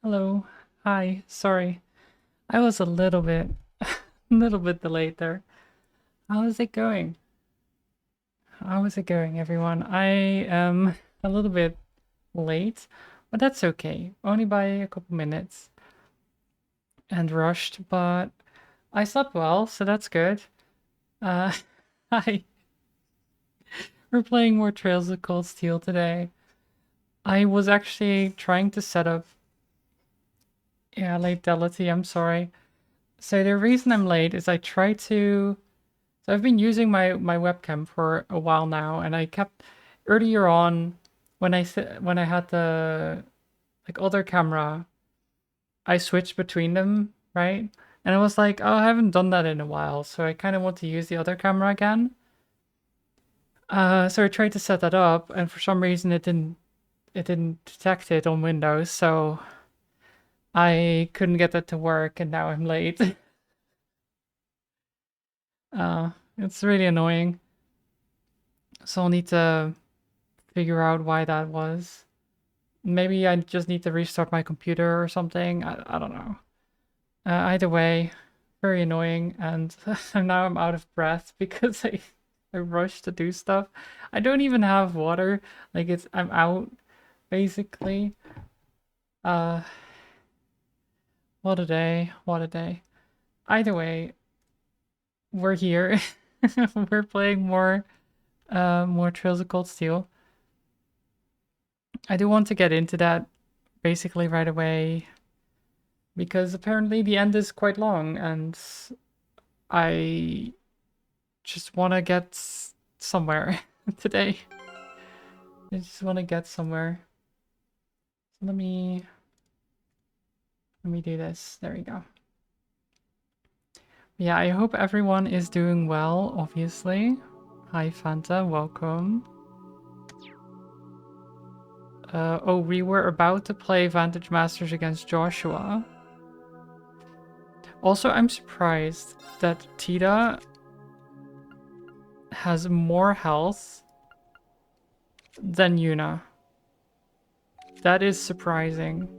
Hello. Hi. Sorry. I was a little bit a little bit delayed there. How is it going? How is it going, everyone? I am a little bit late, but that's okay. Only by a couple minutes and rushed, but I slept well, so that's good. Uh hi. We're playing more Trails of Cold Steel today. I was actually trying to set up Madelity, I'm sorry. So the reason I'm late is I tried to So I've been using my webcam for a while now, and I kept earlier on when I had the like other camera, I switched between them, right? And I was like, oh, I haven't done that in a while, so I kind of want to use the other camera again. So I tried to set that up, and for some reason it didn't detect it on Windows, so I couldn't get that to work, and now I'm late. It's really annoying. So I'll need to figure out why that was. Maybe I just need to restart my computer or something. I don't know. Either way, very annoying. And now I'm out of breath because I rushed to do stuff. I don't even have water. Like I'm out basically. Uh, what a day. What a day. Either way, we're here. We're playing more Trails of Cold Steel. I do want to get into that basically right away because apparently the end is quite long and I just want to get somewhere today. I just want to get somewhere. So let me do this. There we go. Yeah, I hope everyone is doing well, obviously. Hi Fanta, welcome. Oh, we were about to play Vantage Masters against Joshua. Also, I'm surprised that Tita has more health than Yuna. That is surprising.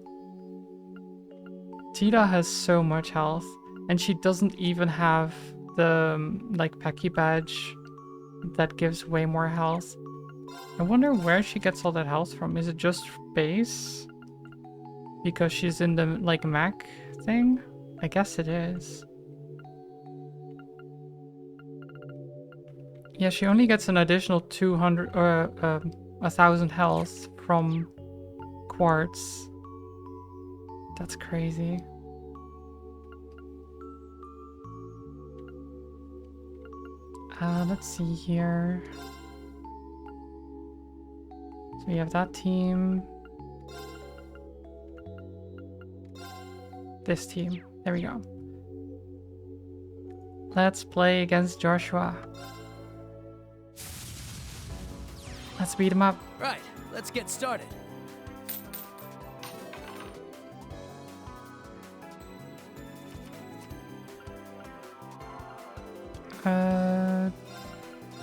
Tita has so much health, and she doesn't even have the like Pecky badge that gives way more health. I wonder where she gets all that health from. Is it just base? Because she's in the like mech thing? I guess it is. Yeah, she only gets an additional 200 or 1,000 health from quartz. That's crazy. Let's see here. So we have that team. This team. There we go. Let's play against Joshua. Let's beat him up. Right, let's get started.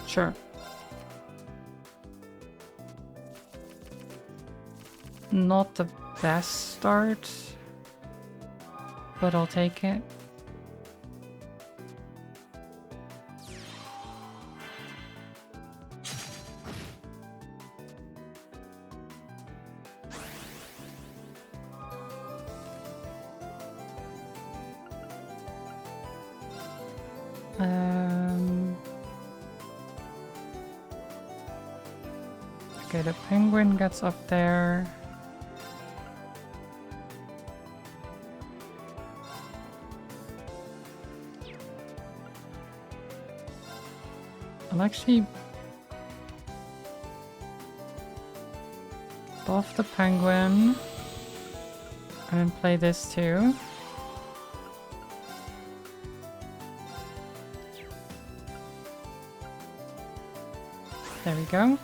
Sure. Not the best start, but I'll take it. Okay, the penguin gets up there. I'll actually buff the penguin and then play this too. There we go.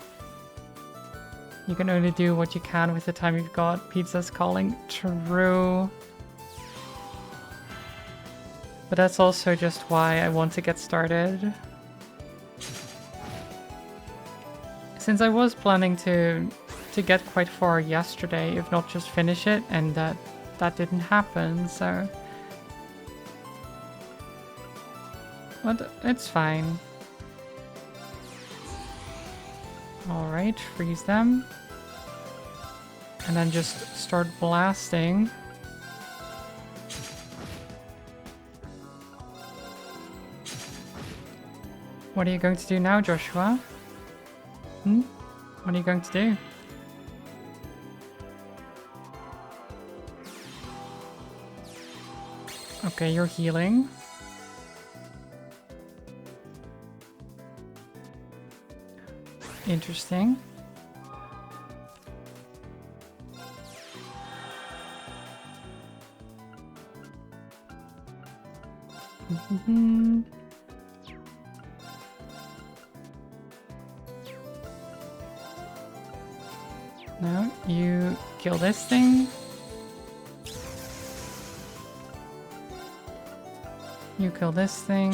You can only do what you can with the time you've got. Pizza's calling. True. But that's also just why I want to get started. Since I was planning to get quite far yesterday, if not just finish it, and that that didn't happen, so... But it's fine. Alright, freeze them. And then just start blasting. What are you going to do now, Joshua? What are you going to do? Okay, you're healing. Interesting. No, you kill this thing. You kill this thing.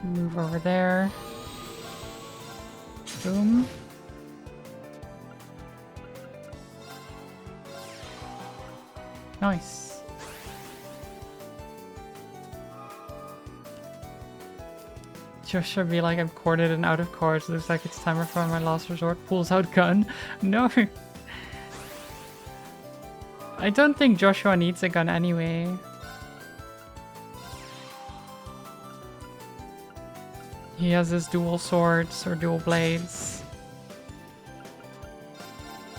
Move over there. Boom. Nice. Just should be like, I'm corded and out of cards. Looks like it's time for my last resort. Pulls out gun. No. I don't think Joshua needs a gun anyway. He has his dual swords or dual blades.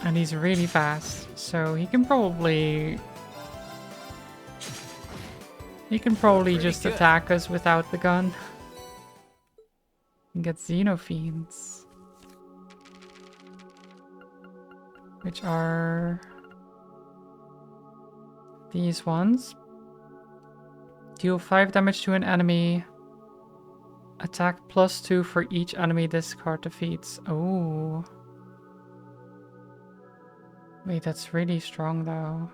And he's really fast, so he can probably... just attack us without the gun. And get Xenofiends. Which are... these ones. Deal 5 damage to an enemy. Attack +2 for each enemy this card defeats. Oh. Wait, that's really strong though.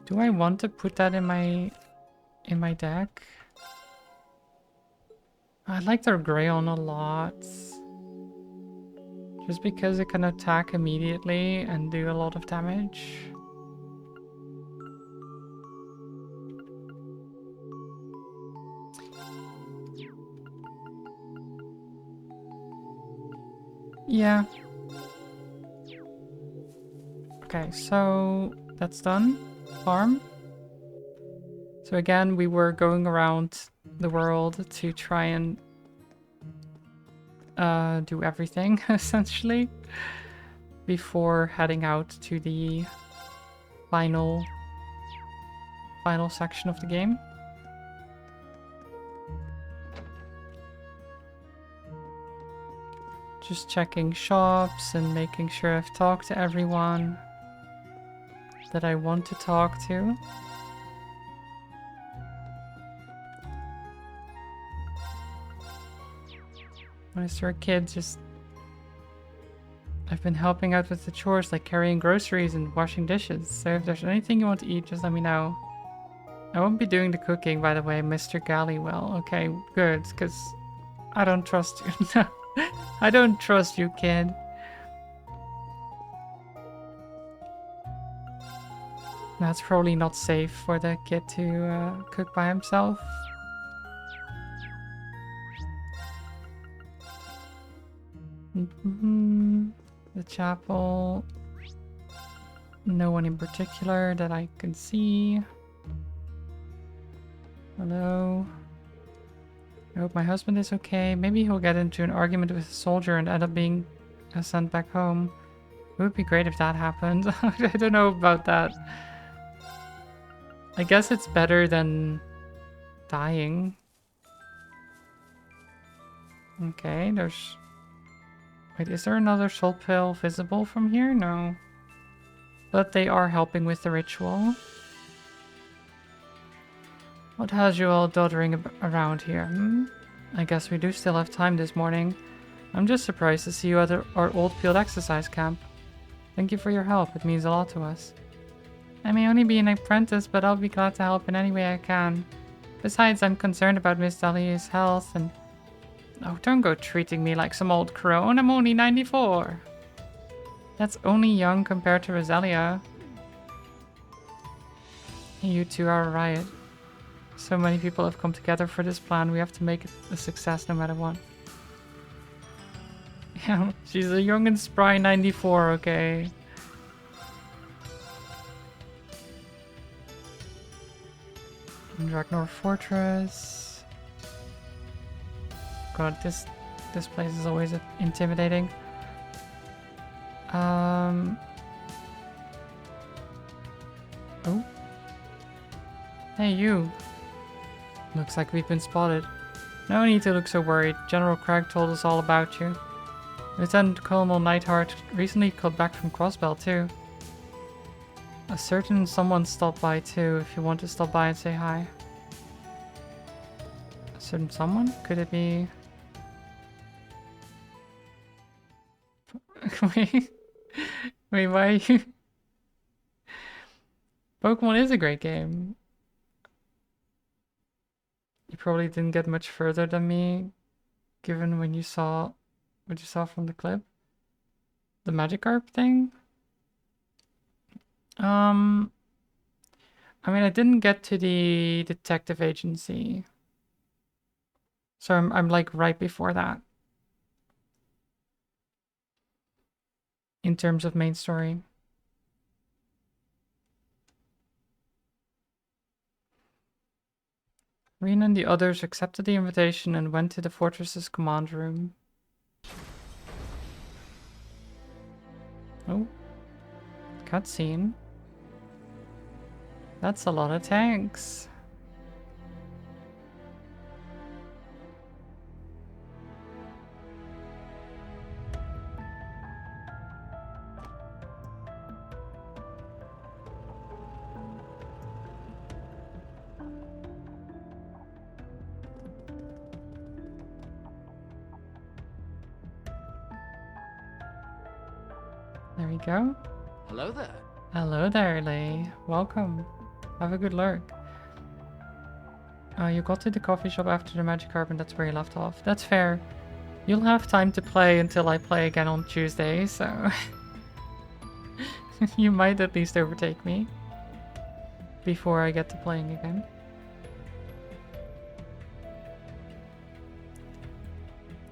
Do I want to put that in my deck? I like their Grayon a lot. Just because it can attack immediately and do a lot of damage. Yeah. Okay, so that's done. Farm. So again, we were going around the world to try and do everything, essentially, before heading out to the final section of the game. Just checking shops and making sure I've talked to everyone that I want to talk to. When I saw a kid, just... I've been helping out with the chores like carrying groceries and washing dishes. So if there's anything you want to eat, just let me know. I won't be doing the cooking, by the way, Mr. Galley will. Okay, good, because I don't trust you. No, I don't trust you, kid. That's probably not safe for the kid to cook by himself. The chapel. No one in particular that I can see. Hello. I hope my husband is okay. Maybe he'll get into an argument with a soldier and end up being sent back home. It would be great if that happened. I don't know about that. I guess it's better than dying. Okay, there's... Wait, is there another soul pill visible from here? No. But they are helping with the ritual. What has you all doddering around here, I guess we do still have time this morning. I'm just surprised to see you at our old field exercise camp. Thank you for your help, it means a lot to us. I may only be an apprentice, but I'll be glad to help in any way I can. Besides, I'm concerned about Miss Dahlia's health, and Oh, don't go treating me like some old crone. I'm only 94. That's only young compared to Rosalia. You two are a riot. So many people have come together for this plan. We have to make it a success no matter what. Yeah, she's a young and spry 94, okay? Dragnor Fortress. God, this place is always intimidating. Oh. Hey, you. Looks like we've been spotted. No need to look so worried. General Craig told us all about you. Lieutenant Colonel Neidhart recently got back from Crossbell, too. A certain someone stopped by, too, if you want to stop by and say hi. A certain someone? Could it be... Wait, why are you... Pokemon is a great game. You probably didn't get much further than me, given when you saw what you saw from the clip. The Magikarp thing? I mean, I didn't get to the detective agency. So I'm like right before that. In terms of main story. Rena and the others accepted the invitation and went to the fortress's command room. Oh. Cutscene. That's a lot of tanks. There we go. Hello there. Hello there, Lei. Welcome. Have a good lurk. You got to the coffee shop after the Magikarp and that's where you left off. That's fair. You'll have time to play until I play again on Tuesday, so... you might at least overtake me. Before I get to playing again.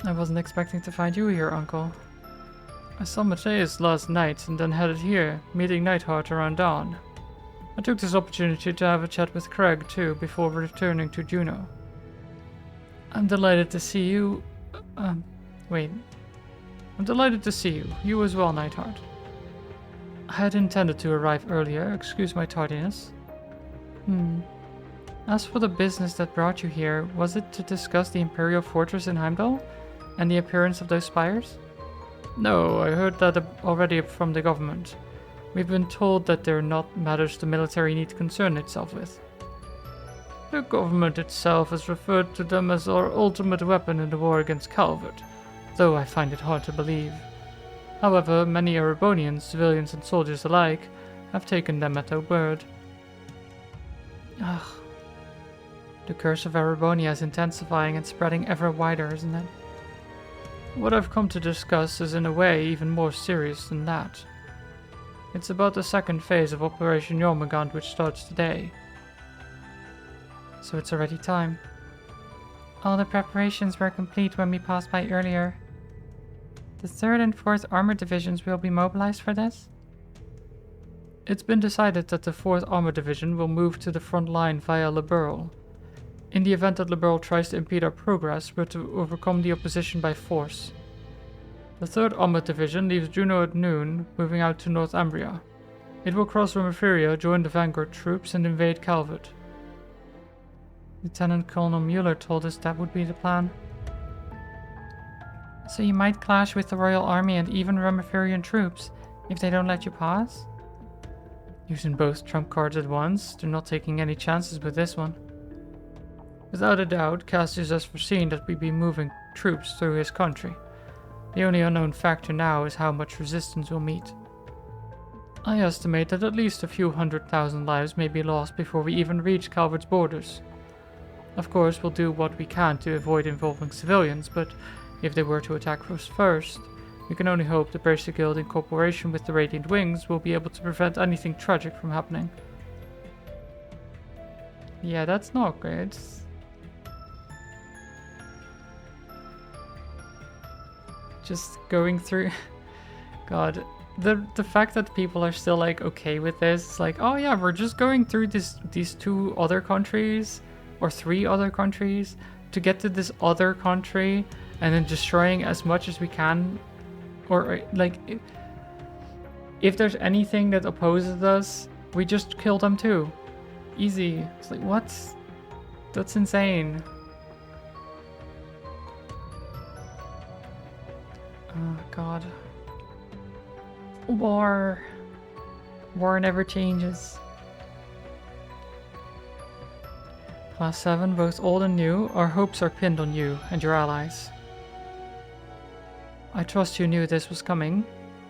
I wasn't expecting to find you here, Uncle. I saw Mateus last night and then headed here, meeting Neidhart around dawn. I took this opportunity to have a chat with Craig too, before returning to Juneau. I'm delighted to see you... wait. I'm delighted to see you. You as well, Neidhart. I had intended to arrive earlier, excuse my tardiness. As for the business that brought you here, was it to discuss the Imperial Fortress in Heimdall? And the appearance of those spires? No, I heard that already from the government. We've been told that they're not matters the military need to concern itself with. The government itself has referred to them as our ultimate weapon in the war against Calvert, though I find it hard to believe. However, many Erebonians, civilians and soldiers alike, have taken them at their word. Ugh. The curse of Erebonia is intensifying and spreading ever wider, isn't it? What I've come to discuss is in a way even more serious than that. It's about the second phase of Operation Jormungand, which starts today. So it's already time. All the preparations were complete when we passed by earlier. The 3rd and 4th Armored Divisions will be mobilized for this? It's been decided that the 4th Armored Division will move to the front line via Liberl. In the event that Liberl tries to impede our progress, we're to overcome the opposition by force. The 3rd Armored Division leaves Juneau at noon, moving out to Northumbria. It will cross Romiferia, join the vanguard troops, and invade Calvert. Lieutenant Colonel Mueller told us that would be the plan. So you might clash with the Royal Army and even Romiferian troops, if they don't let you pass? Using both trump cards at once, they're not taking any chances with this one. Without a doubt, Cassius has foreseen that we'd be moving troops through his country. The only unknown factor now is how much resistance we'll meet. I estimate that at least a few 100,000 lives may be lost before we even reach Calvert's borders. Of course, we'll do what we can to avoid involving civilians, but if they were to attack us first, we can only hope the Bracer Guild, in cooperation with the Radiant Wings, will be able to prevent anything tragic from happening. Yeah, that's not good. Just going through... God, the fact that people are still like okay with this, it's like, oh yeah, we're just going through these 2 other countries or 3 other countries to get to this other country and then destroying as much as we can, or like if there's anything that opposes us, we just kill them too. Easy. It's like, what? That's insane. Oh god. War. War never changes. Class 7, both old and new, our hopes are pinned on you and your allies. I trust you knew this was coming,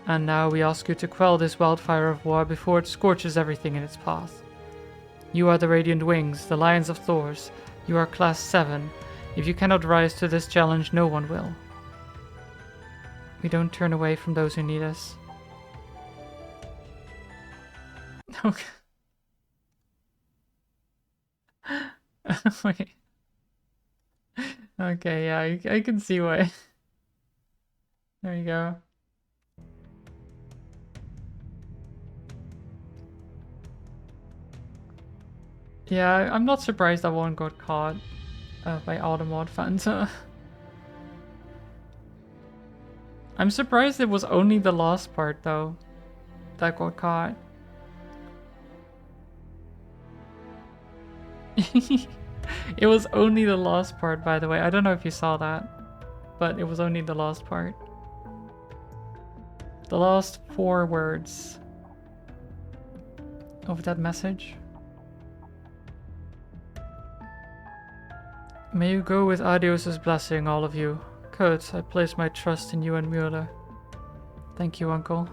and now we ask you to quell this wildfire of war before it scorches everything in its path. You are the Radiant Wings, the Lions of Thors. You are Class 7. If you cannot rise to this challenge, no one will. We don't turn away from those who need us. Okay. Wait. Okay, yeah, I can see why. There you go. Yeah, I'm not surprised that one got caught by Automod fans. I'm surprised it was only the last part though that got caught. It was only the last part, by the way. I don't know if you saw that, but it was only the last part. The last 4 words of that message. May you go with Adios's blessing, all of you. Kurt, I place my trust in you and Mueller. Thank you, Uncle.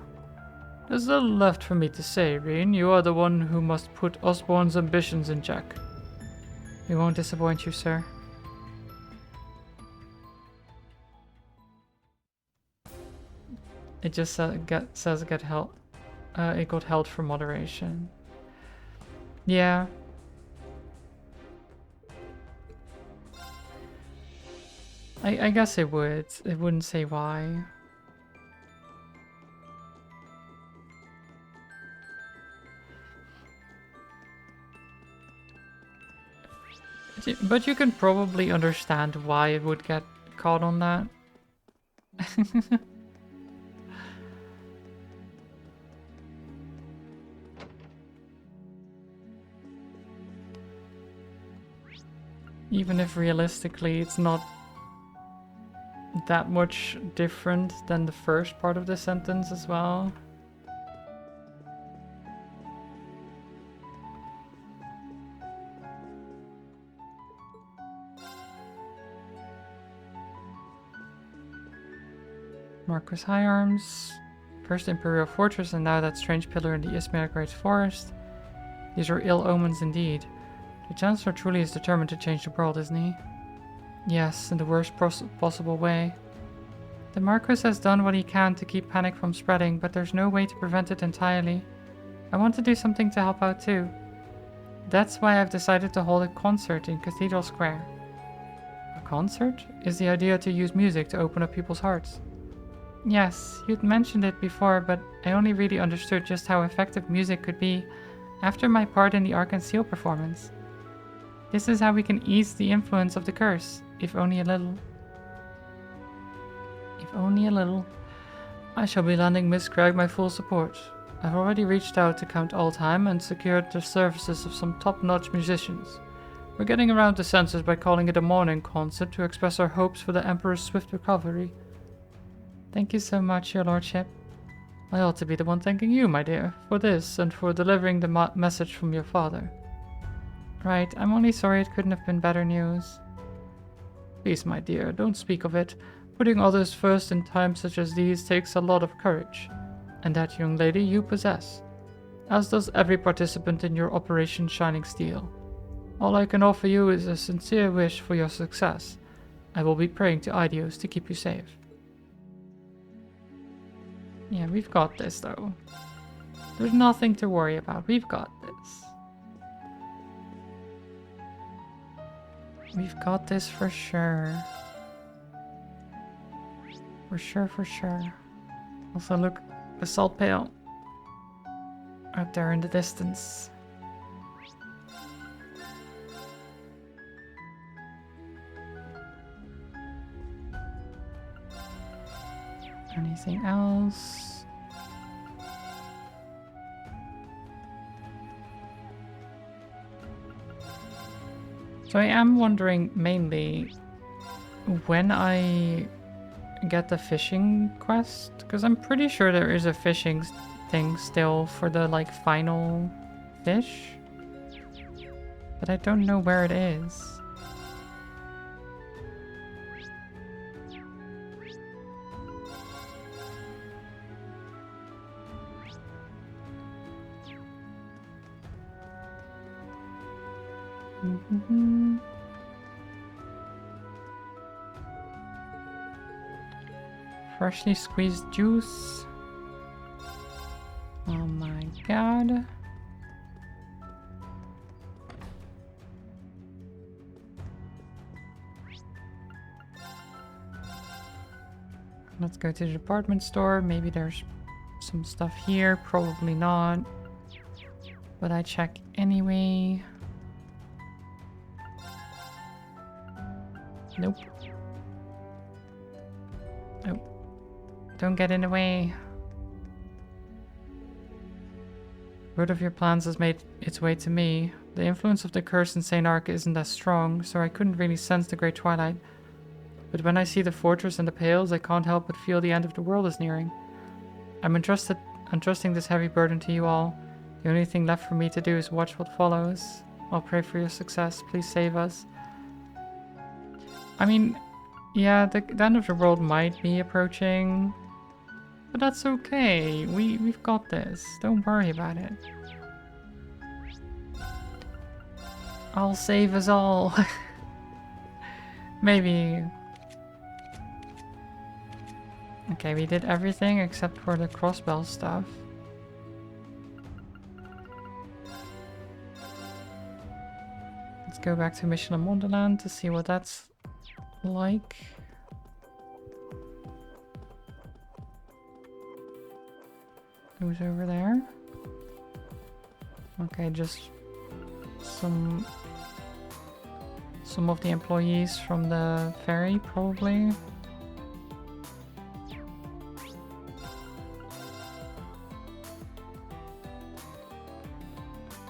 There's little left for me to say, Reen. You are the one who must put Osborne's ambitions in check. We won't disappoint you, sir. It just says get held. It got held for moderation. Yeah. I guess it would. It wouldn't say why. But you can probably understand why it would get caught on that. Even if realistically it's not that much different than the first part of the sentence as well. Marquis High Arms, first Imperial Fortress, and now that strange pillar in the Ismail Great Forest. These are ill omens indeed. The Chancellor truly is determined to change the world, isn't he? Yes, in the worst possible way. The Marquis has done what he can to keep panic from spreading, but there's no way to prevent it entirely. I want to do something to help out too. That's why I've decided to hold a concert in Cathedral Square. A concert? Is the idea to use music to open up people's hearts? Yes, you'd mentioned it before, but I only really understood just how effective music could be after my part in the Ark and Seal performance. This is how we can ease the influence of the curse, if only a little. If only a little. I shall be lending Miss Craig my full support. I've already reached out to Count Altheim and secured the services of some top-notch musicians. We're getting around the senses by calling it a morning concert to express our hopes for the Emperor's swift recovery. Thank you so much, your lordship. I ought to be the one thanking you, my dear, for this and for delivering the message from your father. Right, I'm only sorry it couldn't have been better news. Please, my dear, don't speak of it. Putting others first in times such as these takes a lot of courage, and that, young lady, you possess, as does every participant in your Operation Shining Steel. All I can offer you is a sincere wish for your success. I will be praying to Idios to keep you safe. Yeah, we've got this though. There's nothing to worry about. We've got this. We've got this for sure. For sure, for sure. Also look, the salt pail. Out there in the distance. Anything else? So I am wondering mainly when I get the fishing quest, because I'm pretty sure there is a fishing thing still for the like final fish, but I don't know where it is. Freshly squeezed juice. Oh my god. Let's go to the department store. Maybe there's some stuff here. Probably not. But I check anyway. Nope. Nope. Don't get in the way. Word of your plans has made its way to me. The influence of the curse in St. Ark isn't as strong, so I couldn't really sense the Great Twilight. But when I see the fortress and the pails, I can't help but feel the end of the world is nearing. I'm entrusting this heavy burden to you all. The only thing left for me to do is watch what follows. I'll pray for your success. Please save us. I mean, yeah, the end of the world might be approaching, but that's okay. We've got this. Don't worry about it. I'll save us all. Maybe. Okay, we did everything except for the crossbell stuff. Let's go back to Mission on Wonderland to see what that's like. Who's over there? Okay, just some of the employees from the ferry, probably.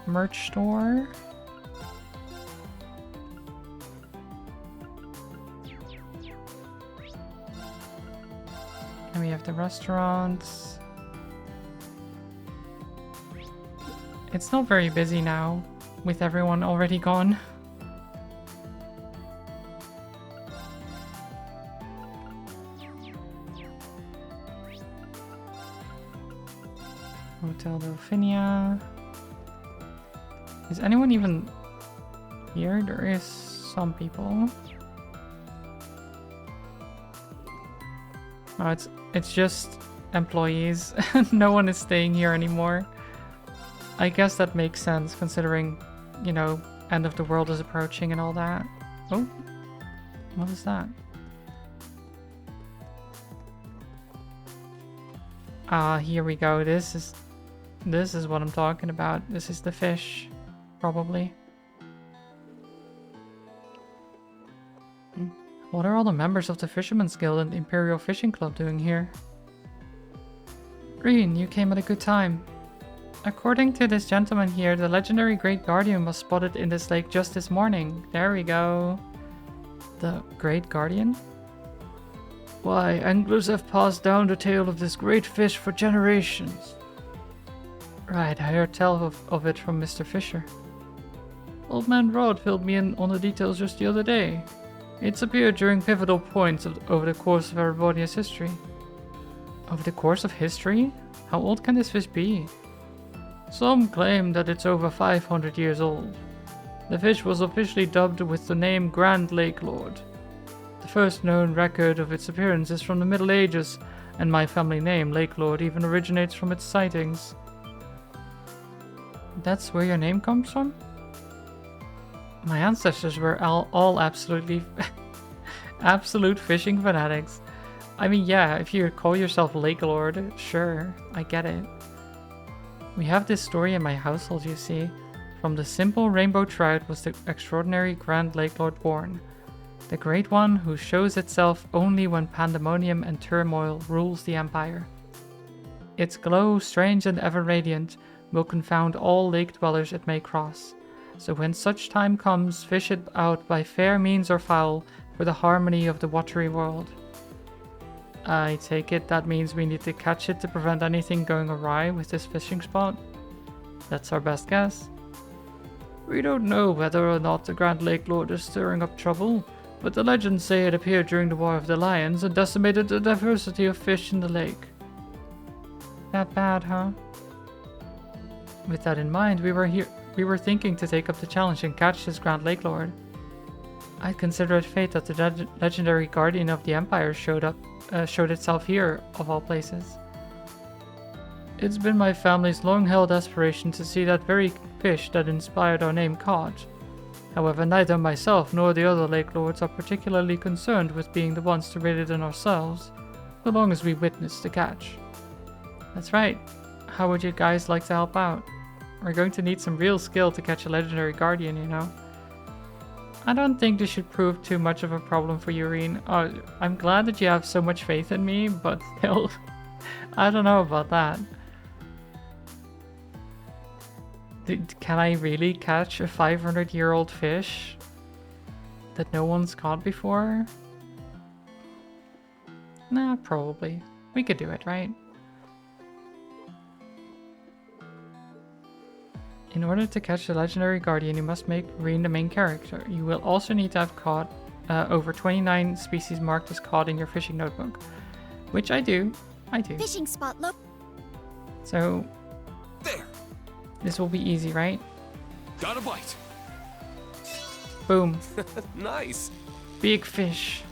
Merch store. And we have the restaurants. It's not very busy now, with everyone already gone. Hotel Delphinia. Is anyone even here? There is some people. Oh, it's just employees. No one is staying here anymore. I guess that makes sense considering, you know, end of the world is approaching and all that. Oh, what is that? Ah, here we go. This is what I'm talking about. This is the fish, probably. What are all the members of the Fisherman's Guild and the Imperial Fishing Club doing here? Green, you came at a good time. According to this gentleman here, the legendary Great Guardian was spotted in this lake just this morning. There we go. The Great Guardian? Why, anglers have passed down the tale of this great fish for generations. Right, I heard tell of it from Mr. Fisher. Old Man Rod filled me in on the details just the other day. It's appeared during pivotal points over the course of Arbonia's history. Over the course of history? How old can this fish be? Some claim that it's over 500 years old. The fish was officially dubbed with the name Grand Lake Lord. The first known record of its appearance is from the Middle Ages, and my family name, Lake Lord, even originates from its sightings. That's where your name comes from? My ancestors were all absolutely absolute fishing fanatics. I mean, yeah, if you call yourself Lake Lord, sure, I get it. We have this story in my household, you see. From the simple rainbow trout was the extraordinary Grand Lake Lord born. The great one who shows itself only when pandemonium and turmoil rules the empire. Its glow, strange and ever radiant, will confound all lake dwellers it may cross. So when such time comes, fish it out by fair means or foul for the harmony of the watery world. I take it that means we need to catch it to prevent anything going awry with this fishing spot? That's our best guess. We don't know whether or not the Grand Lake Lord is stirring up trouble, but the legends say it appeared during the War of the Lions and decimated the diversity of fish in the lake. That bad, huh? With that in mind, we were thinking to take up the challenge and catch this Grand Lake Lord. I'd consider it fate that the legendary guardian of the Empire showed itself here, of all places. It's been my family's long-held aspiration to see that very fish that inspired our name caught. However, neither myself nor the other Lake Lords are particularly concerned with being the ones to rid it in ourselves, so long as we witness the catch. That's right. How would you guys like to help out? We're going to need some real skill to catch a legendary guardian, you know. I don't think this should prove too much of a problem for you, Reen. I'm glad that you have so much faith in me, but still, I don't know about that. Can I really catch a 500-year-old fish that no one's caught before? Nah, probably. We could do it, right? In order to catch the legendary guardian, you must make Reen the main character. You will also need to have caught over 29 species marked as caught in your fishing notebook. Which I do. Fishing spot, look. So, There. this will be easy, right? Got a bite. Boom. Nice. Big fish.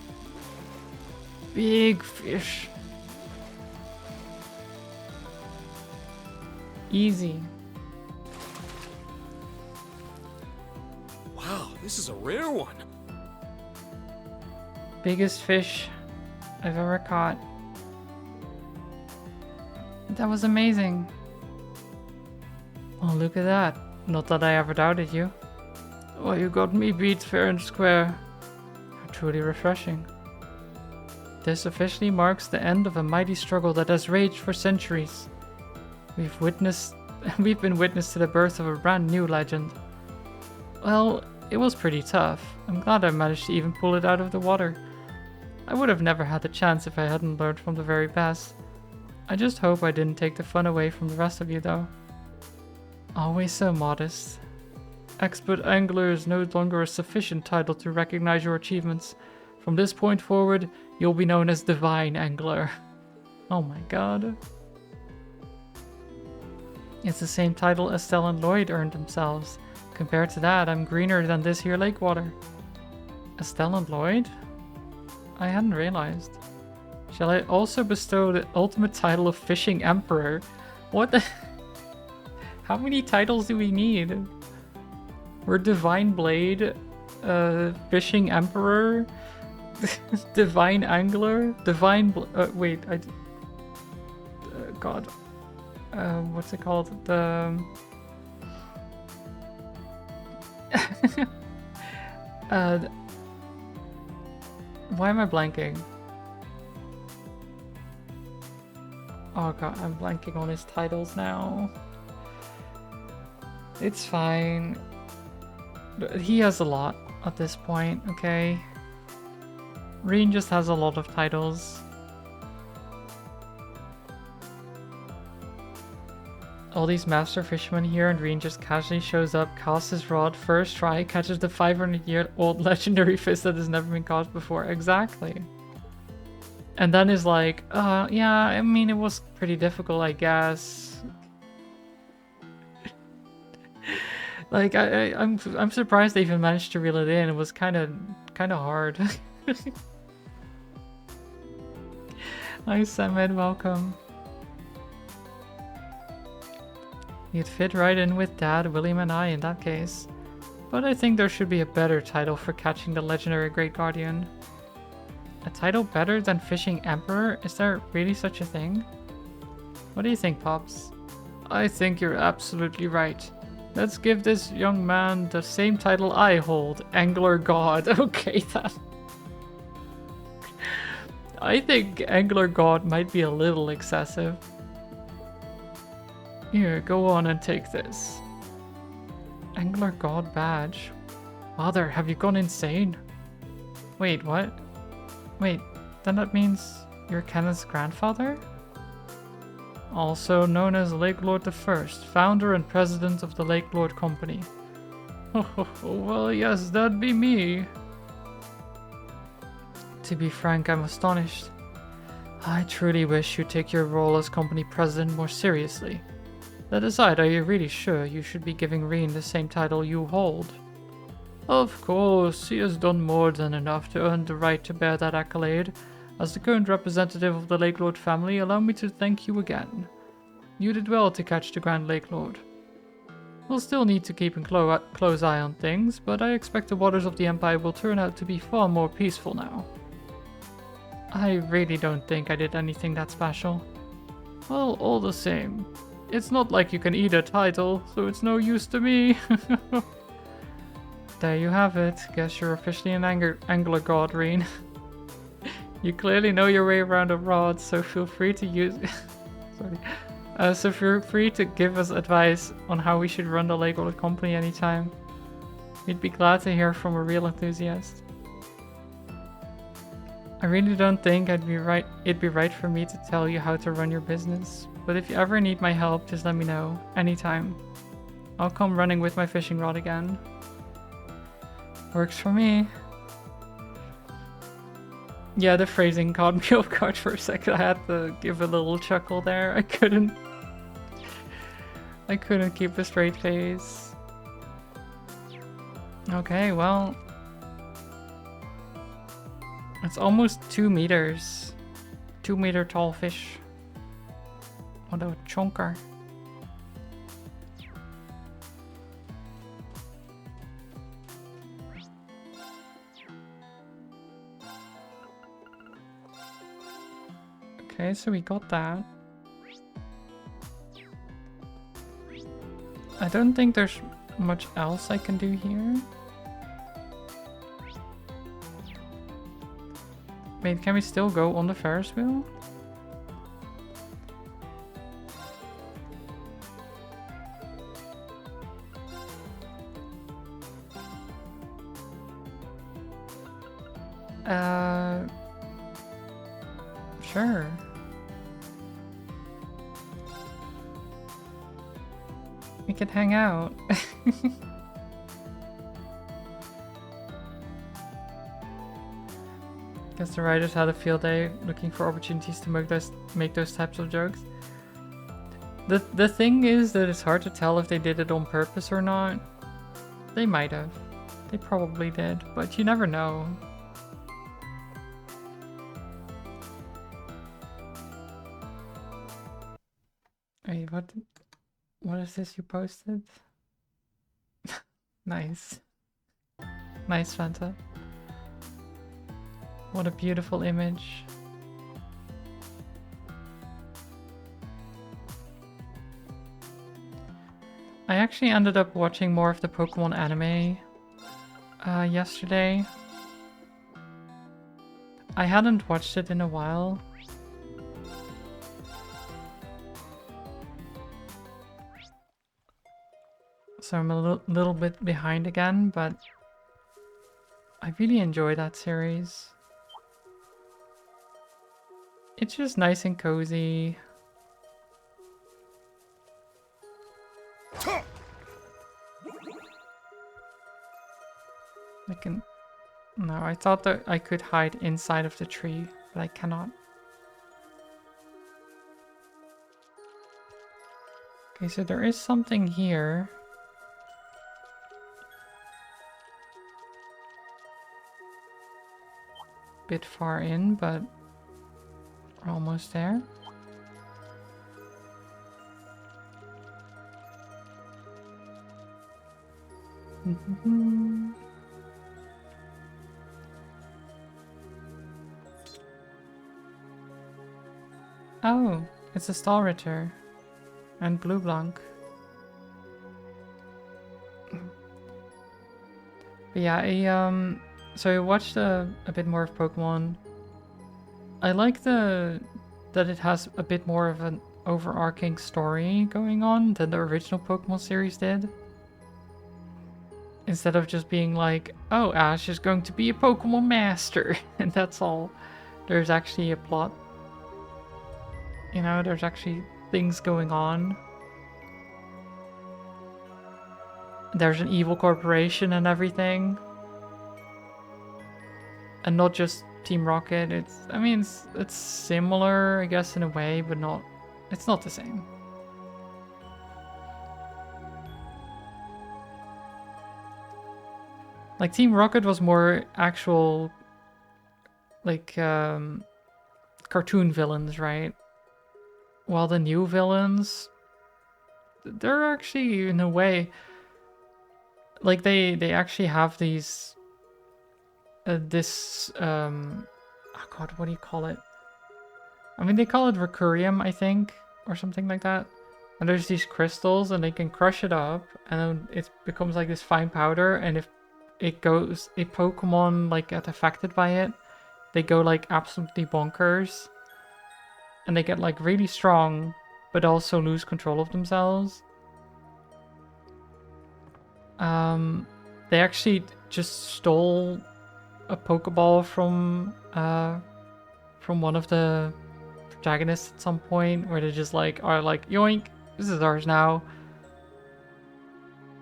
Big fish. Easy. Wow, this is a rare one. Biggest fish I've ever caught. That was amazing. Oh, look at that. Not that I ever doubted you. Oh, you got me beat fair and square. How truly refreshing. This officially marks the end of a mighty struggle that has raged for centuries. We've been witness to the birth of a brand new legend. Well, it was pretty tough. I'm glad I managed to even pull it out of the water. I would have never had the chance if I hadn't learned from the very best. I just hope I didn't take the fun away from the rest of you, though. Always so modest. Expert angler is no longer a sufficient title to recognize your achievements. From this point forward, you'll be known as Divine Angler. Oh my god. It's the same title Estelle and Lloyd earned themselves. Compared to that, I'm greener than this here lake water. Estelle and Lloyd? I hadn't realized. Shall I also bestow the ultimate title of Fishing Emperor? What the... How many titles do we need? We're Divine Blade, Fishing Emperor, Divine Angler, wait, God. What's it called? Why am I blanking? Oh god, I'm blanking on his titles now. It's fine. He has a lot at this point, okay? Reen just has a lot of titles. All these master fishermen here, and Reen just casually shows up, casts his rod, first try, catches the 500-year-old legendary fish that has never been caught before. Exactly. And then is like, yeah, I mean, it was pretty difficult, I guess. Like I'm surprised they even managed to reel it in. It was kind of hard. Hi Samed, welcome. You'd fit right in with Dad, William, and I in that case. But I think there should be a better title for catching the legendary Great Guardian. A title better than Fishing Emperor? Is there really such a thing? What do you think, Pops? I think you're absolutely right. Let's give this young man the same title I hold, Angler God. Okay, then. I think Angler God might be a little excessive. Here, go on and take this. Angler God badge. Father, have you gone insane? Wait, what? Wait, then that means you're Kenneth's grandfather? Also known as Lake Lord I, founder and president of the Lake Lord Company. Oh, well, yes, that'd be me. To be frank, I'm astonished. I truly wish you'd take your role as company president more seriously. That aside, are you really sure you should be giving Reen the same title you hold? Of course, he has done more than enough to earn the right to bear that accolade. As the current representative of the Lake Lord family, allow me to thank you again. You did well to catch the Grand Lake Lord. We'll still need to keep a close eye on things, but I expect the waters of the Empire will turn out to be far more peaceful now. I really don't think I did anything that special. Well, all the same. It's not like you can eat a title, so it's no use to me. There you have it. Guess you're officially an angler god, Reen. You clearly know your way around a rod, so feel free to use... Sorry. So feel free to give us advice on how we should run the Lake Lord Company anytime. We'd be glad to hear from a real enthusiast. I really don't think it'd be right for me to tell you how to run your business, but if you ever need my help, just let me know, anytime. I'll come running with my fishing rod again. Works for me. Yeah, the phrasing caught me off guard for a second. I had to give a little chuckle there. I couldn't keep a straight face. Okay, well, it's almost 2 meters. 2-meter tall fish. What a chonker. Okay, so we got that. I don't think there's much else I can do here. Wait, can we still go on the Ferris wheel? Sure. We could hang out. Guess the writers had a field day looking for opportunities to make those types of jokes. The thing is that it's hard to tell if they did it on purpose or not. They might have. They probably did, but you never know. Wait, what is this you posted? Nice. Nice, Fanta. What a beautiful image. I actually ended up watching more of the Pokemon anime yesterday. I hadn't watched it in a while. So I'm a little bit behind again, but I really enjoy that series. It's just nice and cozy. I can... No, I thought that I could hide inside of the tree, but I cannot. Okay, so there is something here. bit far in, but we're almost there. Oh, it's a Stalritter and Blue Blanc. But yeah, so I watched a bit more of Pokemon. I like that it has a bit more of an overarching story going on than the original Pokemon series did. Instead of just being like, oh, Ash is going to be a Pokemon master, and that's all. There's actually a plot. You know, there's actually things going on. There's an evil corporation and everything. And not just Team Rocket. I mean, it's similar, I guess, in a way, but it's not the same. Like, Team Rocket was more actual, like, cartoon villains, right? While the new villains, they're actually, in a way, like, they actually have these, oh god, what do you call it? I mean, they call it Recurium, I think, or something like that. And there's these crystals, and they can crush it up, and then it becomes like this fine powder, and if a Pokemon like get affected by it, they go like absolutely bonkers. And they get like really strong, but also lose control of themselves. They actually just stole a Pokeball from one of the protagonists at some point, where they just are like, yoink, this is ours now.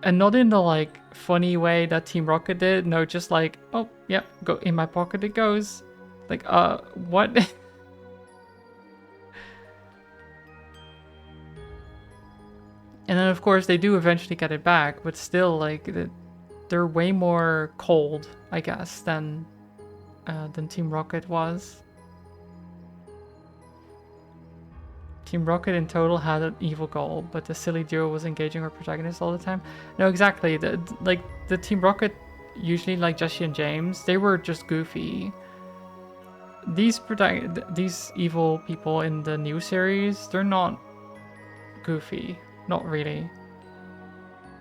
And not in the like funny way that Team Rocket did. No, just like, oh yeah, go in my pocket it goes. Like, what? And then of course they do eventually get it back, but still, like, they're way more cold, I guess, than Team Rocket was. Team Rocket in total had an evil goal, but the silly duo was engaging our protagonist all the time. No, exactly. The Team Rocket, usually like Jesse and James, they were just goofy. These evil people in the new series, they're not goofy. Not really.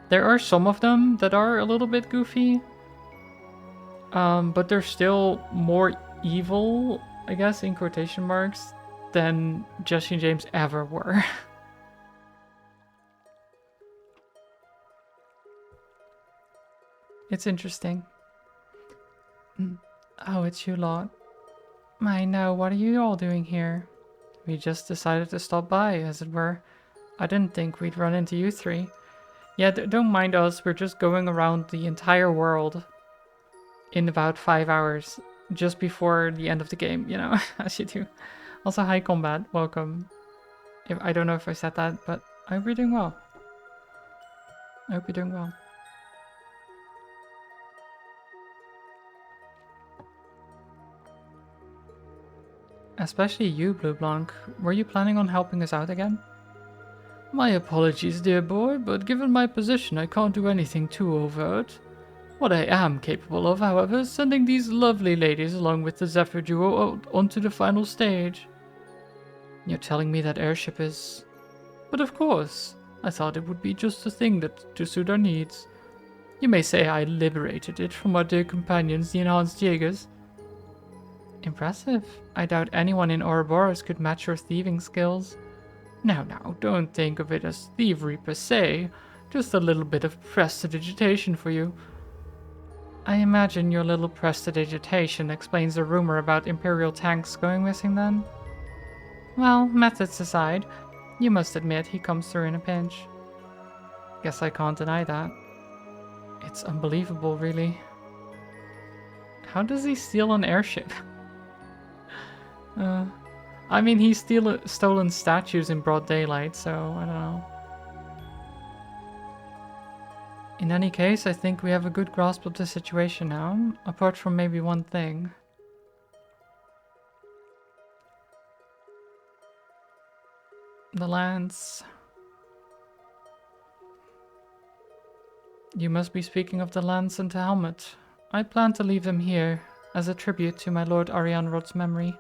There are some of them that are a little bit goofy. But they're still more evil, I guess, in quotation marks, than Jesse and James ever were. It's interesting. Oh, it's you lot. I know, what are you all doing here? We just decided to stop by, as it were. I didn't think we'd run into you three. Yeah, don't mind us, we're just going around the entire world in about 5 hours, just before the end of the game, you know, as you do. Also, hi Combat, welcome. I don't know if I said that, but I hope you're doing well. I hope you're doing well. Especially you, Blue Blanc. Were you planning on helping us out again? My apologies, dear boy, but given my position, I can't do anything too overt. What I am capable of, however, is sending these lovely ladies along with the Zephyr duo onto the final stage. You're telling me that airship is... But of course, I thought it would be just the thing to suit our needs. You may say I liberated it from our dear companions, the Enhanced Jaegers. Impressive. I doubt anyone in Ouroboros could match your thieving skills. Now, don't think of it as thievery per se, just a little bit of prestidigitation for you. I imagine your little prestidigitation explains the rumor about Imperial tanks going missing then? Well, methods aside, you must admit he comes through in a pinch. Guess I can't deny that. It's unbelievable, really. How does he steal an airship? I mean, he's stolen statues in broad daylight, so I don't know. In any case, I think we have a good grasp of the situation now, apart from maybe one thing. The lance. You must be speaking of the lance and the helmet. I plan to leave them here as a tribute to my Lord Arianrod's memory.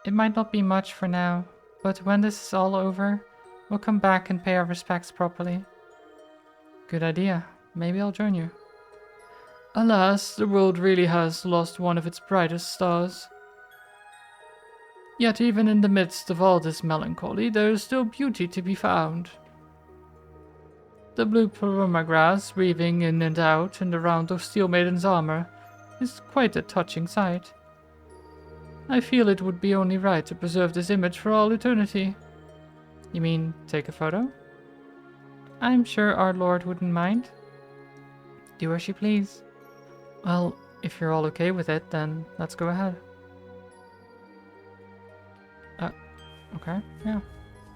It might not be much for now, but when this is all over, we'll come back and pay our respects properly. Good idea. Maybe I'll join you. Alas, the world really has lost one of its brightest stars. Yet even in the midst of all this melancholy, there is still beauty to be found. The blue paloma grass weaving in and out in the round of Steel Maiden's armor is quite a touching sight. I feel it would be only right to preserve this image for all eternity. You mean take a photo? I'm sure our Lord wouldn't mind. Do as you please. Well, if you're all okay with it, then let's go ahead. Okay, yeah.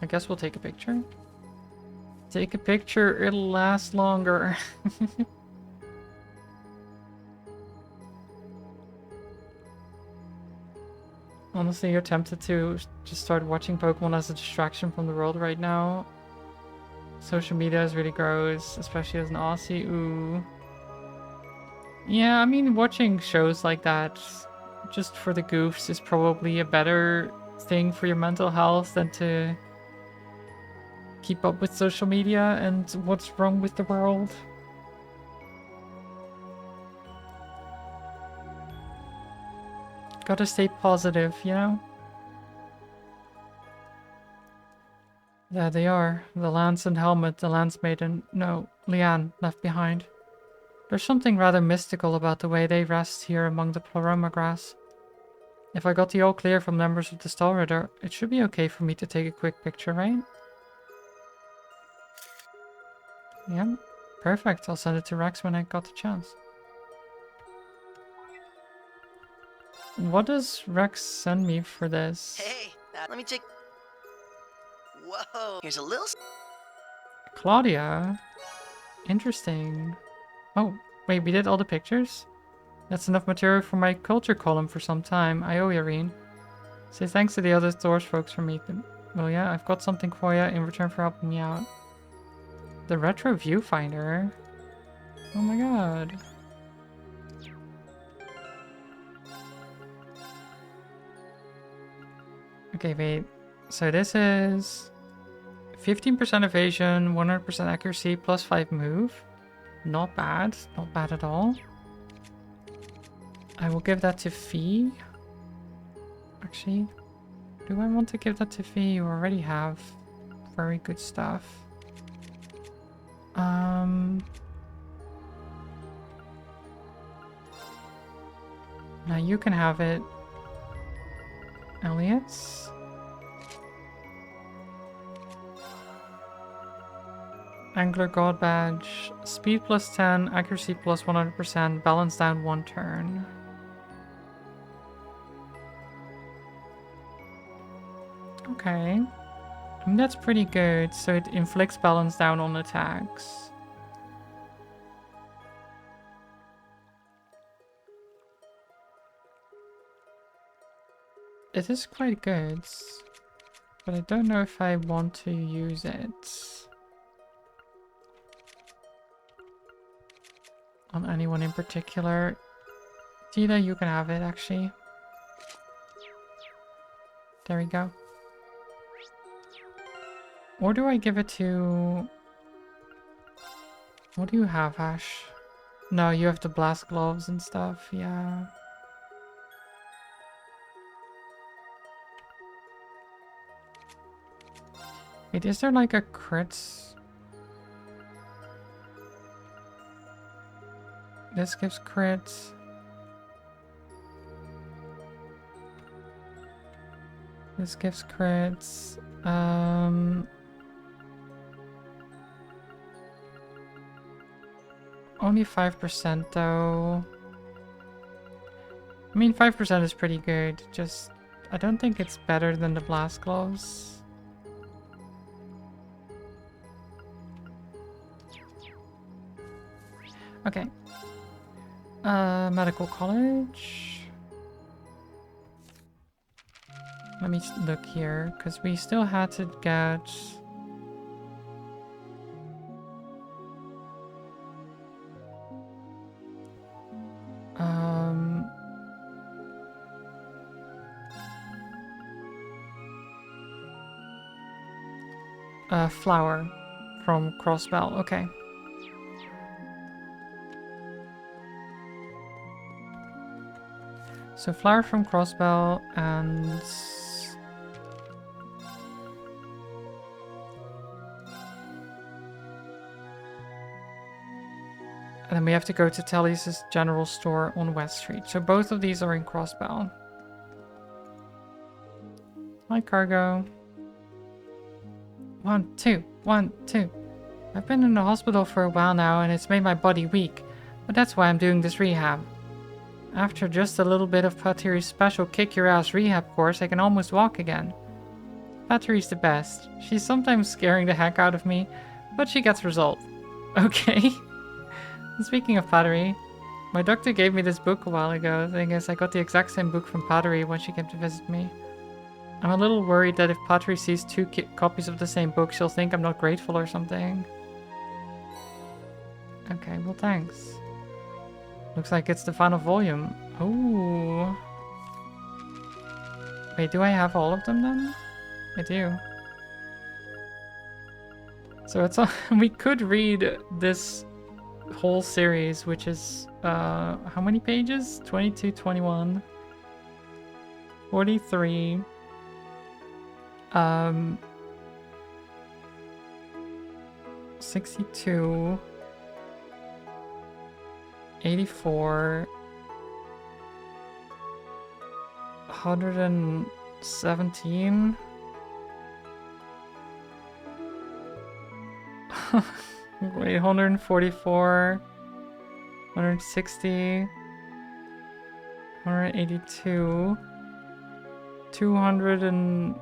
I guess we'll take a picture. Take a picture, it'll last longer. Honestly, you're tempted to just start watching Pokemon as a distraction from the world right now. Social media is really gross, especially as an Aussie. Ooh. Yeah, I mean, watching shows like that just for the goofs is probably a better thing for your mental health than to keep up with social media and what's wrong with the world. Gotta stay positive, you know? There they are. The lance and helmet the lance maiden, no, Leanne, left behind. There's something rather mystical about the way they rest here among the Pleroma grass. If I got the all clear from members of the Star Ritter, it should be okay for me to take a quick picture, right? Yeah, perfect. I'll send it to Rex when I got the chance. What does Rex send me for this? Hey, let me check. Whoa, here's a little. Claudia? Interesting. Oh, wait, we did all the pictures? That's enough material for my culture column for some time. I owe you, Irene. Say thanks to the other Thor's folks for me. Well, yeah, I've got something for you in return for helping me out. The retro viewfinder? Oh my god. Okay, wait. So this is 15% evasion, 100% accuracy, plus 5 move. Not bad. Not bad at all. I will give that to Fee. Actually, do I want to give that to Fee? You already have very good stuff. Now you can have it. Elliot's. Angler God Badge. Speed plus 10, accuracy plus 100%, balance down 1 turn. Okay. I mean, that's pretty good. So it inflicts balance down on attacks. It is quite good. But I don't know if I want to use it on anyone in particular. Tita, you can have it, actually. There we go. Or do I give it to... What do you have, Ash? No, you have the blast gloves and stuff, yeah. Wait, is there like a crit? This gives crits. This gives crits. Only 5% though. I mean, 5% is pretty good. Just, I don't think it's better than the blast gloves. Okay. Medical college. Let me look here, because we still had to get... flower from Crossbell. Okay. So flower from Crossbell and... And then we have to go to Telly's general store on West Street. So both of these are in Crossbell. Hi, cargo. 1, 2, 1, 2. I've been in the hospital for a while now and it's made my body weak. But that's why I'm doing this rehab. After just a little bit of Patiri's special kick-your-ass rehab course, I can almost walk again. Patiri's the best. She's sometimes scaring the heck out of me, but she gets results. Okay. Speaking of Patiri, my doctor gave me this book a while ago. The thing is, I got the exact same book from Patiri when she came to visit me. I'm a little worried that if Patiri sees 2 copies of the same book, she'll think I'm not grateful or something. Okay, well thanks. Looks like it's the final volume. Oh. Wait, do I have all of them then? I do. So it's all we could read this whole series, which is how many pages? 22, 21, 43. 62, 84, 117. Wait, 144, 160, 182, 200 and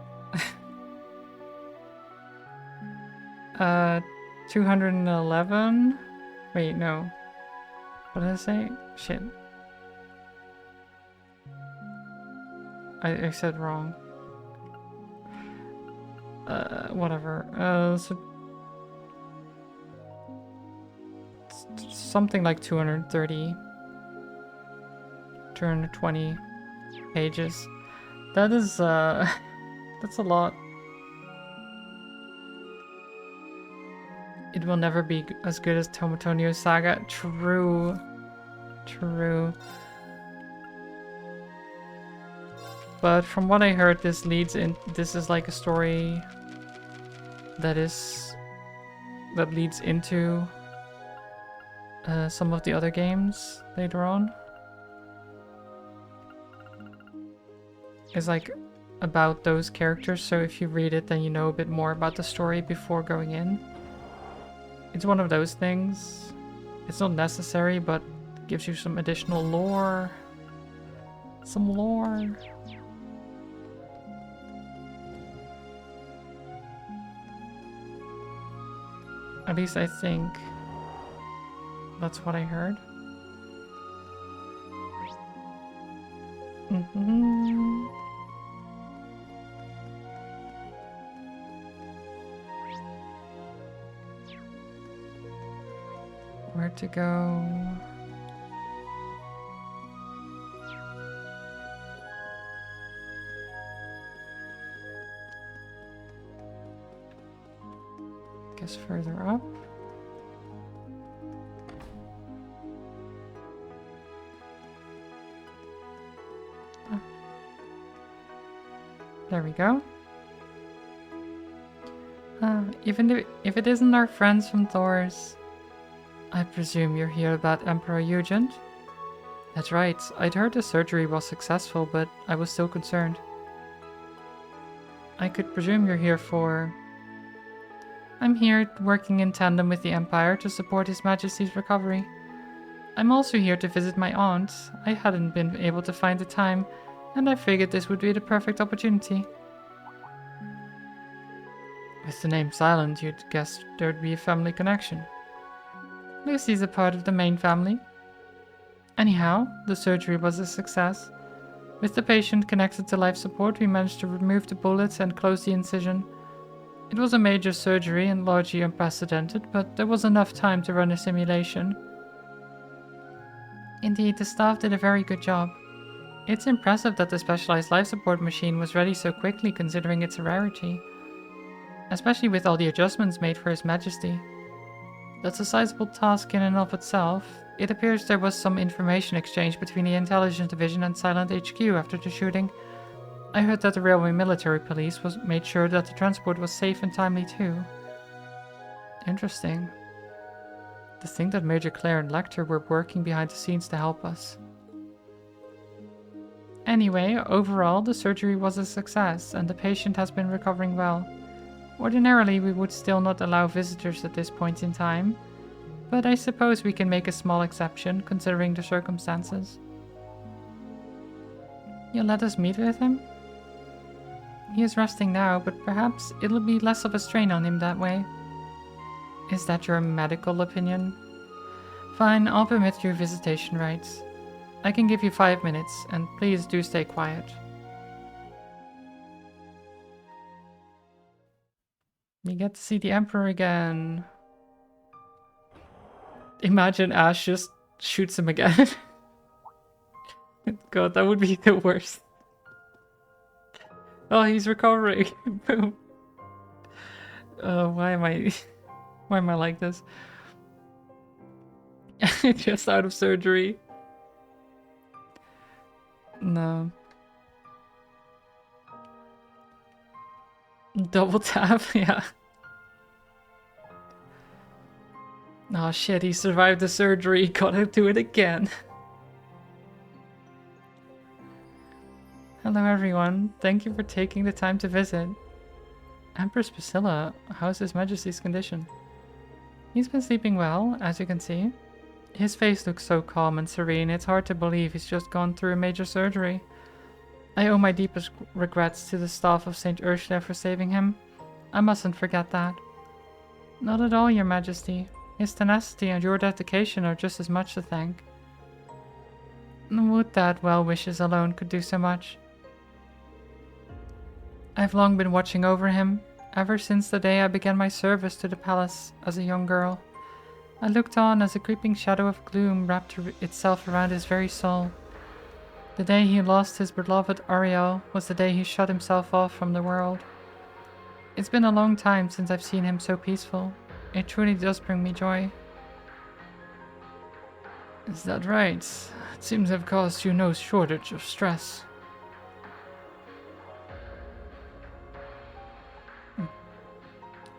211. Wait, no. What did I say? Shit. I said wrong. Whatever. So something like 230, 220 pages. That is, that's a lot. It will never be as good as Tomotonio's saga. True. True. But from what I heard, this leads in. This is like a story that leads into some of the other games later on. It's like about those characters, so if you read it, then you know a bit more about the story before going in. It's one of those things. It's not necessary, but it gives you some additional lore. Some lore. At least I think that's what I heard. Mm-hmm. Where to go? Guess further up. Oh. There we go. Even if it isn't our friends from Thor's, I presume you're here about Emperor Eugen? That's right. I'd heard the surgery was successful, but I was still concerned. I could presume you're here for... I'm here working in tandem with the Empire to support His Majesty's recovery. I'm also here to visit my aunt. I hadn't been able to find the time, and I figured this would be the perfect opportunity. With the name silent, you'd guess there'd be a family connection. Lucy's a part of the main family. Anyhow, the surgery was a success. With the patient connected to life support, we managed to remove the bullets and close the incision. It was a major surgery and largely unprecedented, but there was enough time to run a simulation. Indeed, the staff did a very good job. It's impressive that the specialized life support machine was ready so quickly considering its rarity. Especially with all the adjustments made for His Majesty. That's a sizable task in and of itself. It appears there was some information exchange between the Intelligence Division and Silent HQ after the shooting. I heard that the Railway Military Police made sure that the transport was safe and timely too. Interesting. To think that Major Claire and Lecter were working behind the scenes to help us. Anyway, overall the surgery was a success and the patient has been recovering well. Ordinarily we would still not allow visitors at this point in time, but I suppose we can make a small exception considering the circumstances. You'll let us meet with him? He is resting now, but perhaps it'll be less of a strain on him that way. Is that your medical opinion? Fine, I'll permit you visitation rights. I can give you 5 minutes, and please do stay quiet. You get to see the Emperor again. Imagine Ash just shoots him again. God, that would be the worst. Oh, he's recovering. Boom. Why am I like this? Just out of surgery. No. Double tap, yeah. Oh shit, he survived the surgery. Gotta do it again. Hello everyone, thank you for taking the time to visit. Empress Priscilla, how's His Majesty's condition? He's been sleeping well, as you can see. His face looks so calm and serene, it's hard to believe he's just gone through a major surgery. I owe my deepest regrets to the staff of St. Ursula for saving him. I mustn't forget that. Not at all, Your Majesty. His tenacity and your dedication are just as much to thank. Would that well wishes alone could do so much. I've long been watching over him, ever since the day I began my service to the palace as a young girl. I looked on as a creeping shadow of gloom wrapped itself around his very soul. The day he lost his beloved Ariel was the day he shut himself off from the world. It's been a long time since I've seen him so peaceful. It truly does bring me joy. Is that right? It seems I've caused you no shortage of stress.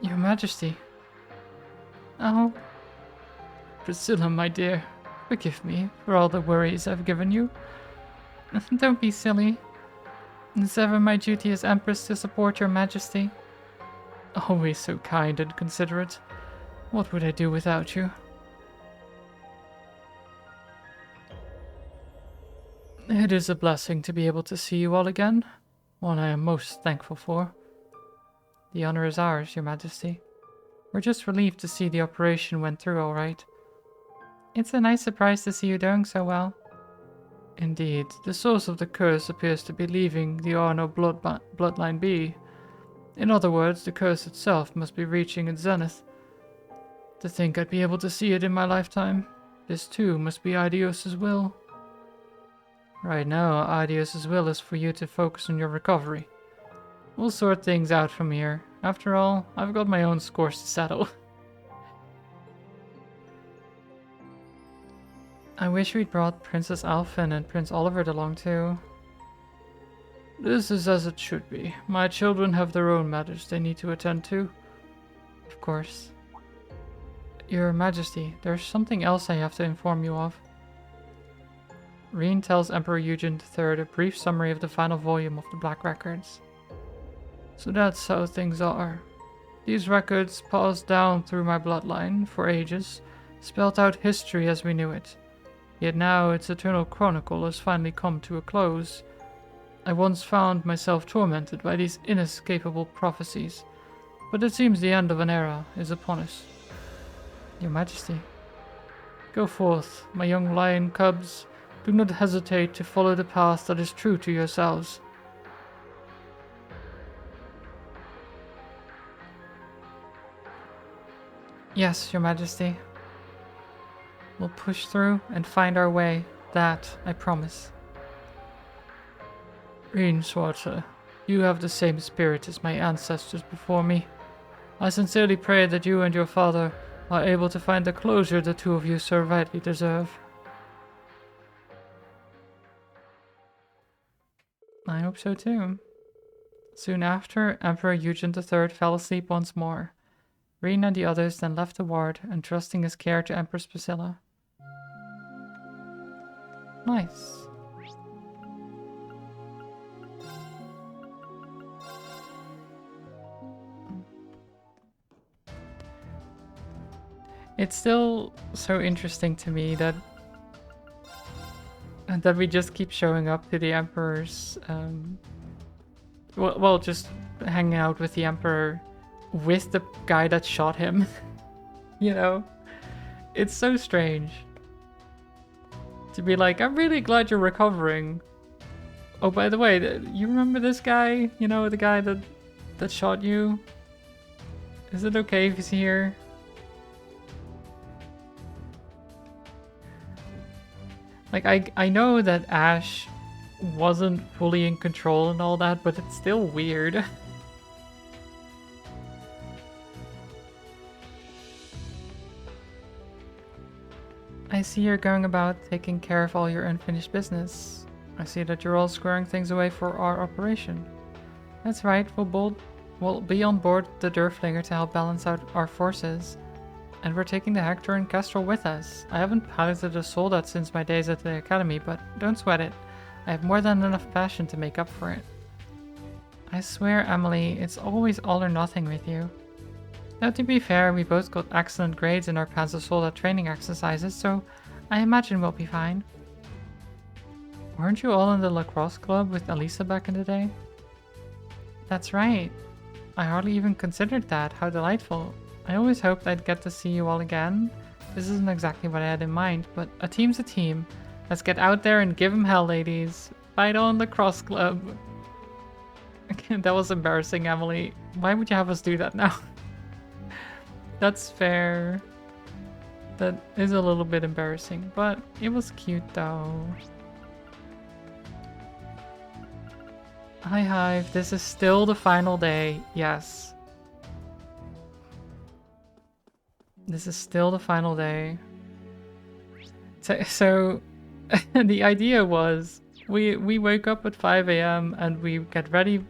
Your Majesty. Oh. Priscilla, my dear, forgive me for all the worries I've given you. Don't be silly. It's ever my duty as Empress to support Your Majesty. Always so kind and considerate. What would I do without you? It is a blessing to be able to see you all again, one I am most thankful for. The honor is ours, Your Majesty. We're just relieved to see the operation went through all right. It's a nice surprise to see you doing so well. Indeed, the source of the curse appears to be leaving the Arno bloodline be. In other words, the curse itself must be reaching its zenith. To think I'd be able to see it in my lifetime. This too must be Aidios' will. Right now, Aidios' will is for you to focus on your recovery. We'll sort things out from here. After all, I've got my own scores to settle. I wish we'd brought Princess Alphen and Prince Oliver along too. This is as it should be. My children have their own matters they need to attend to. Of course. Your Majesty, there's something else I have to inform you of. Reen tells Emperor Eugen III a brief summary of the final volume of the Black Records. So that's how things are. These records, passed down through my bloodline for ages, spelt out history as we knew it. Yet now its eternal chronicle has finally come to a close. I once found myself tormented by these inescapable prophecies, but it seems the end of an era is upon us. Your Majesty. Go forth, my young lion cubs. Do not hesitate to follow the path that is true to yourselves. Yes, Your Majesty. We'll push through and find our way. That, I promise. Greenswater, you have the same spirit as my ancestors before me. I sincerely pray that you and your father are able to find the closure the two of you so rightly deserve. I hope so too. Soon after, Emperor Eugen III fell asleep once more. Reen and the others then left the ward, entrusting his care to Empress Priscilla. Nice. It's still so interesting to me that we just keep showing up to the Emperor's well, just hanging out with the Emperor with the guy that shot him. You know? It's so strange. To be like, I'm really glad you're recovering. Oh, by the way, you remember this guy? You know, the guy that shot you? Is it okay if he's here? Like, I know that Ash wasn't fully in control and all that, but it's still weird. I see you're going about taking care of all your unfinished business. I see that you're all squaring things away for our operation. That's right, we'll be on board the Durflinger to help balance out our forces. And we're taking the Hector and Kestrel with us. I haven't piloted a soldat since my days at the academy, but don't sweat it. I have more than enough passion to make up for it. I swear, Emily, it's always all or nothing with you. Now, to be fair, we both got excellent grades in our Panzer Soldat training exercises, so I imagine we'll be fine. Weren't you all in the lacrosse club with Elisa back in the day? That's right. I hardly even considered that. How delightful. I always hoped I'd get to see you all again. This isn't exactly what I had in mind, but a team's a team. Let's get out there and give 'em hell, ladies. Fight on lacrosse club. That was embarrassing, Emily. Why would you have us do that now? That's fair. That is a little bit embarrassing, but it was cute though. Hi Hive, this is still the final day. Yes. This is still the final day. So the idea was we wake up at 5 a.m. and we get ready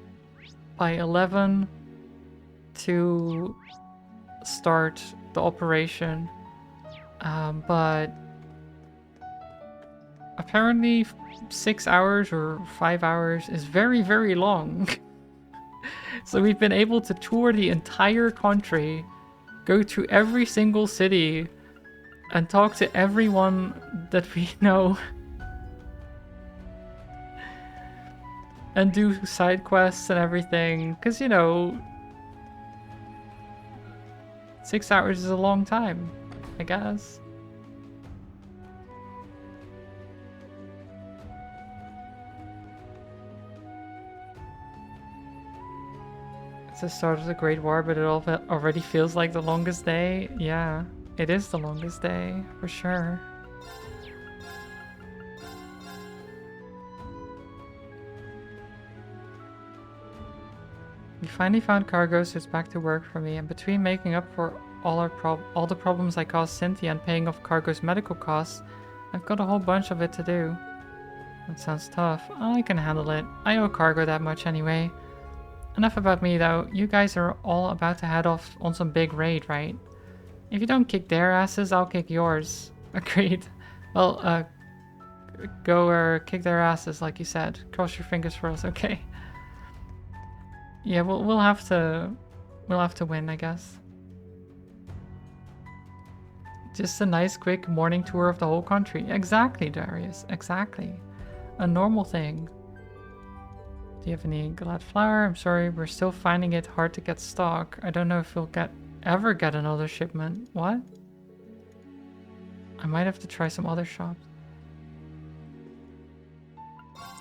by 11 to start the operation. But apparently 6 hours or 5 hours is very, very long. So we've been able to tour the entire country, go to every single city, and talk to everyone that we know. And do side quests and everything, because, you know, 6 hours is a long time, I guess. It's the start of the Great War, but it already feels like the longest day. Yeah, it is the longest day, for sure. We finally found cargo, so it's back to work for me, and between making up for all the problems I caused Cynthia and paying off cargo's medical costs, I've got a whole bunch of it to do. That sounds tough. I can handle it. I owe cargo that much anyway. Enough about me though. You guys are all about to head off on some big raid, right? If you don't kick their asses, I'll kick yours. Agreed. Well, go kick their asses like you said. Cross your fingers for us, okay? Yeah, we'll have to win, I guess. Just a nice quick morning tour of the whole country. Exactly, Darius. Exactly. A normal thing. Do you have any glad flour? I'm sorry, we're still finding it hard to get stock. I don't know if we'll ever get another shipment. What? I might have to try some other shops.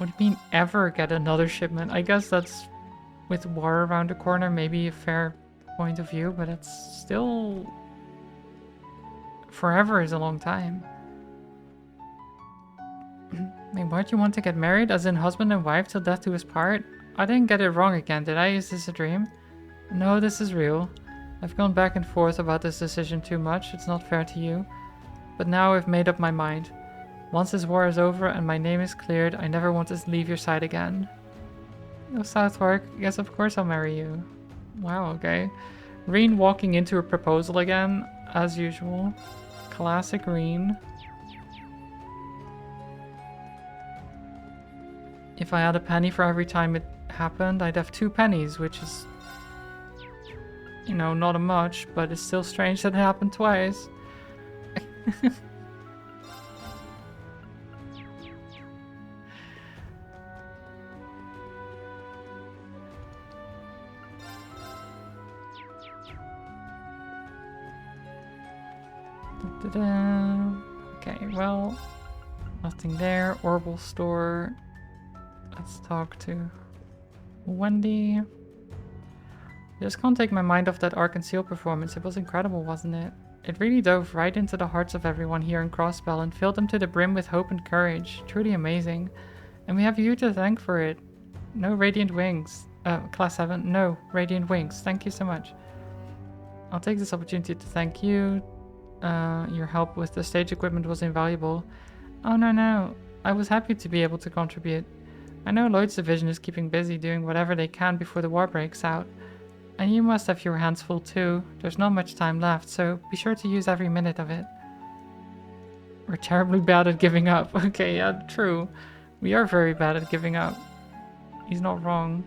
What do you mean ever get another shipment? I guess that's with war around the corner, maybe a fair point of view, but it's still... Forever is a long time. Wait, why'd you want to get married? As in husband and wife till death do us part? I didn't get it wrong again, did I? Is this a dream? No, this is real. I've gone back and forth about this decision too much. It's not fair to you. But now I've made up my mind. Once this war is over and my name is cleared, I never want to leave your side again. Oh, Southwark, yes, of course I'll marry you. Wow, okay. Reen walking into a proposal again, as usual. Classic Reen. If I had a penny for every time it happened, I'd have 2 pennies, which is, you know, not a much, but it's still strange that it happened twice. Da-da-da. Okay, well, nothing there. Orbital store. Let's talk to Wendy. I just can't take my mind off that Ark and Seal performance. It was incredible, wasn't it? It really dove right into the hearts of everyone here in Crossbell and filled them to the brim with hope and courage. Truly amazing. And we have you to thank for it. No Radiant Wings. Class 7. No Radiant Wings. Thank you so much. I'll take this opportunity to thank you. Your help with the stage equipment was invaluable. Oh no. I was happy to be able to contribute. I know Lloyd's division is keeping busy doing whatever they can before the war breaks out. And you must have your hands full too. There's not much time left, so be sure to use every minute of it. We're terribly bad at giving up. Okay, yeah, true. We are very bad at giving up. He's not wrong.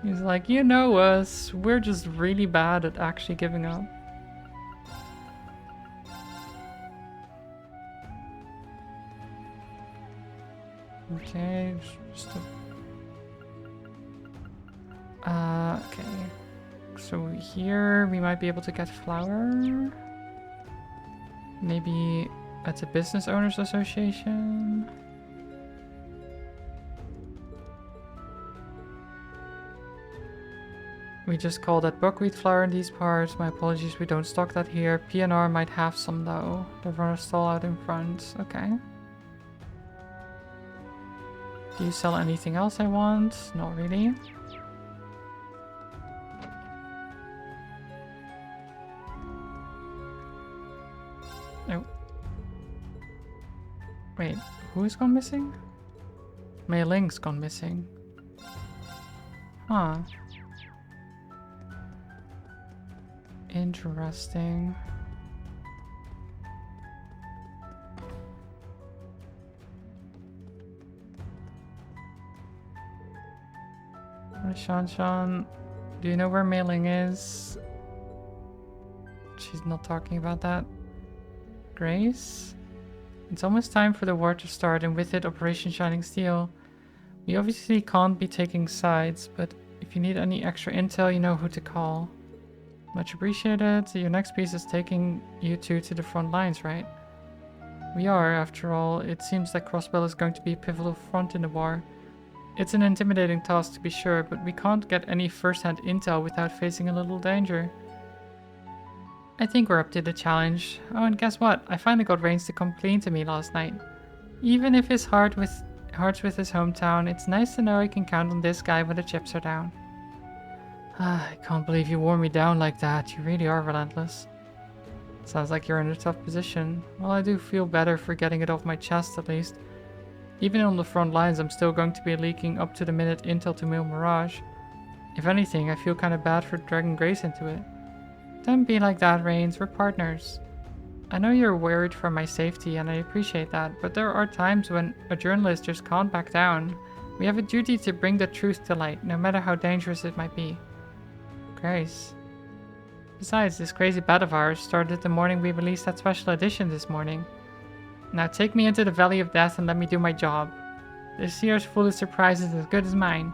He's like, you know us, we're just really bad at actually giving up. Okay, just okay. So here we might be able to get flour. Maybe at the Business Owners Association. We just call that buckwheat flour in these parts. My apologies, we don't stock that here. PNR might have some though. They've run a stall out in front. Okay. Do you sell anything else I want? Not really. Oh. Wait, who has gone missing? Mei Ling's gone missing. Huh. Interesting. Shan, do you know where Mei Ling is? She's not talking about that. Grace? It's almost time for the war to start, and with it Operation Shining Steel. We obviously can't be taking sides, but if you need any extra intel, you know who to call. Much appreciated. Your next piece is taking you two to the front lines, right? We are, after all. It seems that Crossbell is going to be a pivotal front in the war. It's an intimidating task to be sure, but we can't get any first-hand intel without facing a little danger. I think we're up to the challenge. Oh, and guess what? I finally got Rains to come clean to me last night. Even if his heart's with his hometown, it's nice to know I can count on this guy when the chips are down. I can't believe you wore me down like that. You really are relentless. Sounds like you're in a tough position. Well, I do feel better for getting it off my chest at least. Even on the front lines, I'm still going to be leaking up to the minute intel to Mil Mirage. If anything, I feel kind of bad for dragging Grace into it. Don't be like that, Rains. We're partners. I know you're worried for my safety, and I appreciate that, but there are times when a journalist just can't back down. We have a duty to bring the truth to light, no matter how dangerous it might be. Grace. Besides, this crazy bet of ours started the morning we released that special edition this morning. Now take me into the Valley of Death and let me do my job. This year's full of surprises as good as mine.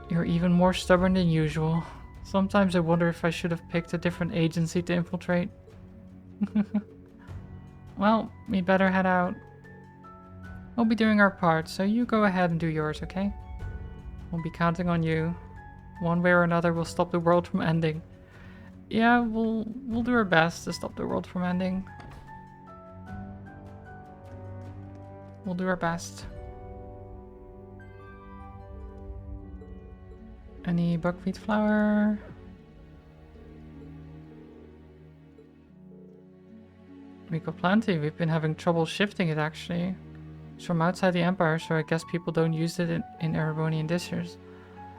You're even more stubborn than usual. Sometimes I wonder if I should have picked a different agency to infiltrate. Well, we better head out. We'll be doing our part, so you go ahead and do yours, okay? We'll be counting on you. One way or another, we'll stop the world from ending. Yeah, we'll do our best to stop the world from ending. We'll do our best. Any buckwheat flour? We got plenty. We've been having trouble shifting it, actually. It's from outside the Empire, so I guess people don't use it in Erebonian dishes.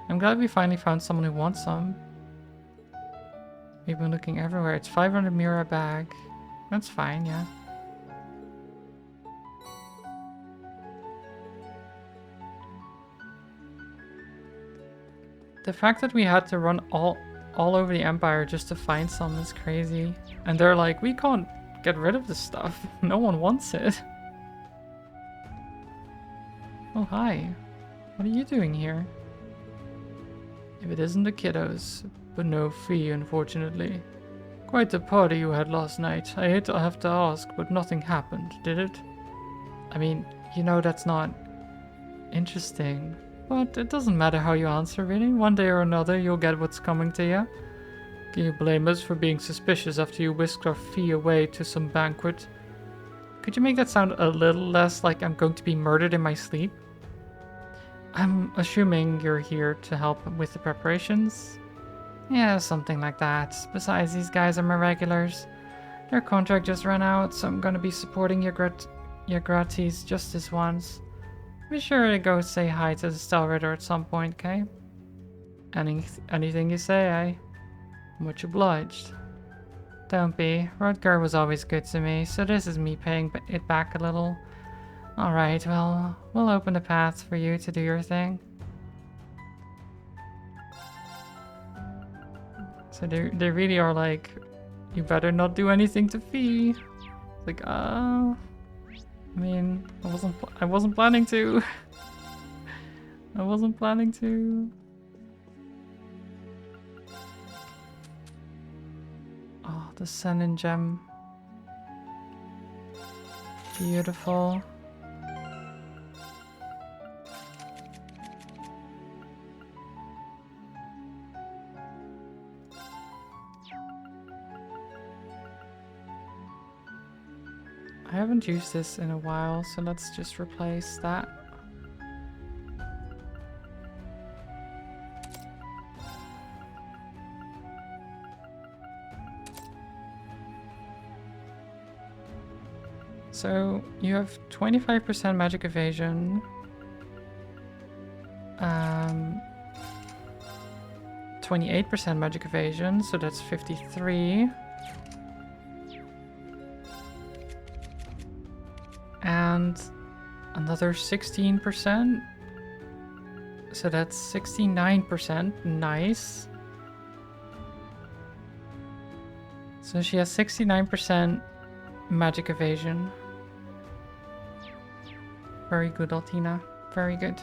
I'm glad we finally found someone who wants some. We've been looking everywhere. It's 500 mira a bag. That's fine, yeah. The fact that we had to run all over the Empire just to find some is crazy. And they're like, we can't get rid of this stuff. No one wants it. Oh, hi. What are you doing here? If it isn't the kiddos, but no fee, unfortunately. Quite the party you had last night. I hate to have to ask, but nothing happened, did it? I mean, you know that's not interesting. But it doesn't matter how you answer, really. One day or another, you'll get what's coming to you. Can you blame us for being suspicious after you whisked our fee away to some banquet? Could you make that sound a little less like I'm going to be murdered in my sleep? I'm assuming you're here to help with the preparations? Yeah, something like that. Besides, these guys are my regulars. Their contract just ran out, so I'm gonna be supporting your gratis just this once. Be sure to go say hi to the Stelritter at some point, okay? Anything you say, eh? Much obliged. Don't be. Rutger was always good to me, so this is me paying it back a little. Alright, well, we'll open the path for you to do your thing. So they really are like, you better not do anything to Fee. Like, I mean, I wasn't planning to. I wasn't planning to. Oh, the sun and gem. Beautiful. I haven't used this in a while, so let's just replace that. So you have 25% magic evasion. 28% magic evasion, so that's 53. And another 16%. So that's 69%. Nice. So she has 69% magic evasion. Very good, Altina. Very good.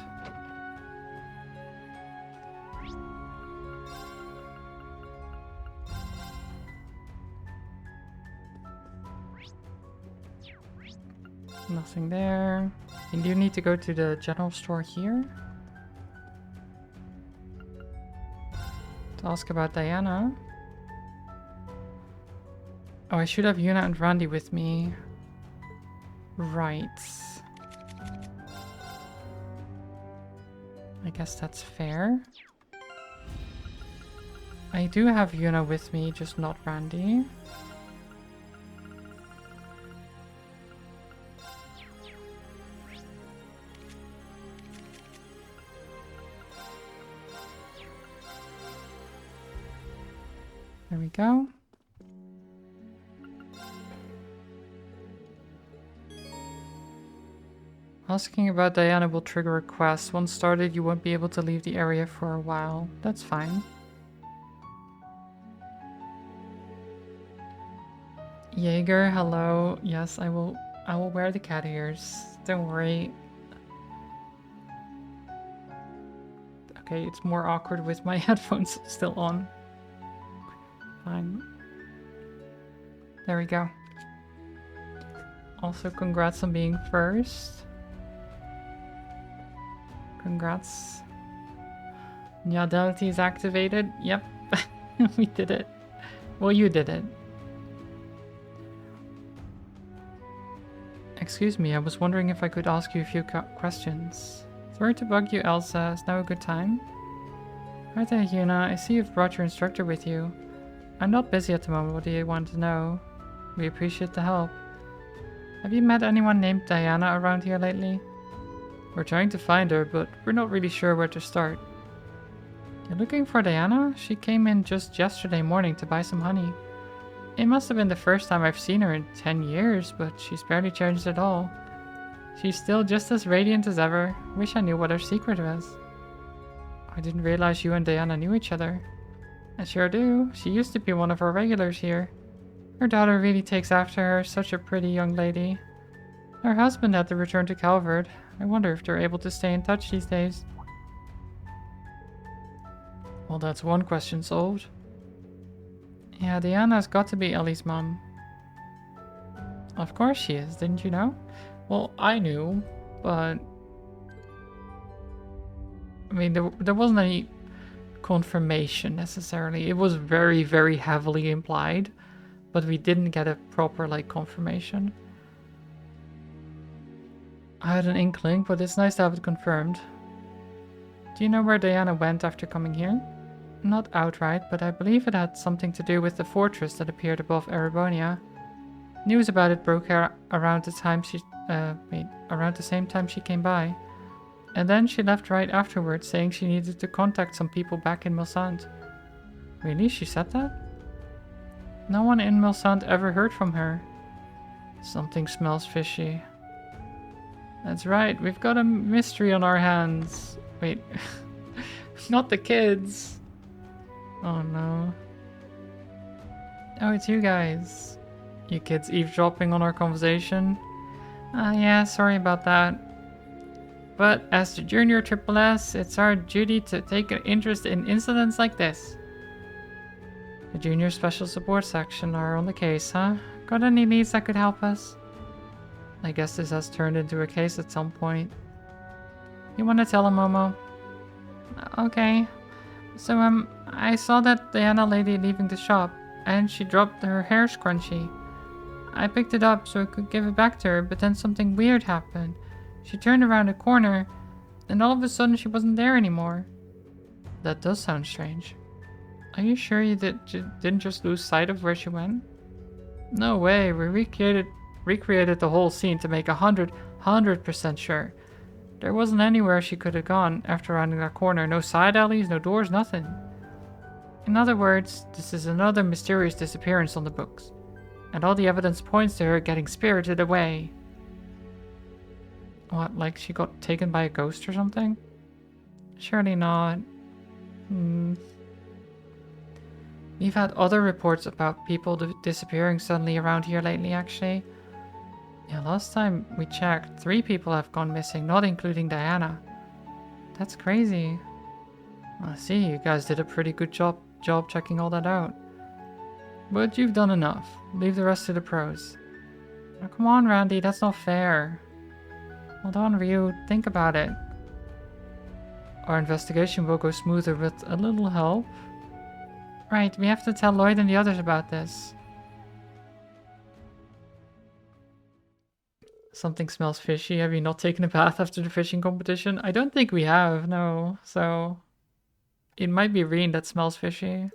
Nothing there. And you need to go to the general store here to ask about Diana. Oh, I should have Yuna and Randy with me. Right. I guess that's fair. I do have Yuna with me, just not Randy. There we go. Asking about Diana will trigger a quest. Once started, you won't be able to leave the area for a while. That's fine. Jaeger, hello. Yes, I will wear the cat ears. Don't worry. Okay, it's more awkward with my headphones still on. Fine. There we go. Also, congrats on being first. Congrats. Madelity is activated. Yep. We did it. Well, you did it. Excuse me, I was wondering if I could ask you a few questions. Sorry to bug you, Elsa. Is now a good time? Hi there, Yuna. I see you've brought your instructor with you. I'm not busy at the moment. What do you want to know? We appreciate the help. Have you met anyone named Diana around here lately? We're trying to find her, but we're not really sure where to start. You're looking for Diana? She came in just yesterday morning to buy some honey. It must have been the first time I've seen her in 10 years, but she's barely changed at all. She's still just as radiant as ever. Wish I knew what her secret was. I didn't realize you and Diana knew each other. I sure do. She used to be one of our regulars here. Her daughter really takes after her, such a pretty young lady. Her husband had to return to Calvert. I wonder if they're able to stay in touch these days. Well, that's one question solved. Yeah, Diana's got to be Ellie's mom. Of course she is, didn't you know? Well, I knew, but... I mean, there wasn't any confirmation necessarily. It was very, very heavily implied, but we didn't get a proper, like, confirmation. I had an inkling, but it's nice to have it confirmed. Do you know where Diana went after coming here? Not outright, but I believe it had something to do with the fortress that appeared above Erebonia. News about it broke out around the time around the same time she came by. And then she left right afterwards, saying she needed to contact some people back in Milsant. Really? She said that? No one in Milsant ever heard from her. Something smells fishy. That's right, we've got a mystery on our hands. Wait, not the kids. Oh no. Oh, it's you guys. You kids eavesdropping on our conversation? Yeah, sorry about that. But as the Junior Triple S, it's our duty to take an interest in incidents like this. The Junior Special Support Section are on the case, huh? Got any leads that could help us? I guess this has turned into a case at some point. You want to tell him, Momo? Okay. So, I saw that Diana lady leaving the shop, and she dropped her hair scrunchie. I picked it up so I could give it back to her, but then something weird happened. She turned around a corner, and all of a sudden she wasn't there anymore. That does sound strange. Are you sure you didn't just lose sight of where she went? No way, we recreated the whole scene to make 100% sure. There wasn't anywhere she could have gone after rounding that corner. No side alleys, no doors, nothing. In other words, this is another mysterious disappearance on the books. And all the evidence points to her getting spirited away. What, like she got taken by a ghost or something? Surely not. We've had other reports about people disappearing suddenly around here lately, actually. Yeah, last time we checked, 3 people have gone missing, not including Diana. That's crazy. I see, you guys did a pretty good job checking all that out. But you've done enough. Leave the rest to the pros. Now, come on, Randy, that's not fair. Hold on, Ryu, think about it. Our investigation will go smoother with a little help. Right, we have to tell Lloyd and the others about this. Something smells fishy. Have you not taken a bath after the fishing competition? I don't think we have, no. So, it might be Reen that smells fishy.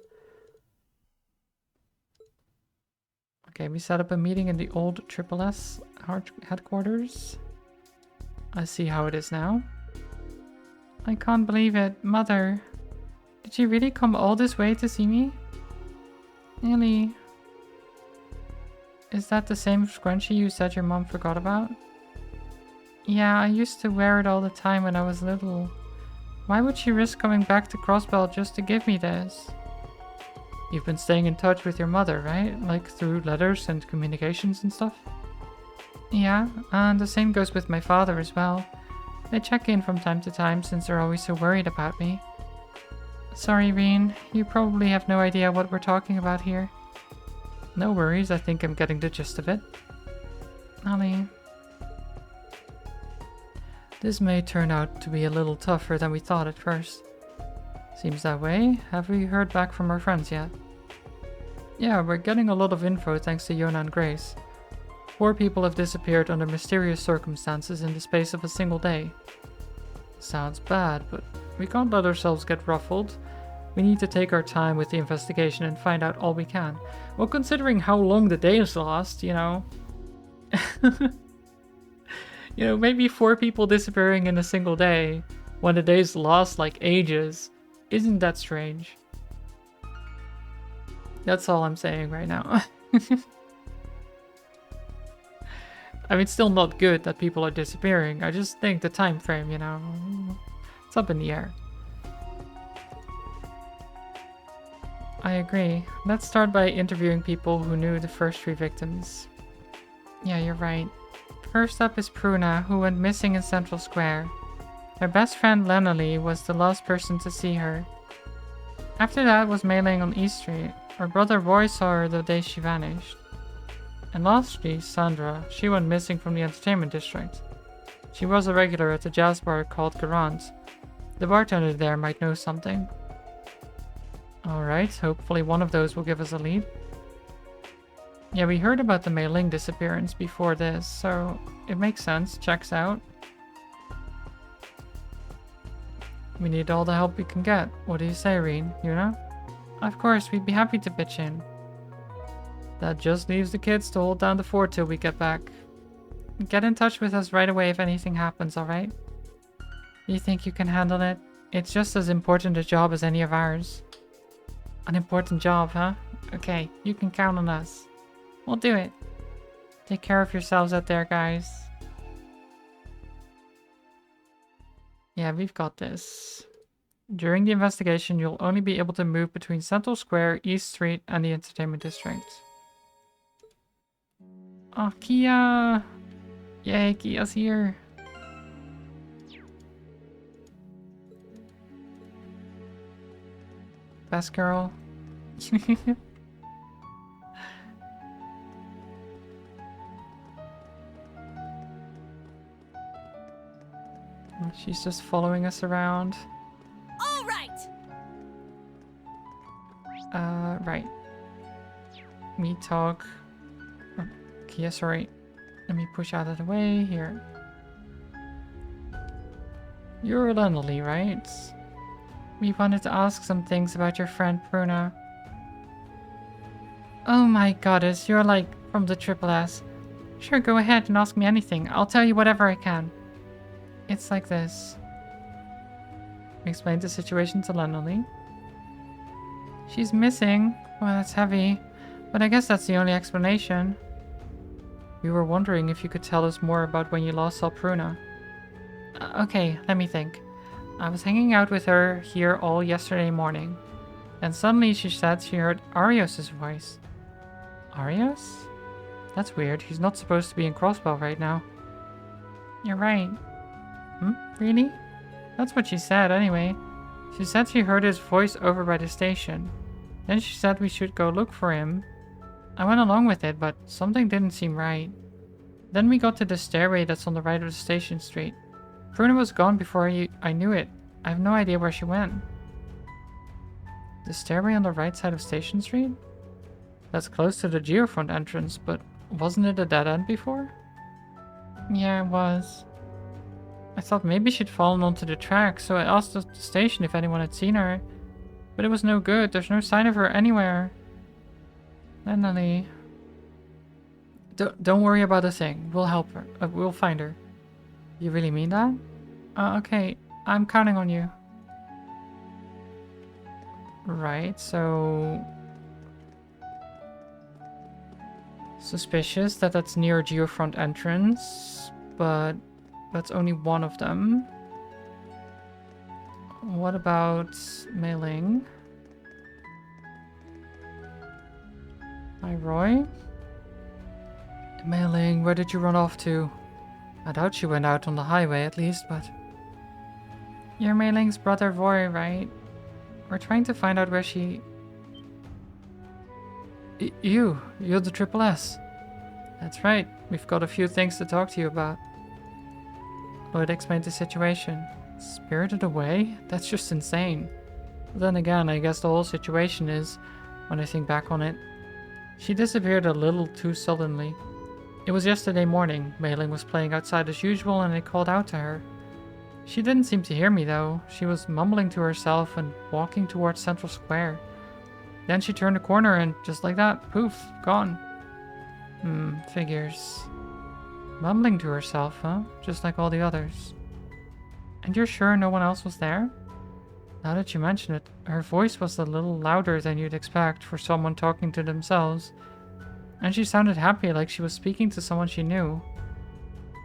Okay, we set up a meeting in the old Triple S headquarters. I see how it is now. I can't believe it. Mother, did you really come all this way to see me? Ellie, is that the same scrunchie you said your mom forgot about? Yeah, I used to wear it all the time when I was little. Why would she risk coming back to Crossbell just to give me this? You've been staying in touch with your mother, right? Like through letters and communications and stuff? Yeah, and the same goes with my father as well. They check in from time to time since they're always so worried about me. Sorry, Reen. You probably have no idea what we're talking about here. No worries, I think I'm getting the gist of it. Ollie. This may turn out to be a little tougher than we thought at first. Seems that way. Have we heard back from our friends yet? Yeah, we're getting a lot of info thanks to Yona and Grace. 4 people have disappeared under mysterious circumstances in the space of a single day. Sounds bad, but we can't let ourselves get ruffled. We need to take our time with the investigation and find out all we can. Well, considering how long the days last, you know... You know, maybe 4 people disappearing in a single day, when the days last like ages, isn't that strange? That's all I'm saying right now. I mean, it's still not good that people are disappearing. I just think the time frame, you know, it's up in the air. I agree. Let's start by interviewing people who knew the first 3 victims. Yeah, you're right. First up is Pruna, who went missing in Central Square. Her best friend Lenali was the last person to see her. After that was Mei Ling on East Street. Her brother Roy saw her the day she vanished. And lastly, Sandra. She went missing from the entertainment district. She was a regular at the jazz bar called Garant. The bartender there might know something. Alright, hopefully one of those will give us a lead. Yeah, we heard about the Mei Ling disappearance before this, so it makes sense, checks out. We need all the help we can get. What do you say, Reen? You know? Of course, we'd be happy to pitch in. That just leaves the kids to hold down the fort till we get back. Get in touch with us right away if anything happens, alright? You think you can handle it? It's just as important a job as any of ours. An important job, huh? Okay, you can count on us. We'll do it. Take care of yourselves out there, guys. Yeah, we've got this. During the investigation, you'll only be able to move between Central Square, East Street, and the Entertainment District. Oh, Kia! Yay, Kia's here. Best girl. She's just following us around. All right. Right. Me talk. Oh, Kia, sorry. Let me push out of the way here. You're Lenali, right? We wanted to ask some things about your friend Pruna. Oh my goddess, you're like from the Triple S. Sure, go ahead and ask me anything. I'll tell you whatever I can. It's like this. We explained the situation to Lenali. She's missing. Well, that's heavy. But I guess that's the only explanation. We were wondering if you could tell us more about when you last saw Pruna. Okay, let me think. I was hanging out with her here all yesterday morning. Then suddenly she said she heard Arios' voice. Arios? That's weird. He's not supposed to be in Crossbow right now. You're right. Really? That's what she said anyway. She said she heard his voice over by the station. Then she said we should go look for him. I went along with it, but something didn't seem right. Then we got to the stairway that's on the right of the station street. Pruna was gone before I knew it. I have no idea where she went. The stairway on the right side of Station Street? That's close to the Geofront entrance, but wasn't it a dead end before? Yeah, it was. I thought maybe she'd fallen onto the track, so I asked at the station if anyone had seen her. But it was no good. There's no sign of her anywhere. Lenali. Don't worry about a thing. We'll help her. We'll find her. You really mean that? Okay. I'm counting on you. Right, so... Suspicious that that's near Geofront entrance, but that's only one of them. What about Mei Ling? Hi, Roy. Mei Ling, where did you run off to? I doubt she went out on the highway at least, but... You're Mei Ling's brother Roy, right? We're trying to find out where she... You're the Triple S. That's right. We've got a few things to talk to you about. Lloyd explained the situation. Spirited away? That's just insane. But then again, I guess the whole situation is, when I think back on it. She disappeared a little too suddenly. It was yesterday morning. Mei-Ling was playing outside as usual and I called out to her. She didn't seem to hear me though. She was mumbling to herself and walking towards Central Square. Then she turned a corner and just like that, poof, gone. Figures. Mumbling to herself, huh? Just like all the others. And you're sure no one else was there? Now that you mention it, her voice was a little louder than you'd expect for someone talking to themselves. And she sounded happy, like she was speaking to someone she knew.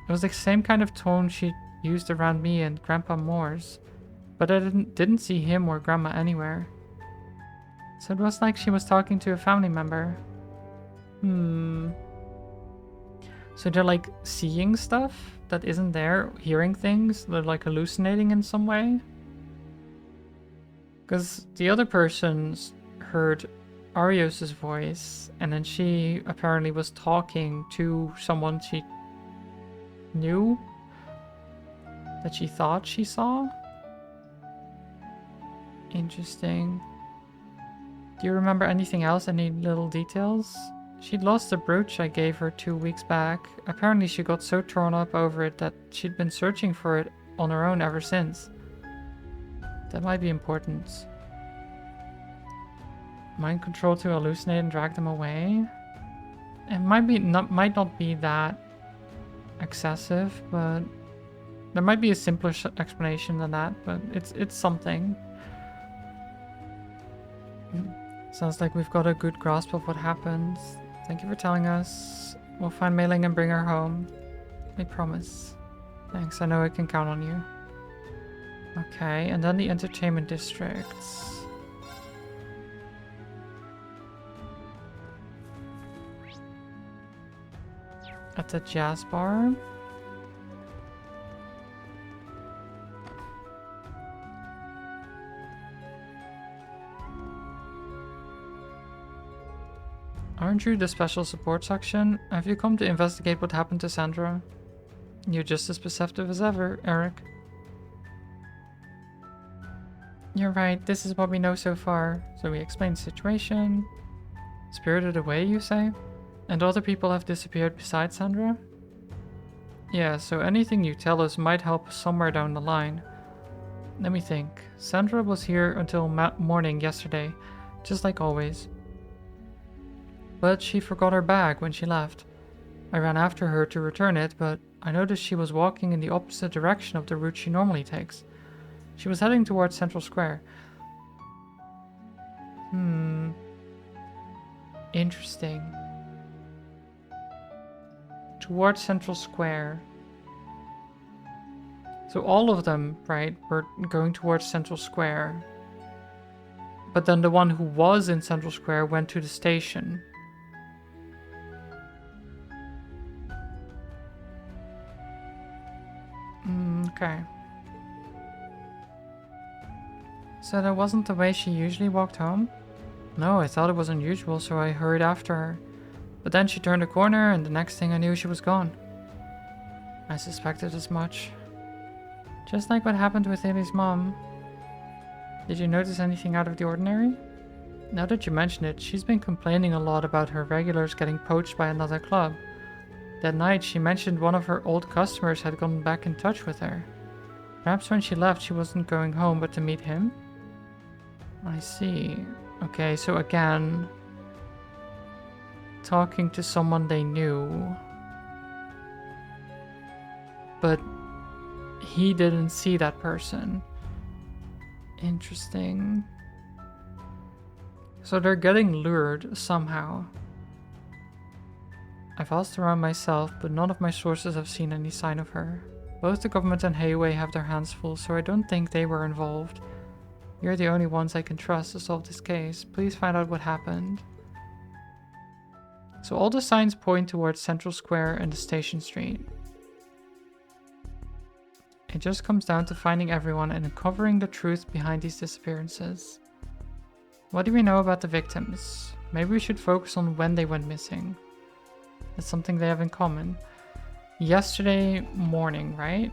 It was the same kind of tone she used around me and Grandpa Moore's. But I didn't see him or Grandma anywhere. So it was like she was talking to a family member. So they're like seeing stuff that isn't there, hearing things, they're like hallucinating in some way. Because the other persons heard Arios' voice, and then she apparently was talking to someone she knew, that she thought she saw. Interesting. Do you remember anything else? Any little details? She'd lost the brooch I gave her 2 weeks back. Apparently she got so torn up over it that she'd been searching for it on her own ever since. That might be important. Mind control to hallucinate and drag them away? It might not be that excessive, but there might be a simpler explanation than that, but it's something. Sounds like we've got a good grasp of what happened. Thank you for telling us. We'll find Mei-Ling and bring her home. I promise. Thanks, I know I can count on you. Okay, and then the entertainment districts. At the jazz bar. Aren't you the special support section? Have you come to investigate what happened to Sandra? You're just as perceptive as ever, Eric. You're right, this is what we know so far. So we explained the situation. Spirited away, you say? And other people have disappeared besides Sandra? Yeah, so anything you tell us might help somewhere down the line. Let me think. Sandra was here until morning yesterday, just like always. But she forgot her bag when she left. I ran after her to return it, but I noticed she was walking in the opposite direction of the route she normally takes. She was heading towards Central Square. Interesting. Towards Central Square. So all of them, right, were going towards Central Square. But then the one who was in Central Square went to the station. Okay. So that wasn't the way she usually walked home? No, I thought it was unusual, so I hurried after her. But then she turned a corner, and the next thing I knew, she was gone. I suspected as much. Just like what happened with Haley's mom. Did you notice anything out of the ordinary? Now that you mention it, she's been complaining a lot about her regulars getting poached by another club. That night, she mentioned one of her old customers had gotten back in touch with her. Perhaps when she left, she wasn't going home, but to meet him? I see. Okay, so again, talking to someone they knew. But he didn't see that person. Interesting. So they're getting lured somehow. I've asked around myself, but none of my sources have seen any sign of her. Both the government and Hayway have their hands full, so I don't think they were involved. You're the only ones I can trust to solve this case. Please find out what happened. So all the signs point towards Central Square and the Station Street. It just comes down to finding everyone and uncovering the truth behind these disappearances. What do we know about the victims? Maybe we should focus on when they went missing. That's something they have in common. Yesterday morning, right?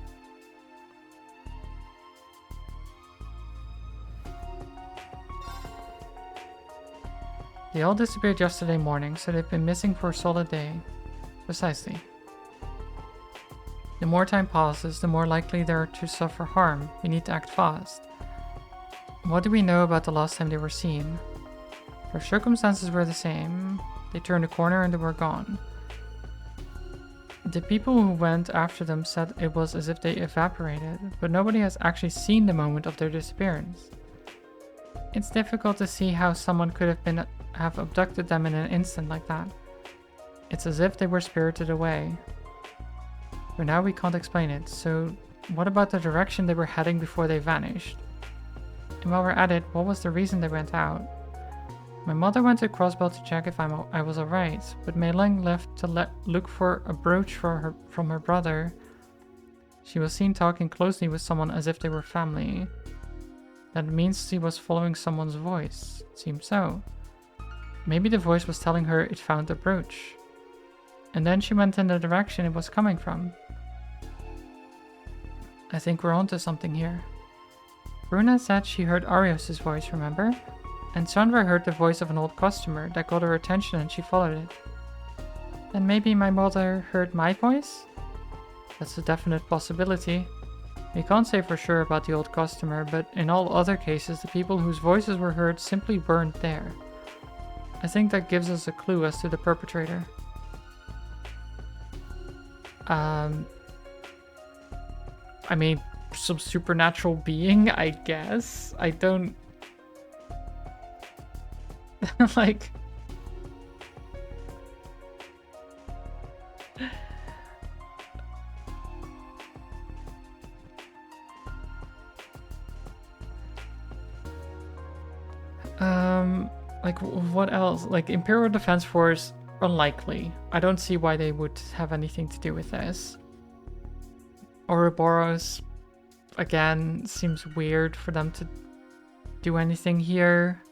They all disappeared yesterday morning, so they've been missing for a solid day. Precisely. The more time passes, the more likely they are to suffer harm. We need to act fast. What do we know about the last time they were seen? Their circumstances were the same. They turned a corner and they were gone. The people who went after them said it was as if they evaporated, but nobody has actually seen the moment of their disappearance. It's difficult to see how someone could have abducted them in an instant like that. It's as if they were spirited away. For now we can't explain it, so what about the direction they were heading before they vanished? And while we're at it, what was the reason they went out? My mother went to Crossbell to check if I was alright, but Mei Ling left to look for a brooch from her brother. She was seen talking closely with someone as if they were family. That means she was following someone's voice. It seems so. Maybe the voice was telling her it found the brooch. And then she went in the direction it was coming from. I think we're onto something here. Bruna said she heard Arios' voice, remember? And Sandra heard the voice of an old customer that got her attention and she followed it. Then maybe my mother heard my voice? That's a definite possibility. We can't say for sure about the old customer, but in all other cases, the people whose voices were heard simply weren't there. I think that gives us a clue as to the perpetrator. I mean, some supernatural being, I guess. I don't... like... like, what else? Like, Imperial Defense Force, unlikely. I don't see why they would have anything to do with this. Ouroboros, again, seems weird for them to do anything here.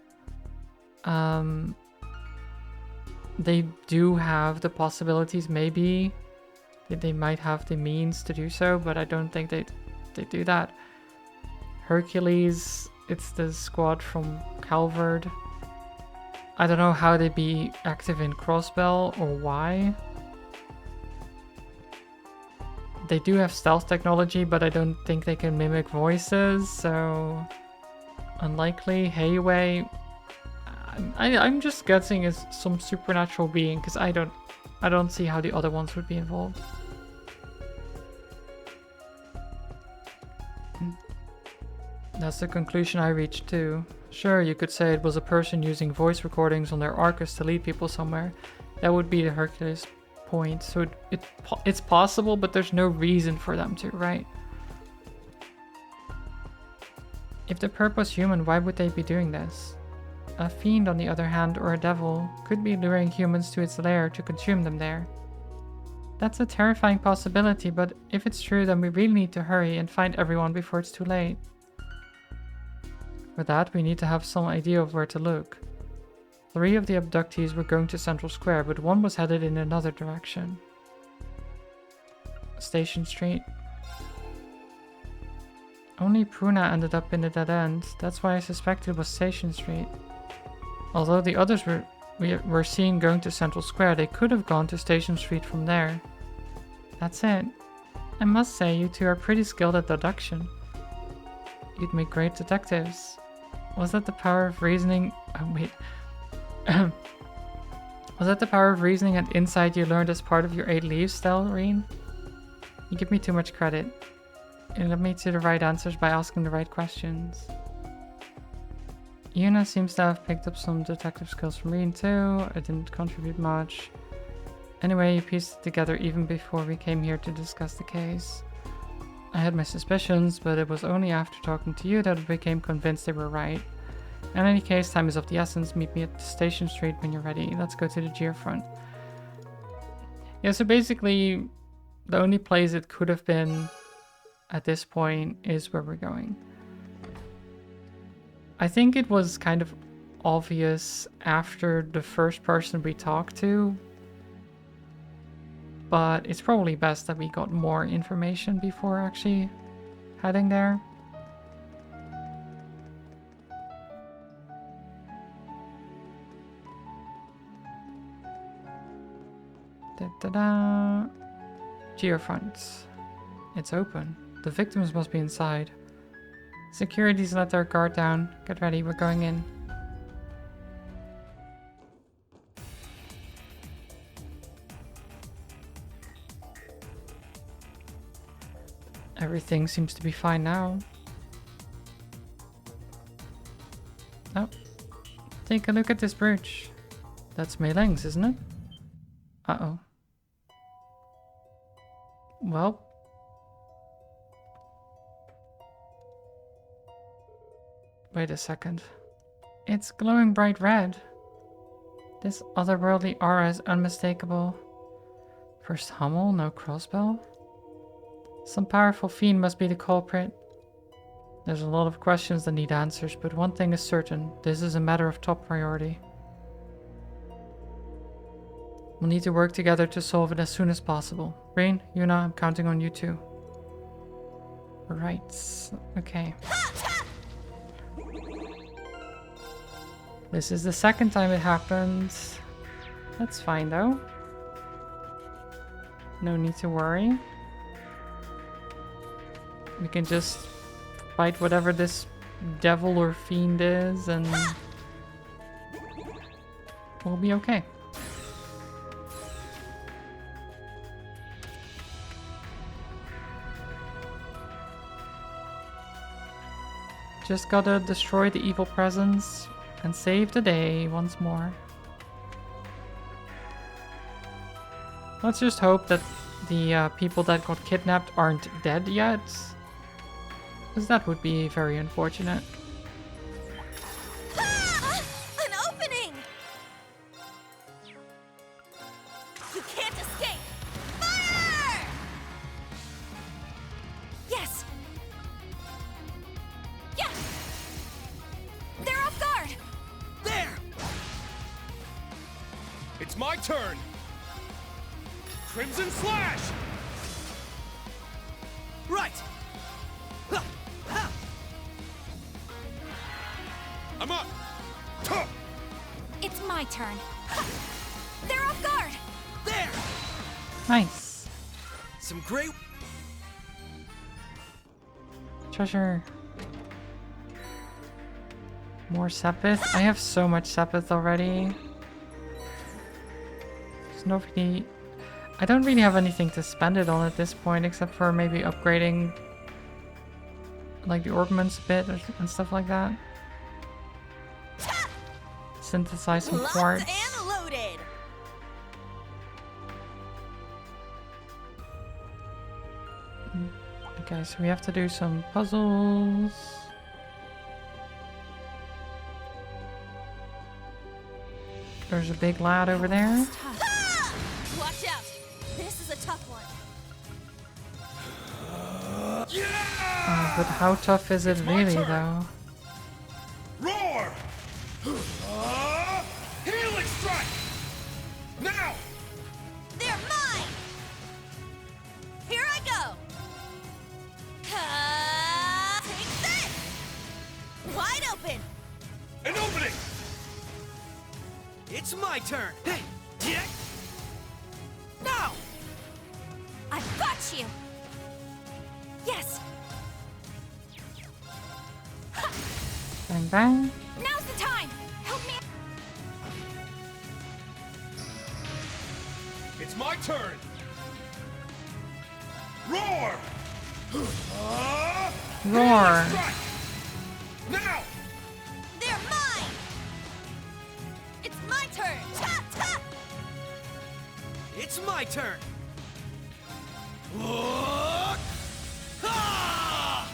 They do have the possibilities, maybe. They might have the means to do so, but I don't think they do that. Hercules, it's the squad from Calvard. I don't know how they'd be active in Crossbell or why. They do have stealth technology, but I don't think they can mimic voices, so unlikely. Hayway, I'm just guessing it's some supernatural being because I don't see how the other ones would be involved. That's the conclusion I reached too. Sure, you could say it was a person using voice recordings on their Arcus to lead people somewhere. That would be the Hercules point. So it's possible, but there's no reason for them to, right? If the perp was human, why would they be doing this? A fiend, on the other hand, or a devil, could be luring humans to its lair to consume them there. That's a terrifying possibility, but if it's true, then we really need to hurry and find everyone before it's too late. For that, we need to have some idea of where to look. 3 of the abductees were going to Central Square, but one was headed in another direction. Station Street. Only Pruna ended up in the dead end. That's why I suspected it was Station Street. Although the others were seen going to Central Square, they could have gone to Station Street from there. That's it. I must say, you two are pretty skilled at deduction. You'd make great detectives. Was that the power of reasoning? Oh, wait. Was that the power of reasoning and insight you learned as part of your 8 leaves, Stelreen? You give me too much credit. You led me to the right answers by asking the right questions. Yuna seems to have picked up some detective skills from Reen too. I didn't contribute much. Anyway, you pieced it together even before we came here to discuss the case. I had my suspicions, but it was only after talking to you that I became convinced they were right. In any case, time is of the essence. Meet me at Station Street when you're ready. Let's go to the Gier front. Yeah, so basically, the only place it could have been at this point is where we're going. I think it was kind of obvious after the first person we talked to. But it's probably best that we got more information before actually heading there. Da-da-da. Geofront. It's open. The victims must be inside. Security's let their guard down. Get ready, we're going in. Everything seems to be fine now. Oh. Take a look at this brooch. That's Mei Ling's, isn't it? Uh-oh. Well. Wait a second. It's glowing bright red. This otherworldly aura is unmistakable. First Hummel, no crossbow? Some powerful fiend must be the culprit. There's a lot of questions that need answers, but one thing is certain. This is a matter of top priority. We'll need to work together to solve it as soon as possible. Rain, Yuna, I'm counting on you too. Right. Okay. This is the second time it happened. That's fine though. No need to worry. We can just fight whatever this devil or fiend is and we'll be okay. Just gotta destroy the evil presence and save the day once more. Let's just hope that the people that got kidnapped aren't dead yet. Because that would be very unfortunate. Ah! An opening! You can't escape! Fire! Yes! Yeah! They're off guard! There! It's my turn! Crimson Slash! Right! Ha! Ha! I'm up! Tuh! It's my turn. Ha! They're off guard! There! Nice. Some great... Treasure. More Sepith. I have so much Sepith already. There's nobody... I don't really have anything to spend it on at this point, except for maybe upgrading like the ornaments a bit and stuff like that. Synthesize some quartz. Locked and loaded! Okay, so we have to do some puzzles. There's a big lad over there. Ah! Watch out! This is a tough one. But how tough is it really, turn. though? Roar! Healing strike! Now! They're mine! Here I go! Take this! Wide open! An opening! It's my turn! Hey! Yeah! Now! I've got you! Yes! Bang bang. Now's the time! Help me! It's my turn! Roar! Roar. Healing strike! Now! They're mine! It's my turn! Ta ta! It's my turn! Look! Ah!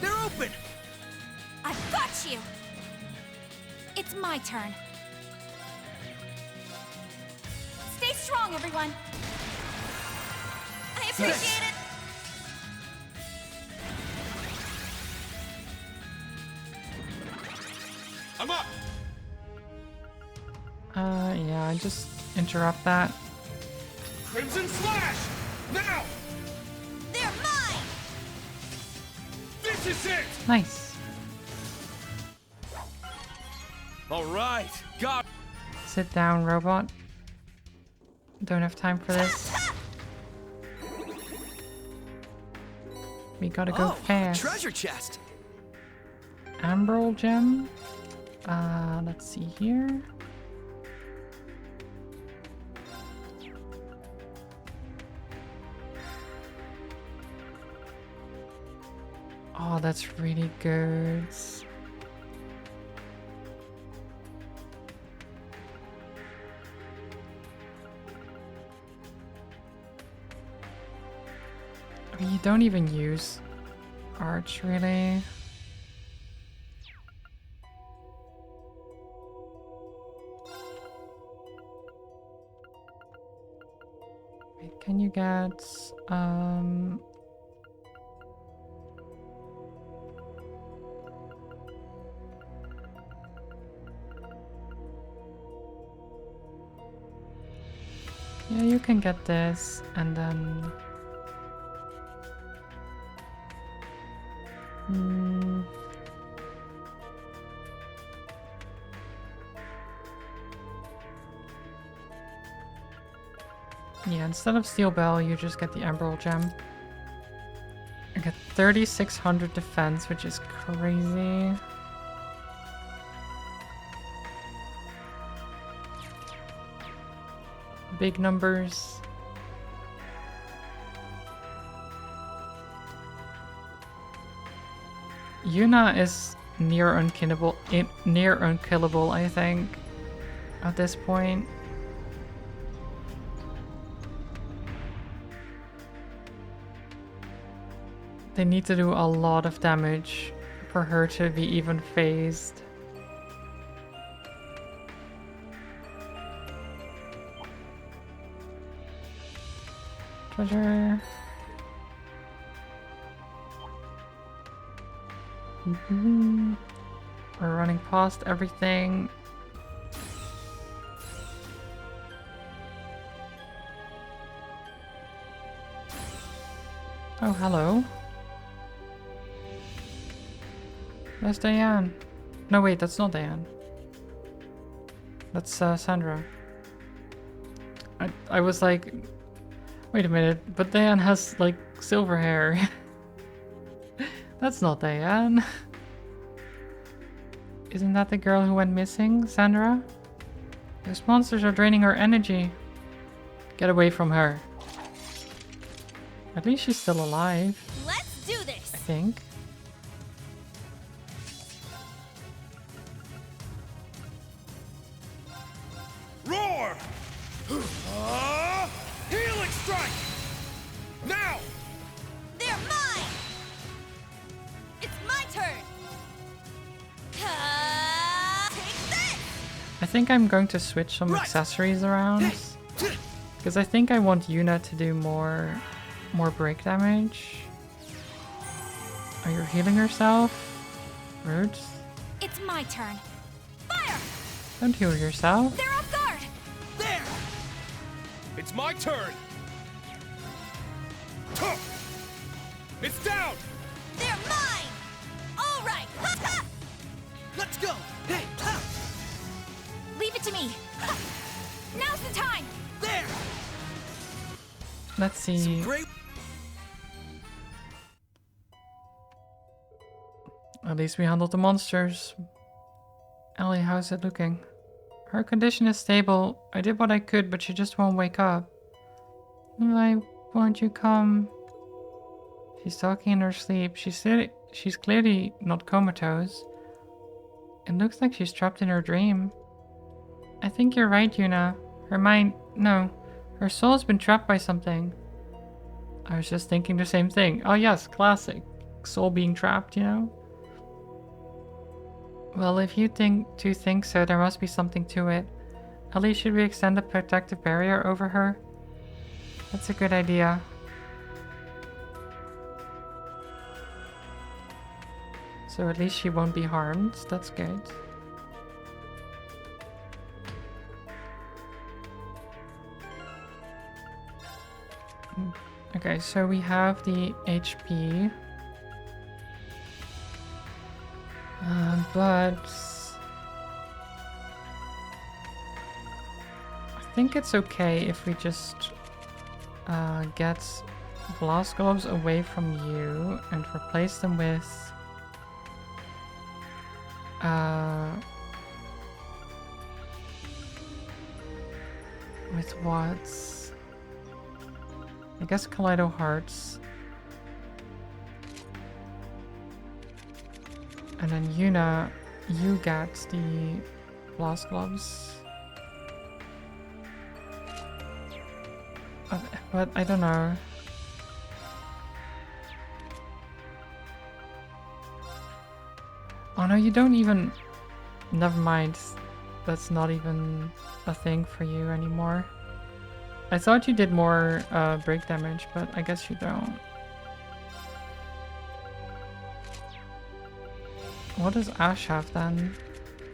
They're open! I've got you! It's my turn. Stay strong, everyone! I appreciate it! Yeah, I just interrupt that. Crimson Slash! Now! They're mine! This is it! Nice. Alright, got Sit down, robot. Don't have time for this. We gotta go fast. treasure chest! Emerald gem. Let's see here. Oh, that's really good. I mean, you don't even use arch, really. Wait, can you get, yeah, you can get this, and then... Yeah, instead of Steel Bell, you just get the Emerald Gem. I get 3,600 defense, which is crazy. Big numbers. Yuna is near unkillable, I think, at this point. They need to do a lot of damage for her to be even phased. Treasure. We're running past everything. Oh, hello. That's Diane. No, wait, that's not Diane. That's Sandra. I was like, wait a minute, but Diane has like silver hair. That's not Diane. Isn't that the girl who went missing, Sandra? Those monsters are draining her energy. Get away from her. At least she's still alive, Let's do this! I think. roar! Healing strike! Now! They're mine! It's my turn! Take this! I think I'm going to switch some Right. accessories around. Because I think I want Yuna to do more break damage. Are you healing herself? Rude. It's my turn. Fire! Don't heal yourself. They're off guard! There! It's my turn! Huh. It's down! They're mine! All right! Let's go! Hey! Ha. Leave it to me! Now's the time! There! Let's see. Great! At least we handled the monsters. Ellie, how's it looking? Her condition is stable. I did what I could, but she just won't wake up. Why won't you come? She's talking in her sleep. She's clearly not comatose. It looks like she's trapped in her dream. I think you're right, Yuna. Her mind... No. Her soul's been trapped by something. I was just thinking the same thing. Oh yes, classic. Soul being trapped, you know? Well, if you think so, there must be something to it. At least should we extend a protective barrier over her? That's a good idea. So at least she won't be harmed. That's good. Okay, so we have the HP. But I think it's okay if we just get blast gloves away from you and replace them with what? I guess Kaleido Hearts. And then Yuna, you get the blast gloves. But I don't know. Oh no, you don't even... Never mind. That's not even a thing for you anymore. I thought you did more break damage, but I guess you don't. What does Ash have then?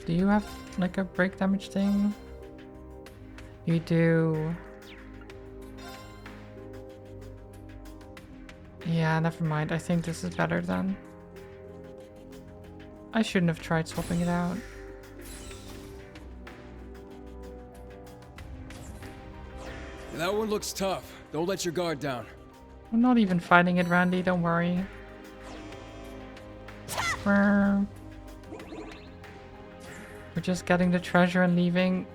Do you have like a break damage thing? You do. Yeah, never mind. I think this is better then. I shouldn't have tried swapping it out. That one looks tough. Don't let your guard down. I'm not even fighting it, Randy. Don't worry. We're just getting the treasure and leaving.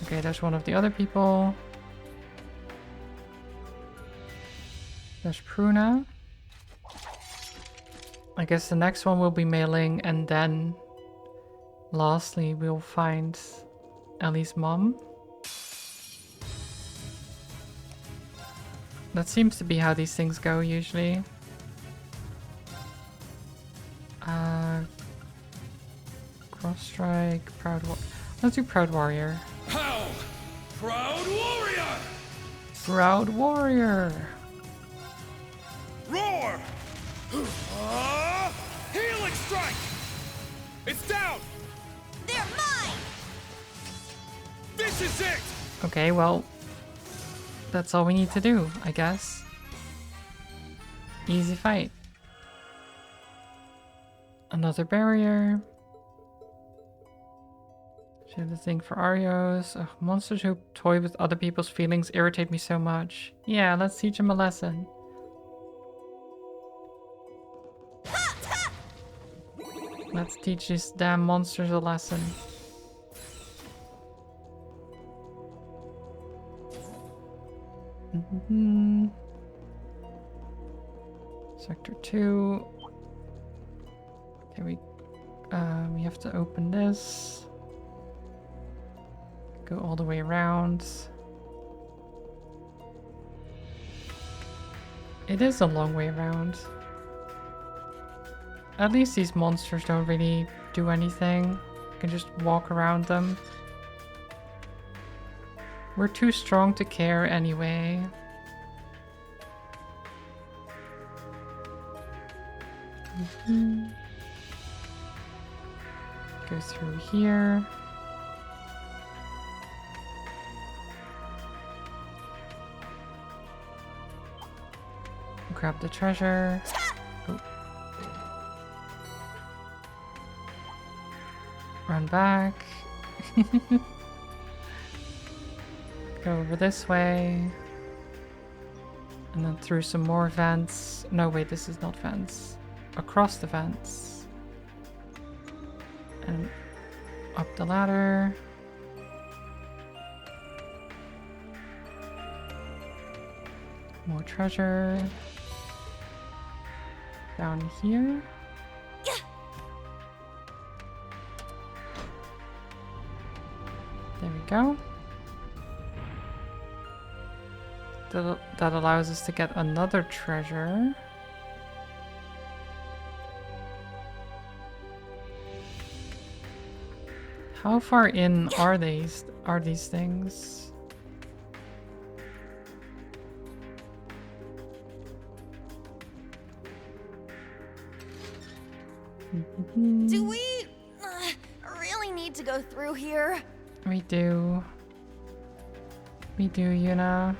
Okay, there's one of the other people. There's Pruna. I guess the next one will be mailing, and then lastly we'll find Ellie's mom. That seems to be how these things go usually. Cross strike, proud war. Let's do proud warrior. How? Proud warrior! Proud warrior. Roar! Healing strike! It's down! They're mine! This is it! Okay, well, that's all we need to do, I guess. Easy fight. Another barrier. She has a thing for Arios. Ugh, monsters who toy with other people's feelings irritate me so much. Yeah, let's teach them a lesson. Let's teach these damn monsters a lesson. Sector 2. Okay, we have to open this. Go all the way around. It is a long way around. At least these monsters don't really do anything. You can just walk around them. We're too strong to care anyway. Go through here. Grab the treasure. Oh. Run back. Go over this way. And then through some more vents. No, wait, this is not vents. Across the vents. And up the ladder. More treasure. Down here. There we go. That allows us to get another treasure. How far in are these things? Do we really need to go through here? We do. We do, Yuna.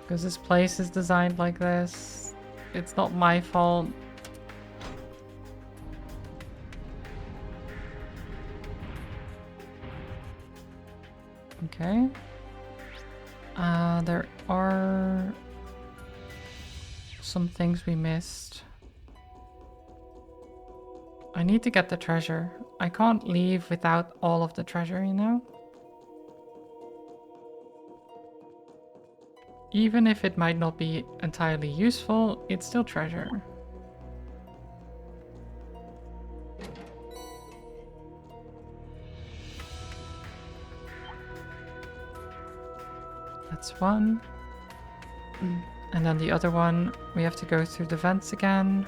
Because this place is designed like this. It's not my fault. Okay. There are some things we missed. I need to get the treasure. I can't leave without all of the treasure, you know? Even if it might not be entirely useful, it's still treasure. That's one. And then the other one, we have to go through the vents again.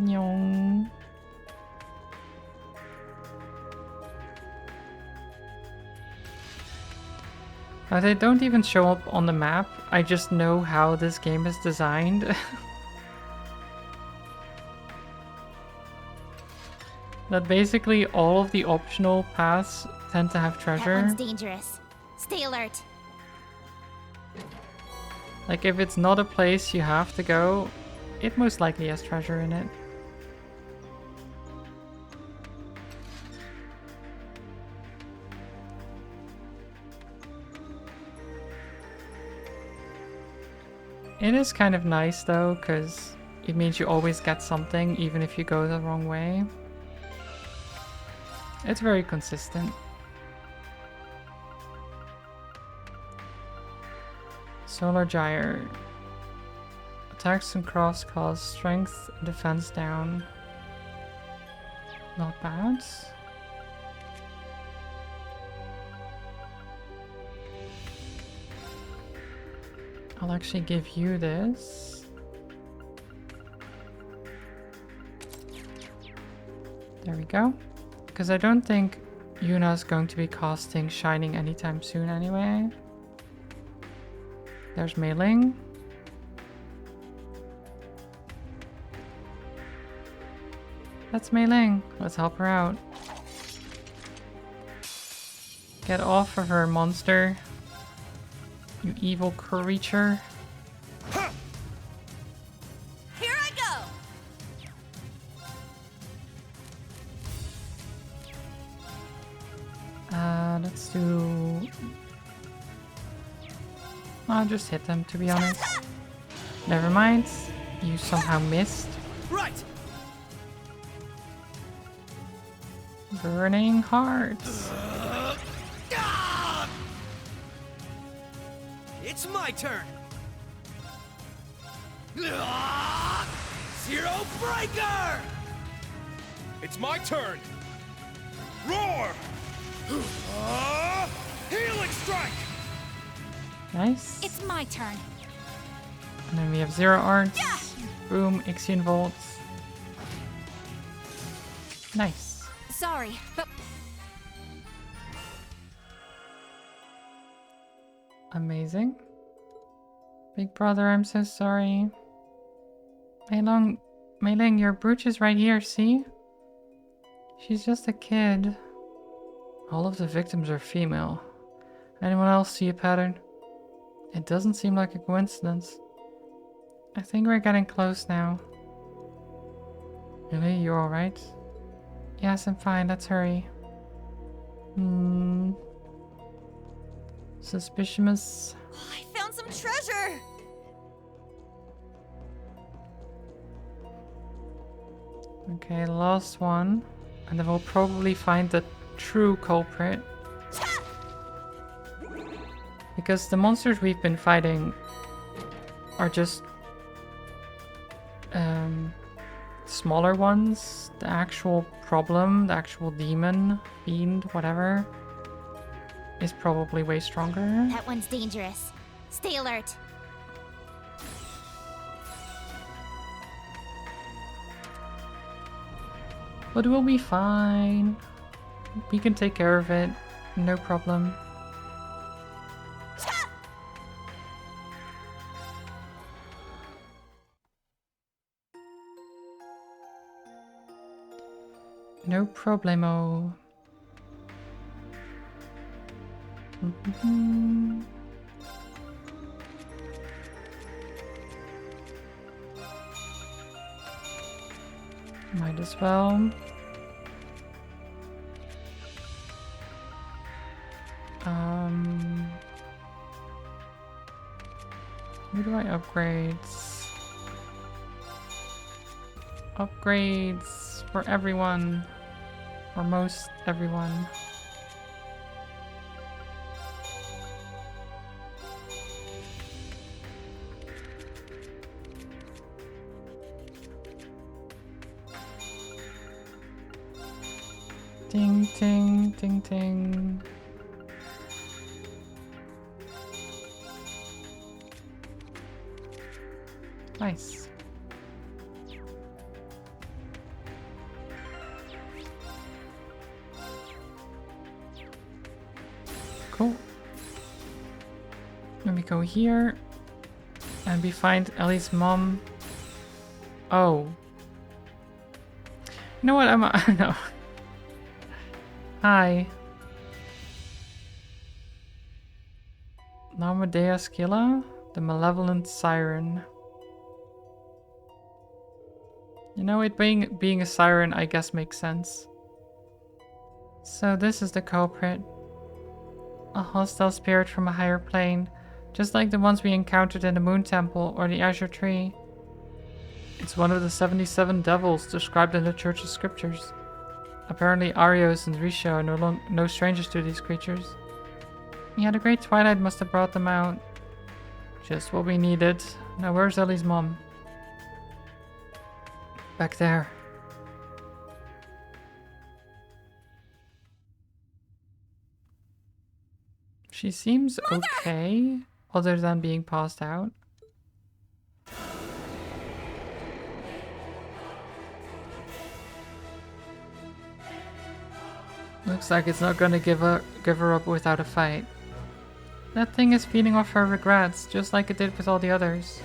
Nyong. Now, they don't even show up on the map. I just know how this game is designed. That basically all of the optional paths tend to have That treasure. one's dangerous. Stay alert. Like if it's not a place you have to go, it most likely has treasure in it. It is kind of nice though, because it means you always get something even if you go the wrong way. It's very consistent. Solar Gyre. Attacks and cross cause strength and defense down. Not bad. I'll actually give you this. There we go. Because I don't think Yuna's going to be casting Shining anytime soon anyway. There's Mei Ling. That's Mei Ling. Let's help her out. Get off of her, monster. You evil creature. Here I go. Let's do... I'll just hit them, to be honest. Never mind. You somehow missed. Right. Burning hearts. Ah! It's my turn. Ah! Zero Breaker. It's my turn! Roar! Healing strike! Nice. It's my turn. And then we have Zero Arts. Boom, Ixion Volts. Nice. Sorry, but Amazing. Big brother, I'm so sorry. Mei Ling, your brooch is right here, see? She's just a kid. All of the victims are female. Anyone else see a pattern? It doesn't seem like a coincidence. I think we're getting close now. Really? You're alright? Yes, I'm fine. Let's hurry. Suspicious. I found some treasure. Okay, last one. And then we'll probably find the true culprit. Because the monsters we've been fighting are just smaller ones. The actual problem, the actual demon, fiend, whatever, is probably way stronger. That one's dangerous. Stay alert. But we'll be fine. We can take care of it. No problem. No problemo. Might as well. Who do I upgrade? Upgrades for everyone. For most everyone. Ding, ding, ding, ding. Nice. Cool. Let me go here. And we find Ellie's mom. Oh. You know what? No. Hi. Narmadea Skilla, the malevolent siren. You know, it being a siren, I guess, makes sense. So this is the culprit. A hostile spirit from a higher plane, just like the ones we encountered in the Moon Temple or the Azure Tree. It's one of the 77 devils described in the Church's scriptures. Apparently Arios and Risha are no strangers to these creatures. Yeah, the Great Twilight must have brought them out. Just what we needed. Now where's Ellie's mom? Back there. She seems okay, other than being passed out. Looks like it's not gonna give her up without a fight. That thing is feeding off her regrets, just like it did with all the others.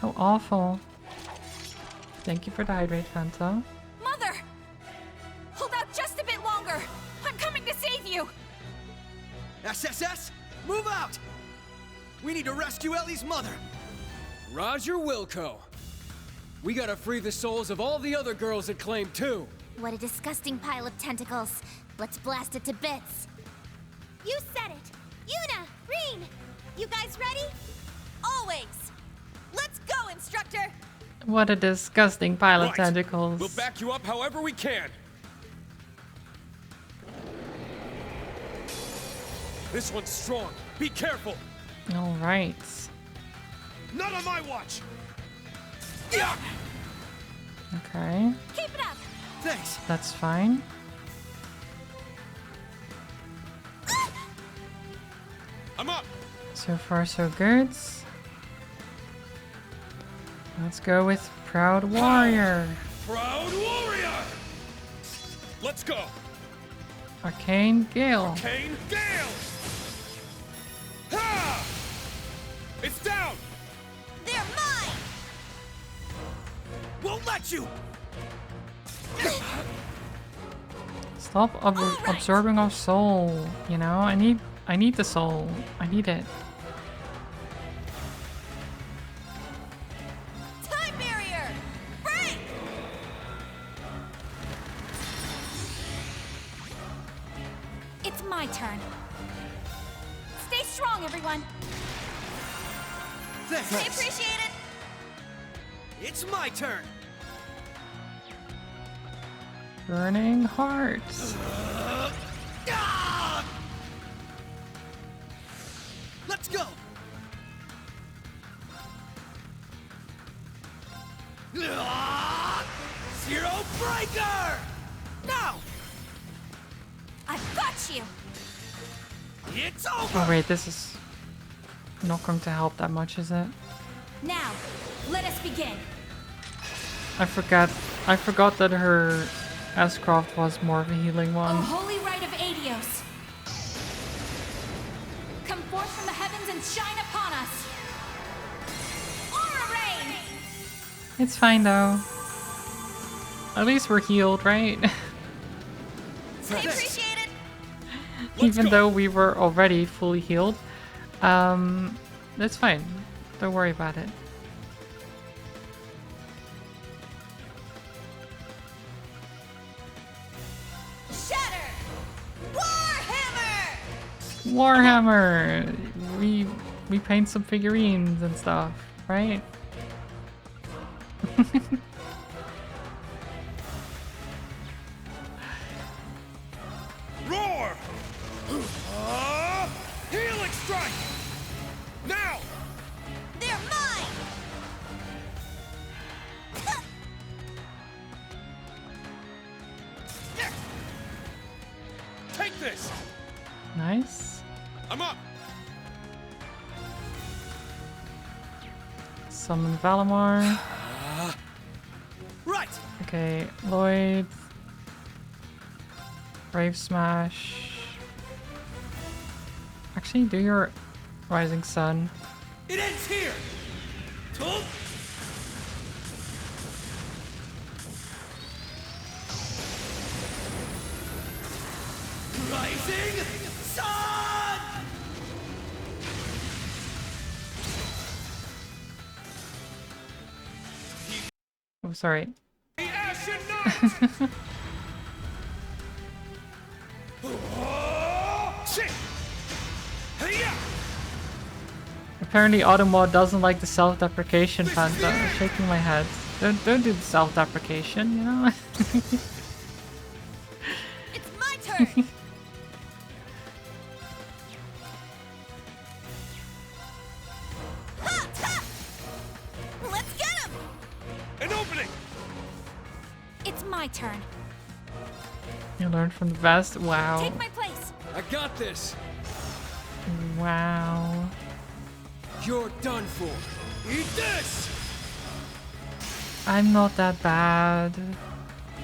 How awful. Thank you for the hydrate, Fanta. Mother! Hold out just a bit longer! I'm coming to save you! SSS, move out! We need to rescue Ellie's mother. Roger Wilco. We gotta free the souls of all the other girls it claimed too. What a disgusting pile of tentacles. Let's blast it to bits. You said it! Yuna! Reen! You guys ready? Always! Let's go, instructor! What a disgusting pile of Right. tentacles. We'll back you up however we can. This one's strong. Be careful. Alright. Not on my watch. Okay. Keep it up! Thanks. That's fine. I'm up. So far, so good. Let's go with Proud Warrior. Proud warrior. Let's go. Arcane Gale. Kane Gale. Ha! It's down. They're mine! Won't let you. Stop absorbing our soul. You know, I need the soul. I need it. Time barrier! Break! It's my turn. Stay strong, everyone. Thanks. I appreciate it. It's my turn. Burning Hearts. Ah! Let's go. Ah! Zero Breaker. Now. I've got you. It's over. Oh wait, this is not going to help that much, is it? Now, let us begin. I forgot that her Ascroft was more of a healing O one. holy rite of Adios. Come forth from the heavens and shine upon us. Aura rain! It's fine though. At least we're healed, right? I appreciate it. Even go. though we were already fully healed. That's fine. Don't worry about it. Shatter! Warhammer! Warhammer! We paint some figurines and stuff, right? Roar! Helix strike! Now! They're mine! Take this! Nice. I'm up! Summon Valimar. Right! Okay, Lloyd. Brave Smash. Actually, do your Rising Sun. It ends here! Tull? Rising Sun! Oh, sorry. The Ashen Knight! Shit! Hey-ya! Apparently Automod doesn't like the self-deprecation Panta. I'm shaking my head. Don't do the self-deprecation, you know? It's my turn! Ha! Ha! Let's get him! An opening! It's my turn. You learned from the best. Wow. Take my place. I got this. Wow. You're done for. Eat this! I'm not that bad.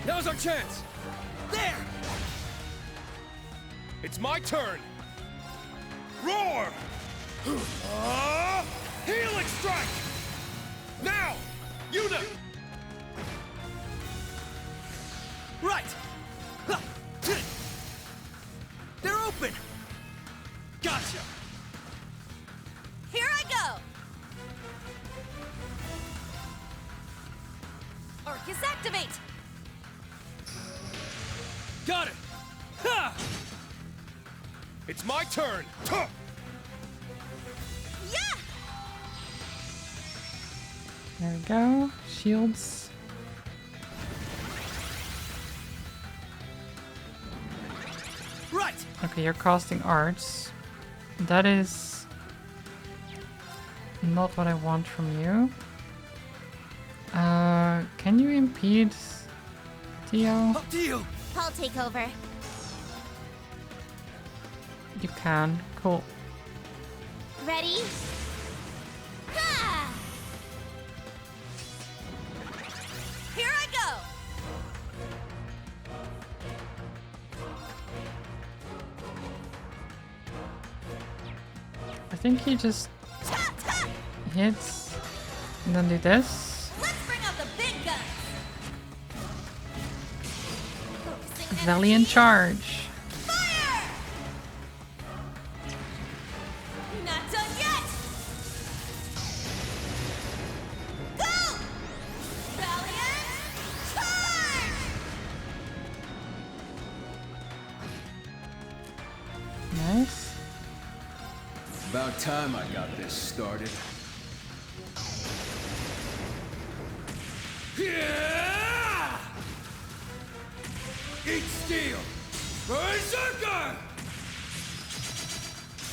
Now's our chance. There! It's my turn! Roar! Helix strike! Now! Una! Right! Ha! They're open! Gotcha! Here I go! Orcus activate! Got it! Ha! It's my turn! Tuh! Yeah! There we go. Shields. Right! Okay, you're casting arts. That is not what I want from you. Can you impede Tio? Up to you! I'll take over. You can. Cool. Ready? Ha! Here I go! I think he just Ta ta! hits and then do this. Let's bring out the big guns! Focusing Valiant energy. charge. Fire! Not done yet! Go! Valiant charge! Nice. About time I got this started. Yeah! Eat steel! Berserker!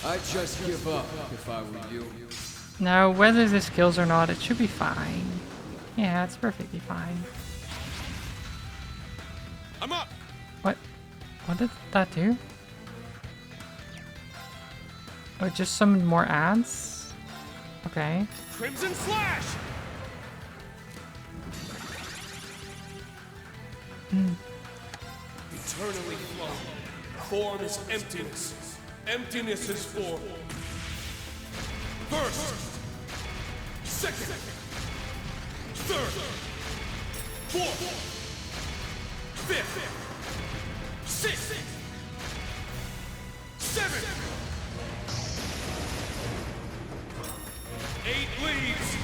I'd just give up if I were you. Now, whether this kills or not, it should be fine. Yeah, it's perfectly fine. I'm up! What? What did that do? Oh, it just summoned more ads? Okay. Crimson Slash! Eternally flow. Form is emptiness. Emptiness is form. First. Second. Third. Fourth. Fifth. Sixth. 8 leaves.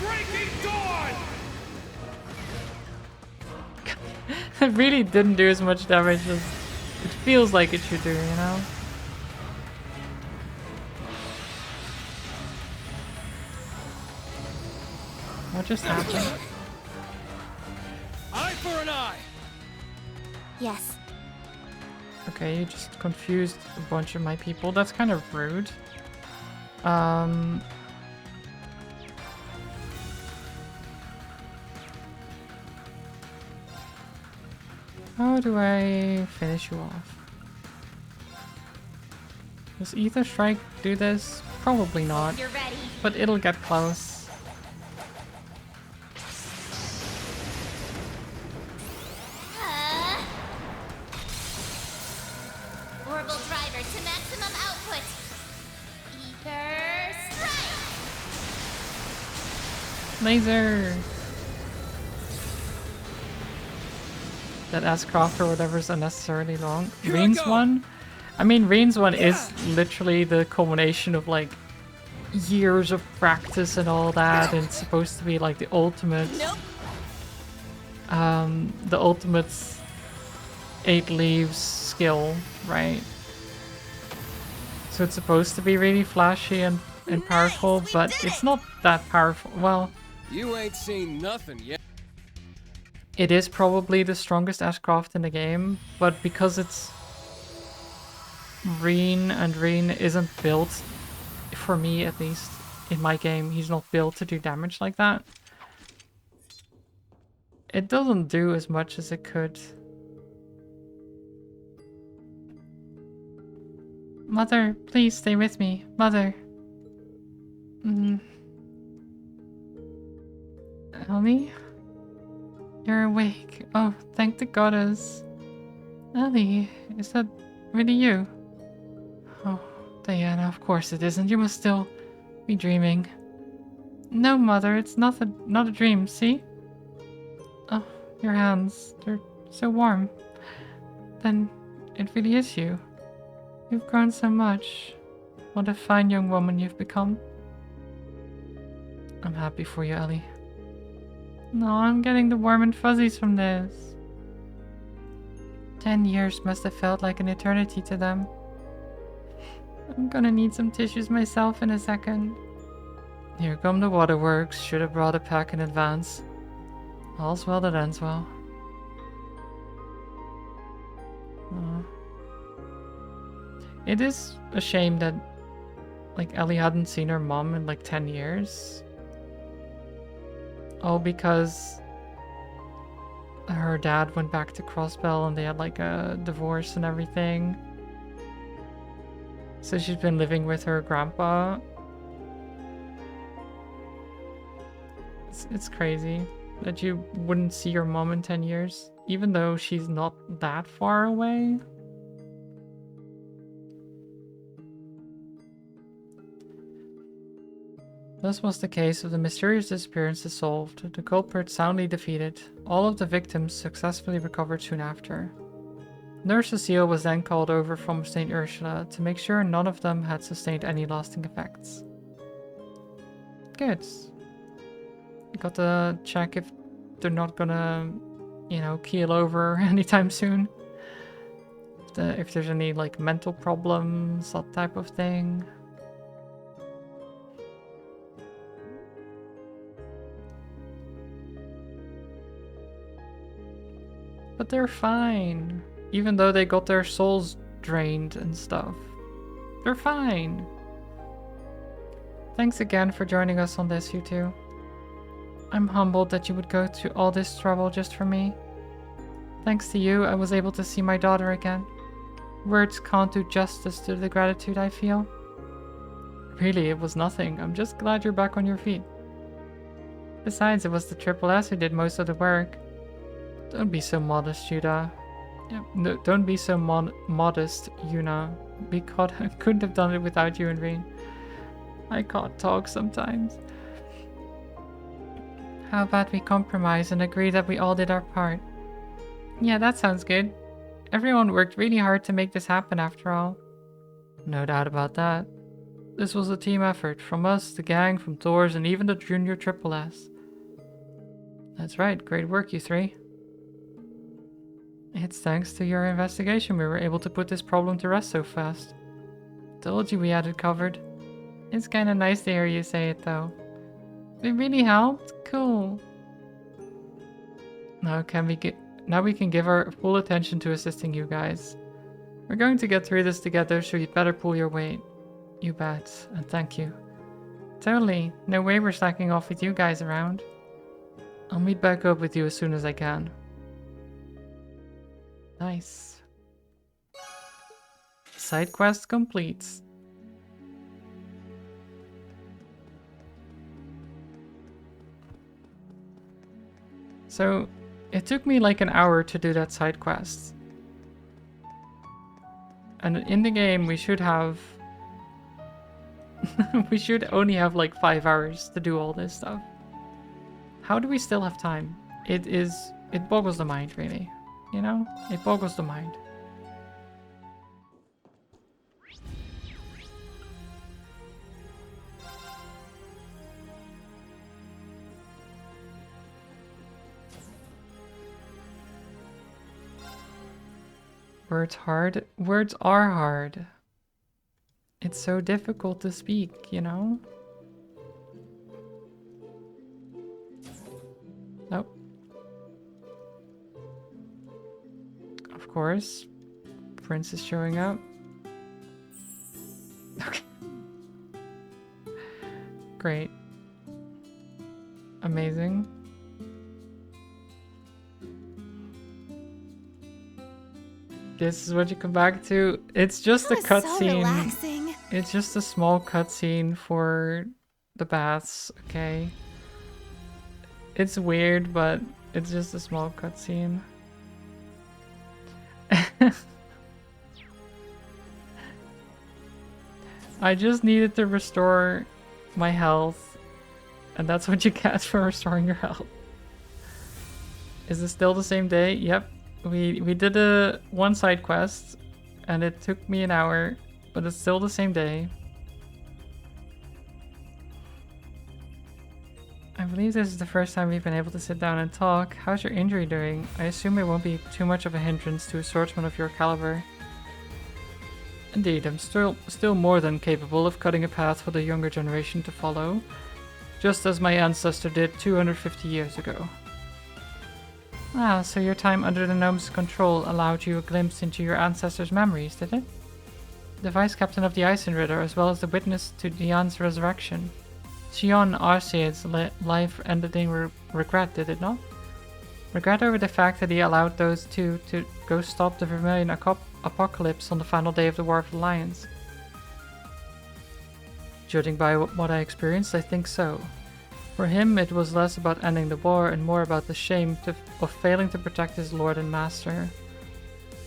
Breaking dawn. It really didn't do as much damage as it feels like it should do, you know? What just happened? Eye for an eye. Yes. Okay, you just confused a bunch of my people. That's kind of rude. How do I finish you off? Does Ether Strike do this? Probably not, You're ready. but it'll get close. Orbital driver to maximum output. Ether strike. Laser! That S-Craft or whatever is unnecessarily long. Here I Rain's go. one? I mean, Rain's one is literally the culmination of like years of practice and all that, and it's supposed to be like the ultimate. Nope. The ultimate 8 leaves skill, right? So it's supposed to be really flashy and powerful, Nice, we but did it's it! not that powerful. Well, You ain't seen nothing yet. it is probably the strongest S-Craft in the game, but because it's Reen and Reen isn't built, for me at least, in my game, he's not built to do damage like that. It doesn't do as much as it could. Mother, please stay with me. Mother. Ellie? You're awake. Oh, thank the goddess. Ellie, is that really you? Oh, Diana, of course it isn't. You must still be dreaming. No, Mother, it's not a dream, see? Oh, your hands. They're so warm. Then it really is you. You've grown so much. What a fine young woman you've become. I'm happy for you, Ellie. No, I'm getting the warm and fuzzies from this. 10 years must have felt like an eternity to them. I'm gonna need some tissues myself in a second. Here come the waterworks. Should have brought a pack in advance. All's well that ends well. Aw. It is a shame that like Ellie hadn't seen her mom in like 10 years. All because her dad went back to Crossbell and they had like a divorce and everything. So she's been living with her grandpa. It's crazy that you wouldn't see your mom in 10 years, even though she's not that far away. Thus was the case of the mysterious disappearances solved, the culprit soundly defeated, all of the victims successfully recovered soon after. Nurse Cecile was then called over from St. Ursula to make sure none of them had sustained any lasting effects. Good. You got to check if they're not gonna, you know, keel over anytime soon. If there's any, like, mental problems, that type of thing. But they're fine. Even though they got their souls drained and stuff. They're fine. Thanks again for joining us on this, you two. I'm humbled that you would go to all this trouble just for me. Thanks to you, I was able to see my daughter again. Words can't do justice to the gratitude I feel. Really, it was nothing. I'm just glad you're back on your feet. Besides, it was the Triple S who did most of the work. Don't be so modest, Judah. No, don't be so modest, Yuna. I couldn't have done it without you and Rain. I can't talk sometimes. How about we compromise and agree that we all did our part? Yeah, that sounds good. Everyone worked really hard to make this happen after all. No doubt about that. This was a team effort, from us, the gang, from Doors, and even the Junior Triple S. That's right, great work, you three. It's thanks to your investigation we were able to put this problem to rest so fast. Told you we had it covered. It's kinda nice to hear you say it, though. It really helped? Cool. Now we can give our full attention to assisting you guys. We're going to get through this together, so you'd better pull your weight. You bet, and thank you. Totally. No way we're slacking off with you guys around. I'll meet back up with you as soon as I can. Nice. Side quest complete. So, it took me like an hour to do that side quest. And in the game we should have... we should only have like 5 hours to do all this stuff. How do we still have time? It boggles the mind, really. You know? It boggles the mind. Words hard? Words are hard. It's so difficult to speak, you know? Nope. Of course. Prince is showing up. Okay. Great. Amazing. This is what you come back to. It's just a cutscene. Relaxing. It's just a small cutscene for the baths, okay? It's weird, but it's just a small cutscene. I just needed to restore my health, and that's what you get for restoring your health. Is it still the same day? Yep. We did one side quest, and it took me an hour, but it's still the same day. I believe this is the first time we've been able to sit down and talk. How's your injury doing? I assume it won't be too much of a hindrance to a swordsman of your caliber. Indeed, I'm still more than capable of cutting a path for the younger generation to follow, just as my ancestor did 250 years ago. Ah, so your time under the gnome's control allowed you a glimpse into your ancestors' memories, did it? The vice captain of the Eisenritter, as well as the witness to Diane's resurrection. Sion Arceid's life ended in regret, did it not? Regret over the fact that he allowed those two to go stop the Vermilion apocalypse on the final day of the War of the Lions. Judging by what I experienced, I think so. For him, it was less about ending the war and more about the shame of failing to protect his lord and master.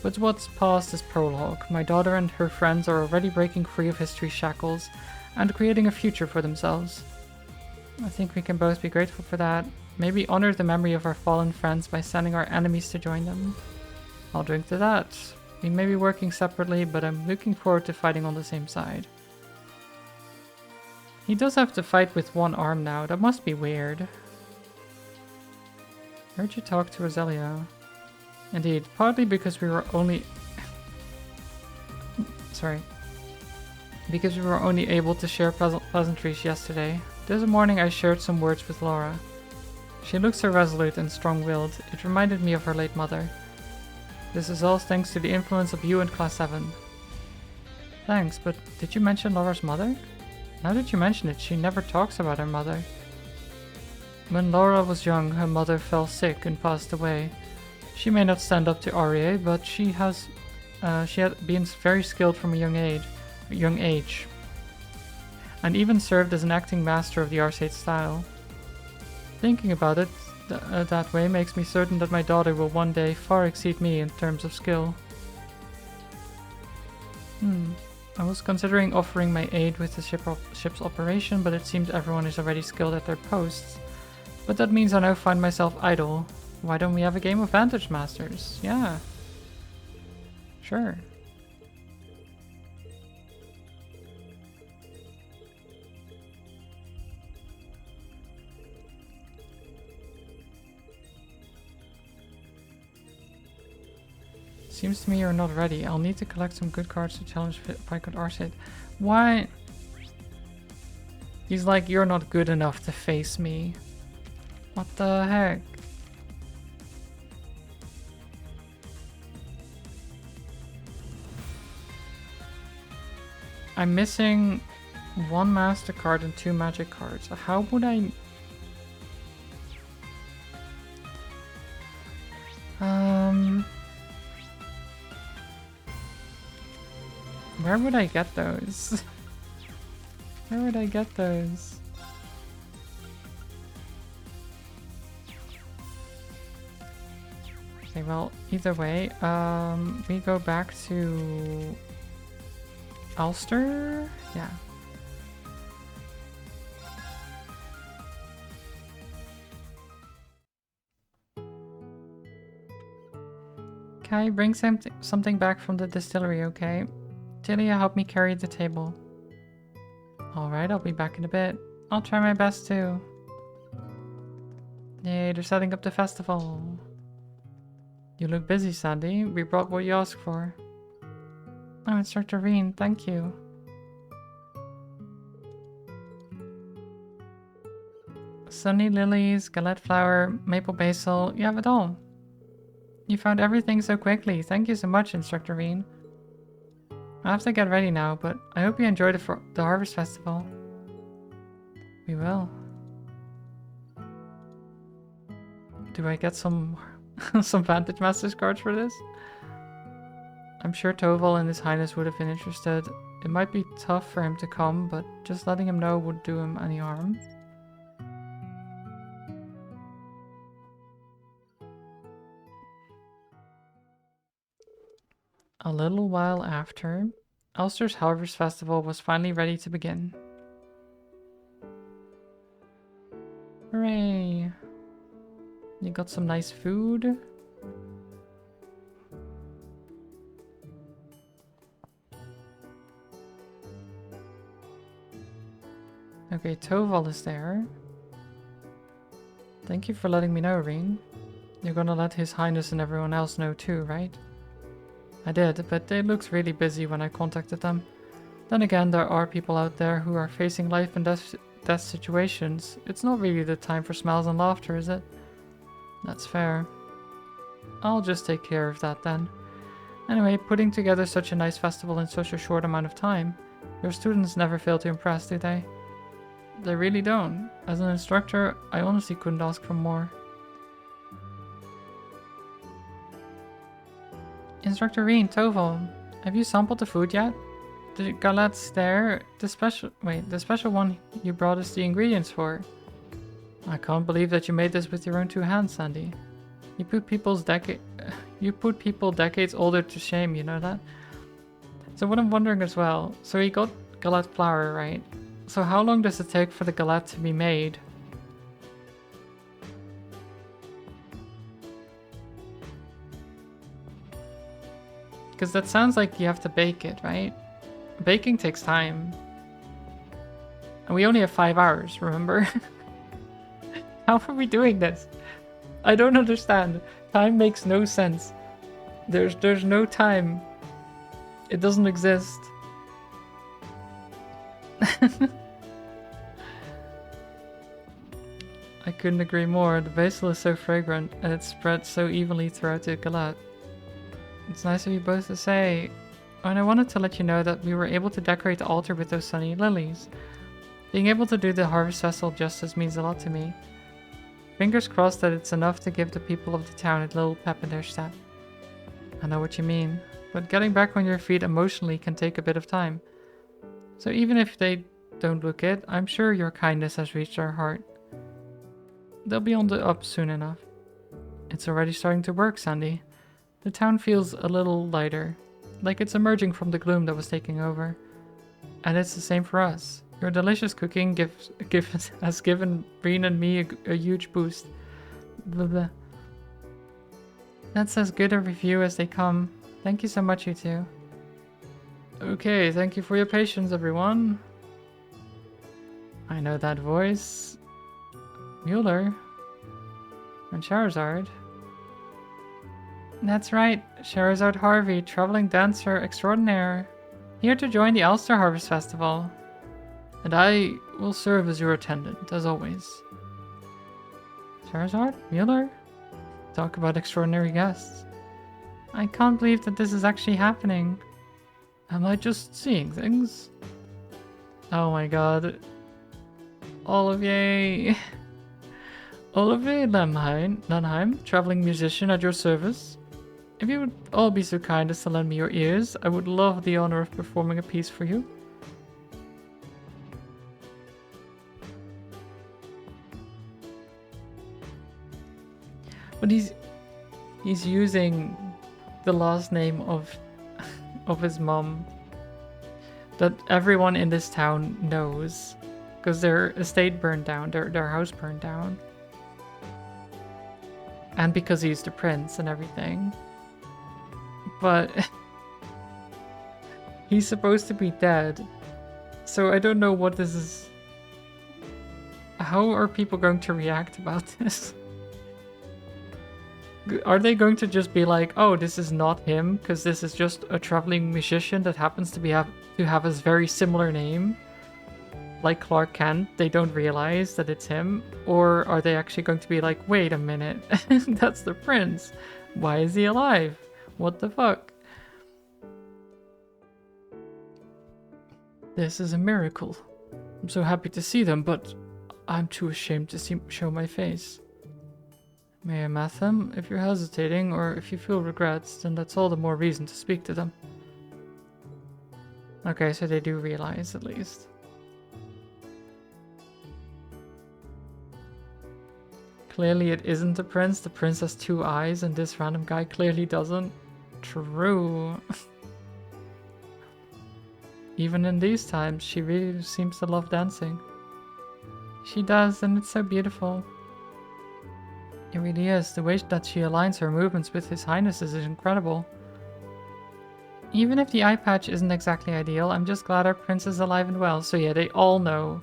But what's past is prologue. My daughter and her friends are already breaking free of history's shackles and creating a future for themselves. I think we can both be grateful for that. Maybe honor the memory of our fallen friends by sending our enemies to join them. I'll drink to that. We may be working separately, but I'm looking forward to fighting on the same side. He does have to fight with one arm now. That must be weird. Heard you talk to Roselia. Indeed, partly because we were only... Sorry. Because we were only able to share pleasantries yesterday. This morning I shared some words with Laura. She looked so resolute and strong-willed. It reminded me of her late mother. This is all thanks to the influence of you and Class 7. Thanks, but did you mention Laura's mother? Now that you mention it, she never talks about her mother. When Laura was young, her mother fell sick and passed away. She may not stand up to REA, but she had been very skilled from a young age, and even served as an acting master of the Arcade style. Thinking about it that way makes me certain that my daughter will one day far exceed me in terms of skill. I was considering offering my aid with the ship's operation, but it seems everyone is already skilled at their posts. But that means I now find myself idle. Why don't we have a game of Vantage Masters? Yeah. Sure. Seems to me you're not ready. I'll need to collect some good cards to challenge Pycot Arcid. What? He's like, you're not good enough to face me. What the heck? I'm missing 1 master card and 2 magic cards. How would I... Where would I get those? Where would I get those? Okay, well, either way, we go back to Ulster? Yeah. Okay, bring something back from the distillery, okay? Tilia, help me carry the table. Alright, I'll be back in a bit. I'll try my best too. Yay, they're setting up the festival. You look busy, Sandy. We brought what you asked for. Oh, Instructor Reen, thank you. Sunny lilies, galette flower, maple basil, you have it all. You found everything so quickly. Thank you so much, Instructor Reen. I have to get ready now, but I hope you enjoy the Harvest Festival. We will. Do I get some some Vantage Masters cards for this? I'm sure Toval and His Highness would have been interested. It might be tough for him to come, but just letting him know wouldn't do him any harm. A little while after, Ulster's Harvest Festival was finally ready to begin. Hooray! You got some nice food. Okay, Toval is there. Thank you for letting me know, Reen. You're gonna let His Highness and everyone else know too, right? I did, but they looked really busy when I contacted them. Then again, there are people out there who are facing life and death situations. It's not really the time for smiles and laughter, is it? That's fair. I'll just take care of that then. Anyway, putting together such a nice festival in such a short amount of time, your students never fail to impress, do they? They really don't. As an instructor, I honestly couldn't ask for more. Instructor Reen, Toval, have you sampled the food yet? The galettes there, the special one you brought us the ingredients for. I can't believe that you made this with your own 2 hands, Sandy. You put people decades older to shame, you know that? So what I'm wondering as well, so he got galette flour, right? So how long does it take for the galette to be made? Because that sounds like you have to bake it, right? Baking takes time. And we only have 5 hours, remember? How are we doing this? I don't understand. Time makes no sense. There's no time. It doesn't exist. I couldn't agree more. The basil is so fragrant and it spreads so evenly throughout the galette. It's nice of you both to say. Oh, and I wanted to let you know that we were able to decorate the altar with those sunny lilies. Being able to do the Harvest Festival justice means a lot to me. Fingers crossed that it's enough to give the people of the town a little pep in their step. I know what you mean, but getting back on your feet emotionally can take a bit of time. So even if they don't look it, I'm sure your kindness has reached our heart. They'll be on the up soon enough. It's already starting to work, Sandy. The town feels a little lighter, like it's emerging from the gloom that was taking over. And it's the same for us. Your delicious cooking has given Reen and me a huge boost. Blah, blah. That's as good a review as they come. Thank you so much, you two. Okay, thank you for your patience, everyone. I know that voice. Mueller. And Charizard. That's right, Sherazard Harvey, traveling dancer extraordinaire, here to join the Ulster Harvest Festival. And I will serve as your attendant, as always. Sherazard? Mueller? Talk about extraordinary guests. I can't believe that this is actually happening. Am I just seeing things? Oh my god. Olivier... Olivier Lenheim, traveling musician at your service. If you would all be so kind as to lend me your ears, I would love the honor of performing a piece for you. But he's using the last name of his mom that everyone in this town knows because their estate burned down, their house burned down. And because he's the prince and everything. But he's supposed to be dead. So I don't know what this is. How are people going to react about this? Are they going to just be like, oh, this is not him because this is just a traveling musician that happens to have a very similar name? Like Clark Kent, they don't realize that it's him? Or are they actually going to be like, wait a minute, that's the prince. Why is he alive? What the fuck? This is a miracle. I'm so happy to see them, but I'm too ashamed to show my face. May I math them? If you're hesitating, or if you feel regrets, then that's all the more reason to speak to them. Okay, so they do realize, at least. Clearly it isn't the prince. The prince has 2 eyes, and this random guy clearly doesn't. True. Even in these times, she really seems to love dancing. She does, and it's so beautiful. It really is. The way that she aligns her movements with His Highness's is incredible. Even if the eye patch isn't exactly ideal, I'm just glad our prince is alive and well. So yeah, they all know.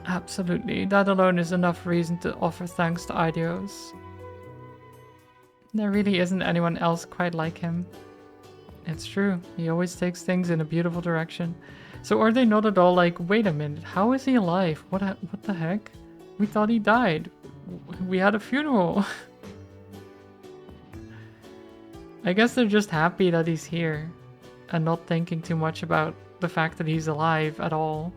Absolutely. That alone is enough reason to offer thanks to Idios. There really isn't anyone else quite like him. It's true. He always takes things in a beautiful direction. So are they not at all like, wait a minute, how is he alive? What the heck? We thought he died. We had a funeral. I guess they're just happy that he's here and not thinking too much about the fact that he's alive at all.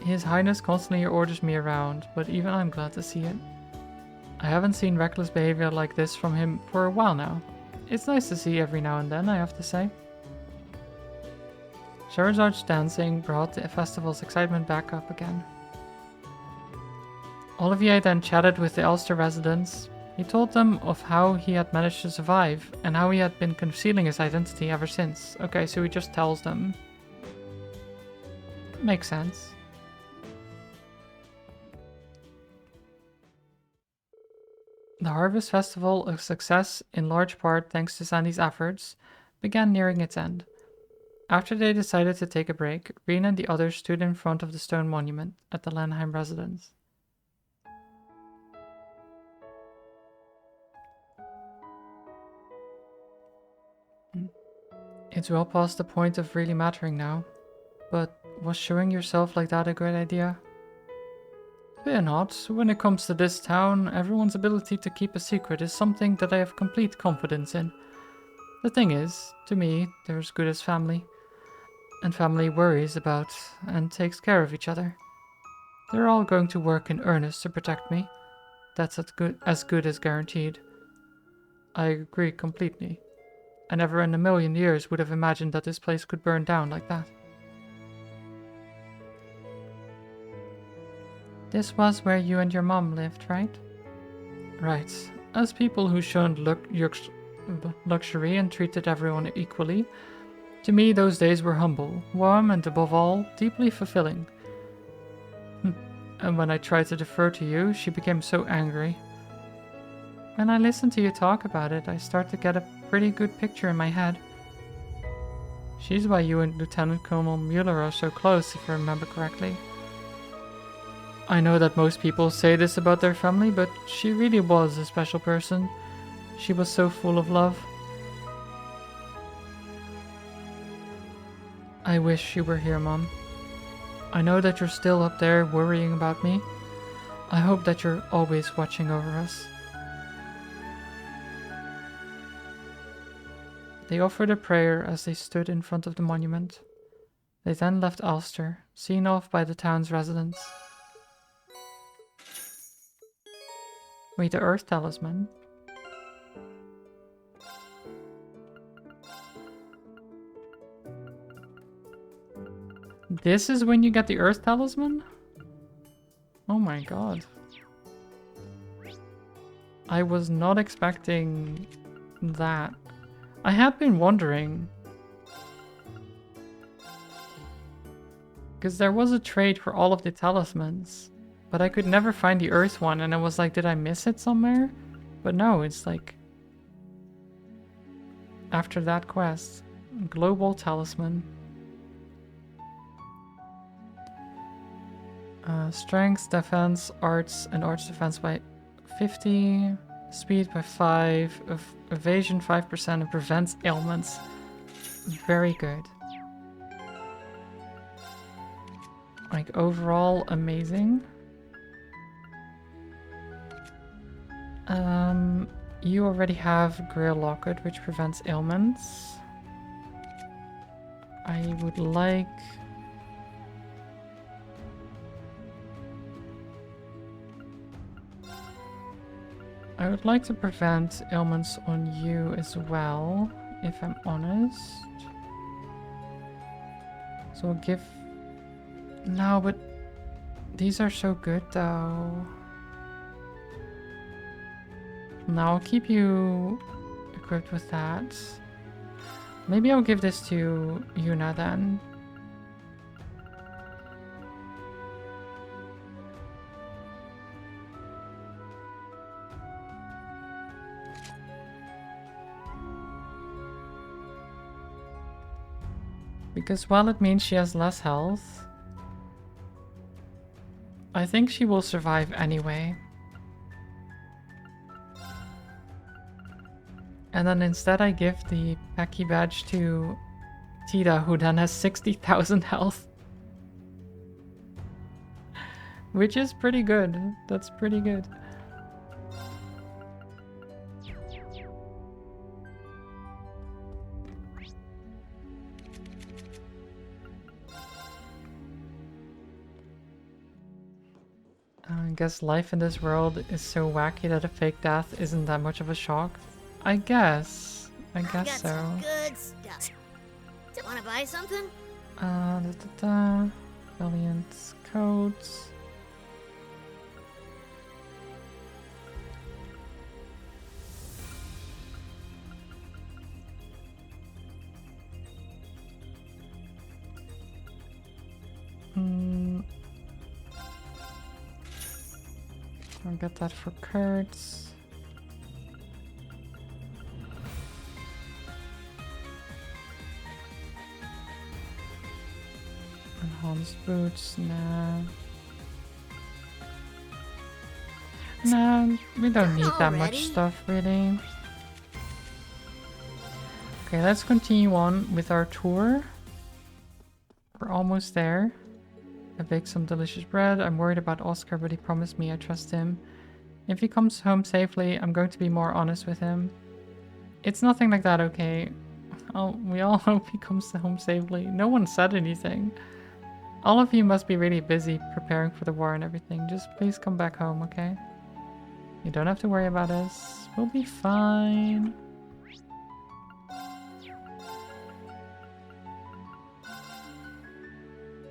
His Highness constantly orders me around, but even I'm glad to see it. I haven't seen reckless behavior like this from him for a while now. It's nice to see every now and then, I have to say. Sherazard's dancing brought the festival's excitement back up again. Olivier then chatted with the Ulster residents. He told them of how he had managed to survive and how he had been concealing his identity ever since. Okay, so he just tells them. Makes sense. The Harvest Festival, a success in large part thanks to Sandy's efforts, began nearing its end. After they decided to take a break, Reen and the others stood in front of the stone monument at the Lenheim residence. It's well past the point of really mattering now, but was showing yourself like that a great idea? Fear not. When it comes to this town, everyone's ability to keep a secret is something that I have complete confidence in. The thing is, to me, they're as good as family. And family worries about and takes care of each other. They're all going to work in earnest to protect me. That's as good as guaranteed. I agree completely. I never in a million years would have imagined that this place could burn down like that. This was where you and your mom lived, right? Right. As people who shunned luxury and treated everyone equally, to me those days were humble, warm, and above all, deeply fulfilling. And when I tried to defer to you, she became so angry. When I listen to you talk about it, I start to get a pretty good picture in my head. She's why you and Lieutenant Colonel Mueller are so close, if I remember correctly. I know that most people say this about their family, but she really was a special person. She was so full of love. I wish you were here, Mom. I know that you're still up there worrying about me. I hope that you're always watching over us. They offered a prayer as they stood in front of the monument. They then left Ulster, seen off by the town's residents. Wait, the Earth Talisman? This is when you get the Earth Talisman? Oh my god. I was not expecting that. I had been wondering. Because there was a trade for all of the talismans. But I could never find the Earth one, and I was like, did I miss it somewhere? But no, it's like... after that quest. Global Talisman. Strength, defense, arts, and arts defense by 50, speed by 5, evasion 5%, and prevents ailments. Very good. Like, overall, amazing. You already have Grail Locket, which prevents ailments. I would like... I would like to prevent ailments on you as well, if I'm honest. So I'll give... No, but these are so good though. Now I'll keep you equipped with that. Maybe I'll give this to Yuna then. Because while it means she has less health, I think she will survive anyway. And then instead I give the Peki badge to Tita, who then has 60,000 health. Which is pretty good. That's pretty good. I guess life in this world is so wacky that a fake death isn't that much of a shock. I guess Got so. some good stuff. Wanna buy something? Valiant coats. I'll get that for Kurtz. And Hans boots, nah. Nah, we don't need that much stuff, really. Okay, let's continue on with our tour. We're almost there. I baked some delicious bread. I'm worried about Oscar, but he promised me I trust him. If he comes home safely, I'm going to be more honest with him. It's nothing like that, okay? We all hope he comes home safely. No one said anything. All of you must be really busy preparing for the war and everything. Just please come back home, okay? You don't have to worry about us. We'll be fine.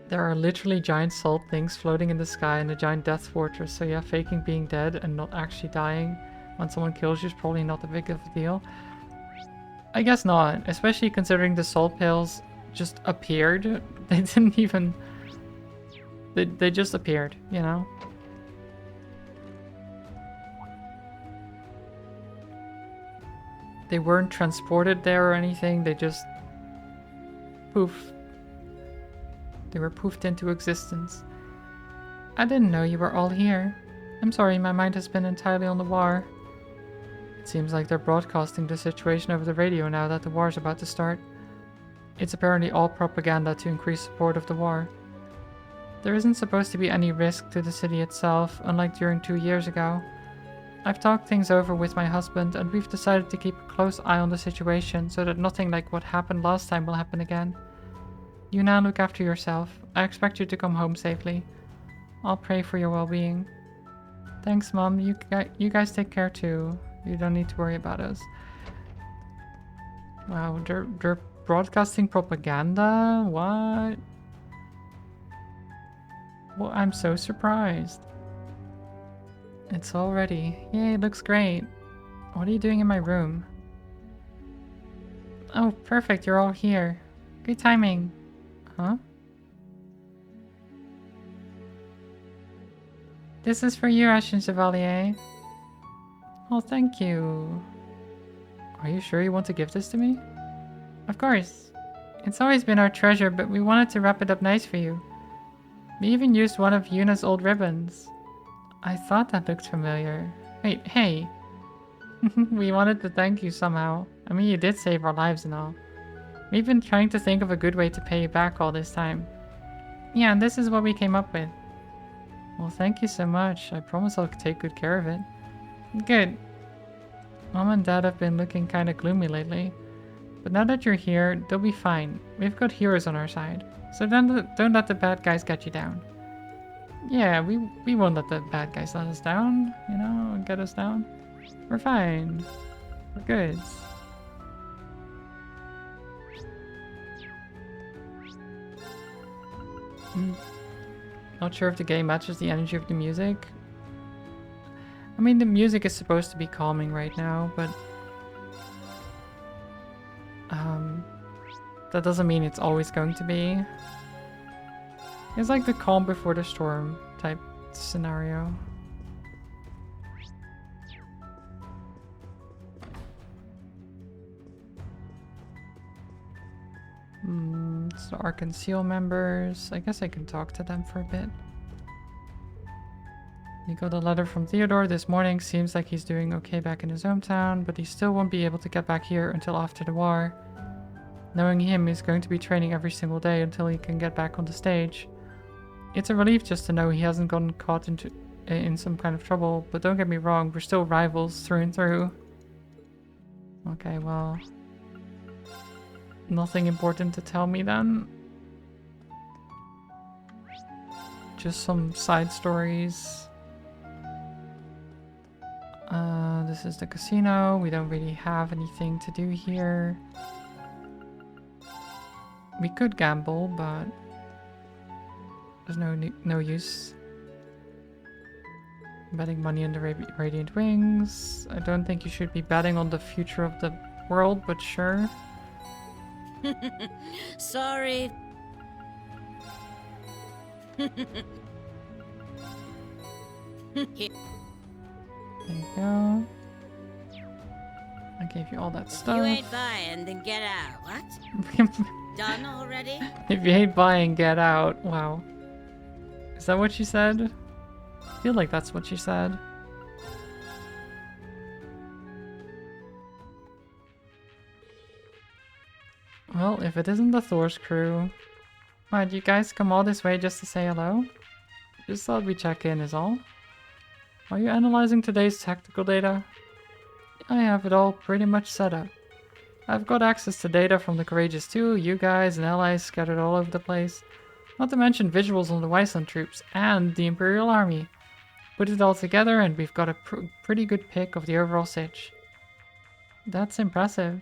There are literally giant salt things floating in the sky and a giant death fortress, so yeah, faking being dead and not actually dying when someone kills you is probably not that big of a deal. I guess not, especially considering the salt pails just appeared. They didn't even... They just appeared, you know? They weren't transported there or anything, they just... poof. They were poofed into existence. I didn't know you were all here. I'm sorry, my mind has been entirely on the war. It seems like they're broadcasting the situation over the radio now that the war's about to start. It's apparently all propaganda to increase support of the war. There isn't supposed to be any risk to the city itself, unlike during 2 years ago. I've talked things over with my husband, and we've decided to keep a close eye on the situation so that nothing like what happened last time will happen again. You now look after yourself. I expect you to come home safely. I'll pray for your well-being. Thanks, Mom. You guys take care too. You don't need to worry about us. Wow, they're broadcasting propaganda? What? Well, I'm so surprised. It's all ready. Yay, it looks great. What are you doing in my room? Oh, perfect, you're all here. Good timing. Huh? This is for you, Ashen Chevalier. Oh, thank you. Are you sure you want to give this to me? Of course. It's always been our treasure, but we wanted to wrap it up nice for you. We even used one of Yuna's old ribbons. I thought that looked familiar. Wait, hey. We wanted to thank you somehow. I mean, you did save our lives and all. We've been trying to think of a good way to pay you back all this time. Yeah, and this is what we came up with. Well, thank you so much. I promise I'll take good care of it. Good. Mom and Dad have been looking kinda gloomy lately. But now that you're here, they'll be fine. We've got heroes on our side. So don't let the bad guys get you down. Yeah, we won't let the bad guys let us down, you know, and get us down. We're fine. We're good. Not sure if the game matches the energy of the music. I mean, the music is supposed to be calming right now, but that doesn't mean it's always going to be. It's like the calm before the storm type scenario. It's the Ark and Seal members. I guess I can talk to them for a bit. We got a letter from Theodore this morning. Seems like he's doing okay back in his hometown, but he still won't be able to get back here until after the war. Knowing him, he's going to be training every single day until he can get back on the stage. It's a relief just to know he hasn't gotten caught in some kind of trouble, but don't get me wrong, we're still rivals through and through. Okay, well... nothing important to tell me then. Just some side stories. This is the casino. We don't really have anything to do here. We could gamble, but there's no use. Betting money on the Radiant Wings. I don't think you should be betting on the future of the world, but sure. Sorry. There you go. I gave you all that stuff. You ain't buying, then get out. What? Done already? If you hate buying, get out. Wow. Is that what she said? I feel like that's what she said. Well, if it isn't the Thor's crew... Why'd you guys come all this way just to say hello? Just thought we'd check in is all. Are you analyzing today's tactical data? I have it all pretty much set up. I've got access to data from the Courageous too, you guys and allies scattered all over the place. Not to mention visuals on the Weissland troops and the Imperial Army. Put it all together and we've got a pretty good pick of the overall sitch. That's impressive.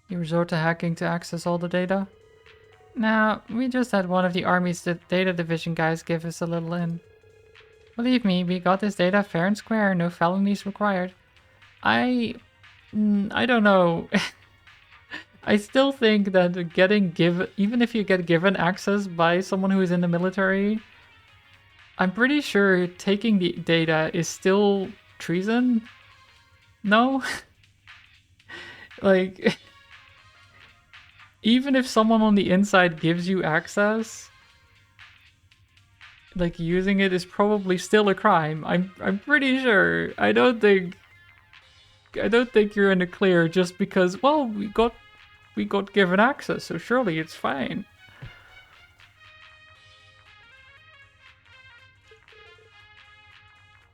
You resort to hacking to access all the data? Nah, we just had one of the Army's data division guys give us a little in. Believe me, we got this data fair and square, no felonies required. I don't know. I still think that even if you get given access by someone who is in the military, I'm pretty sure taking the data is still treason. No? Like, even if someone on the inside gives you access, like using it is probably still a crime. I'm pretty sure. I don't think you're in the clear just because, well, we got given access, so surely it's fine.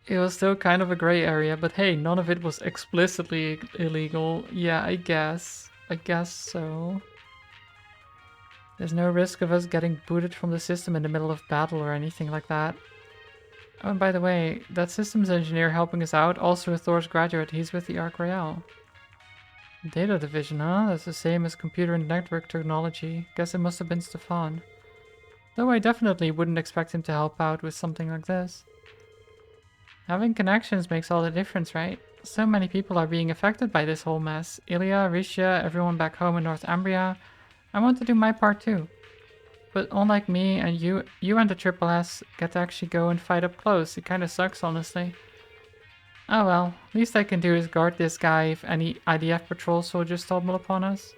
It was still kind of a gray area, but hey, none of it was explicitly illegal. Yeah, I guess. I guess so. There's no risk of us getting booted from the system in the middle of battle or anything like that. Oh, and by the way, that systems engineer helping us out, also a Thor's graduate, he's with the Arc Royale. Data division, huh? That's the same as computer and network technology. Guess it must have been Stefan. Though I definitely wouldn't expect him to help out with something like this. Having connections makes all the difference, right? So many people are being affected by this whole mess. Ilya, Risha, everyone back home in North Ambria. I want to do my part too. But unlike me and you and the Triple S get to actually go and fight up close. It kinda sucks, honestly. Oh well, least I can do is guard this guy if any IDF patrol soldiers stumble upon us.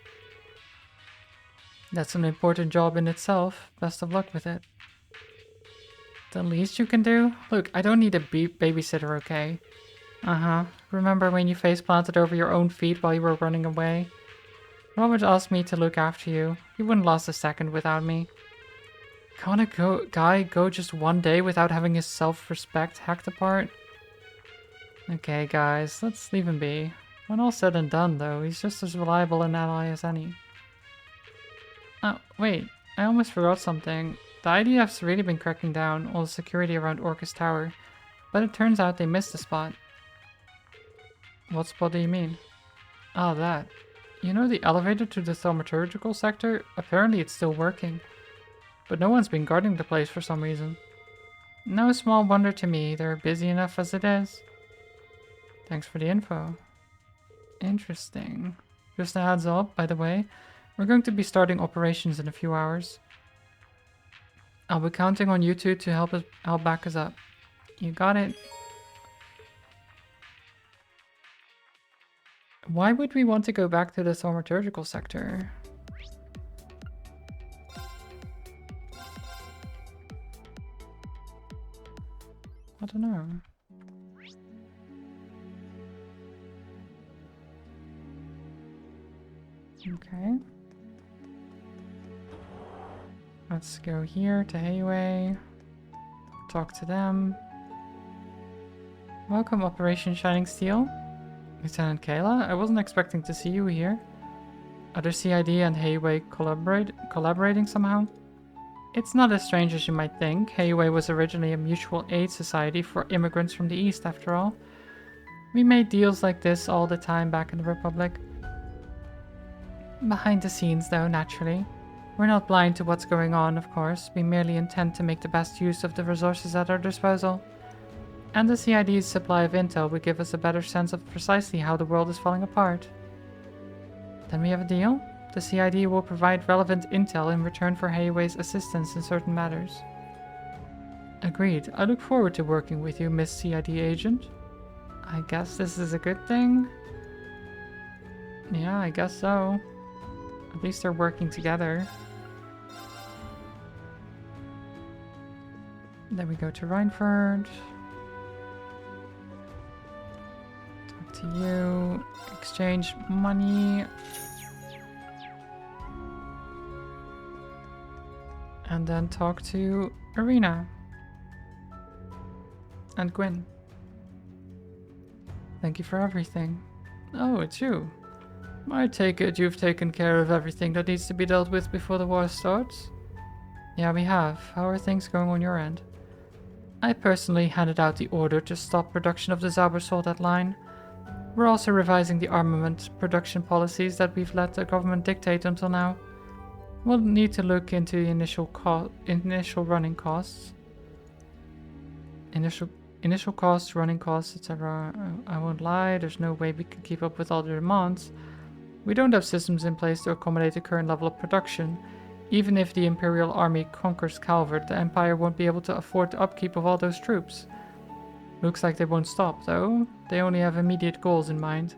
That's an important job in itself. Best of luck with it. The least you can do? Look, I don't need a babysitter, okay? Uh-huh. Remember when you face planted over your own feet while you were running away? Robert asked me to look after you. He wouldn't last a second without me. Can't a guy go just one day without having his self-respect hacked apart? Okay, guys, let's leave him be. When all said and done, though, he's just as reliable an ally as any. Oh, wait. I almost forgot something. The IDF's really been cracking down on the security around Orcus Tower, but it turns out they missed a spot. What spot do you mean? Ah, that. You know the elevator to the thaumaturgical sector? Apparently it's still working. But no one's been guarding the place for some reason. No small wonder to me, they're busy enough as it is. Thanks for the info. Interesting. Just a heads up, by the way, we're going to be starting operations in a few hours. I'll be counting on you two to help back us up. You got it. Why would we want to go back to the thaumaturgical sector? I don't know. Okay. Let's go here to Hayway. Talk to them. Welcome, Operation Shining Steel. Lieutenant Kayla, I wasn't expecting to see you here. Are the CID and Hayway collaborating somehow? It's not as strange as you might think. Hayway was originally a mutual aid society for immigrants from the East, after all. We made deals like this all the time back in the Republic. Behind the scenes, though, naturally. We're not blind to what's going on, of course. We merely intend to make the best use of the resources at our disposal. And the CID's supply of intel would give us a better sense of precisely how the world is falling apart. Then we have a deal? The CID will provide relevant intel in return for Hayway's assistance in certain matters. Agreed. I look forward to working with you, Miss CID agent. I guess this is a good thing? Yeah, I guess so. At least they're working together. Then we go to Reinford. Talk to you. Exchange money. And then talk to Irina. And Gwyn. Thank you for everything. Oh, it's you. I take it you've taken care of everything that needs to be dealt with before the war starts? Yeah, we have. How are things going on your end? I personally handed out the order to stop production of the Zaubersoldat line. We're also revising the armament production policies that we've let the government dictate until now. We'll need to look into the initial running costs. Initial costs, running costs, etc. I won't lie, there's no way we can keep up with all the demands. We don't have systems in place to accommodate the current level of production. Even if the Imperial Army conquers Calvert, the Empire won't be able to afford the upkeep of all those troops. Looks like they won't stop, though. They only have immediate goals in mind.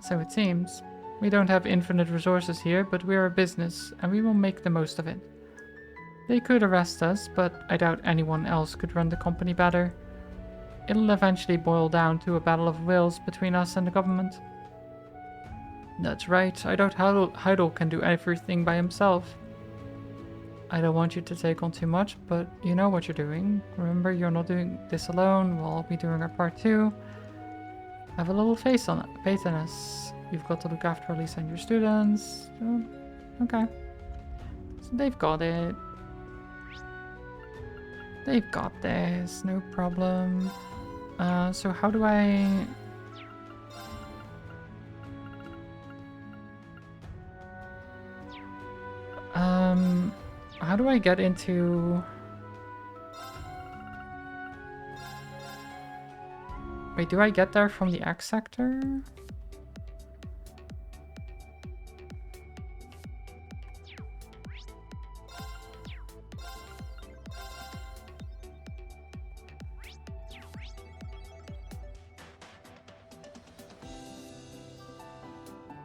So it seems. We don't have infinite resources here, but we're a business, and we will make the most of it. They could arrest us, but I doubt anyone else could run the company better. It'll eventually boil down to a battle of wills between us and the government. That's right, I doubt Heidel can do everything by himself. I don't want you to take on too much, but you know what you're doing. Remember, you're not doing this alone, we'll all be doing our part too. Have a little faith in us. You've got to look after Elisa and your students. Okay. So they've got it. They've got this, no problem. So how do I... How do I get into... Wait, do I get there from the X sector?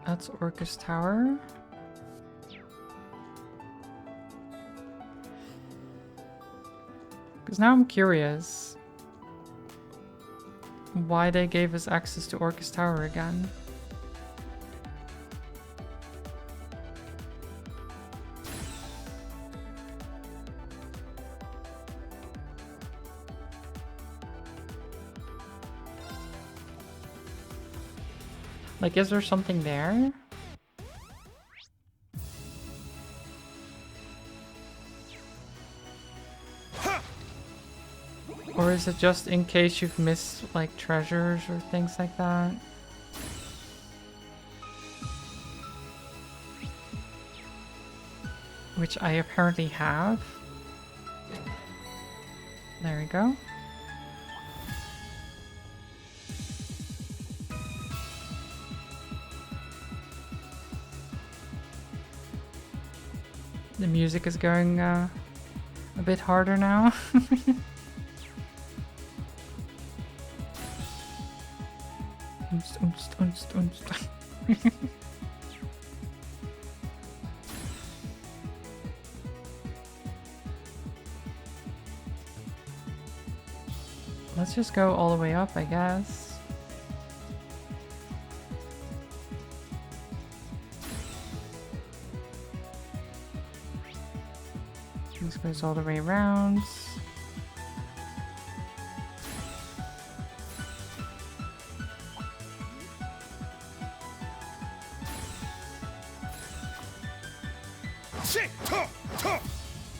That's Orcus Tower. Because now I'm curious why they gave us access to Orcus Tower again. Like, is there something there? Or is it just in case you've missed, like, treasures or things like that? Which I apparently have. There we go. The music is going a bit harder now. Let's just go all the way up, I guess. This goes all the way around.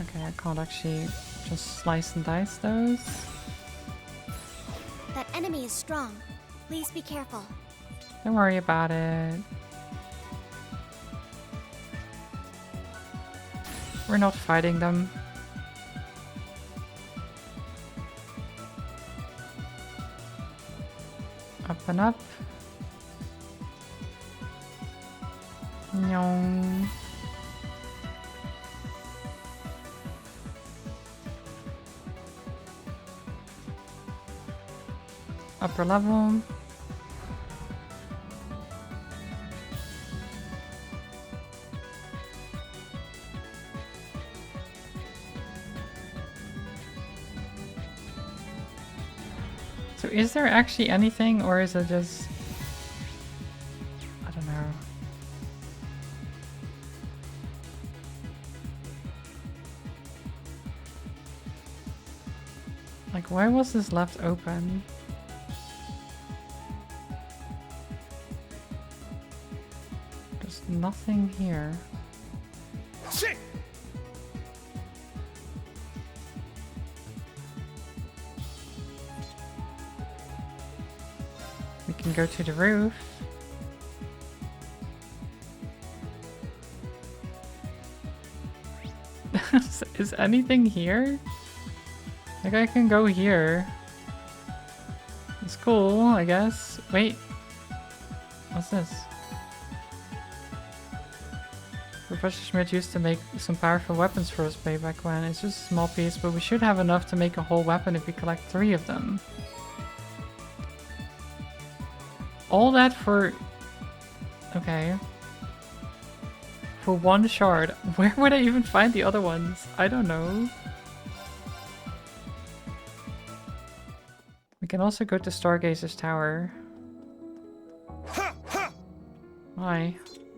Okay, I can't actually just slice and dice those. That enemy is strong. Please be careful. Don't worry about it. We're not fighting them. Up and up. No. Upper level. So is there actually anything, or is it just... I don't know. Like, why was this left open? There's nothing here. We can go to the roof. Is anything here? Like, I can go here. It's cool, I guess. Wait. What's this? Professor Schmidt used to make some powerful weapons for us way back when. It's just a small piece, but we should have enough to make a whole weapon if we collect 3 of them. All that for... Okay. For one shard. Where would I even find the other ones? I don't know. We can also go to Stargazer's Tower. Hi.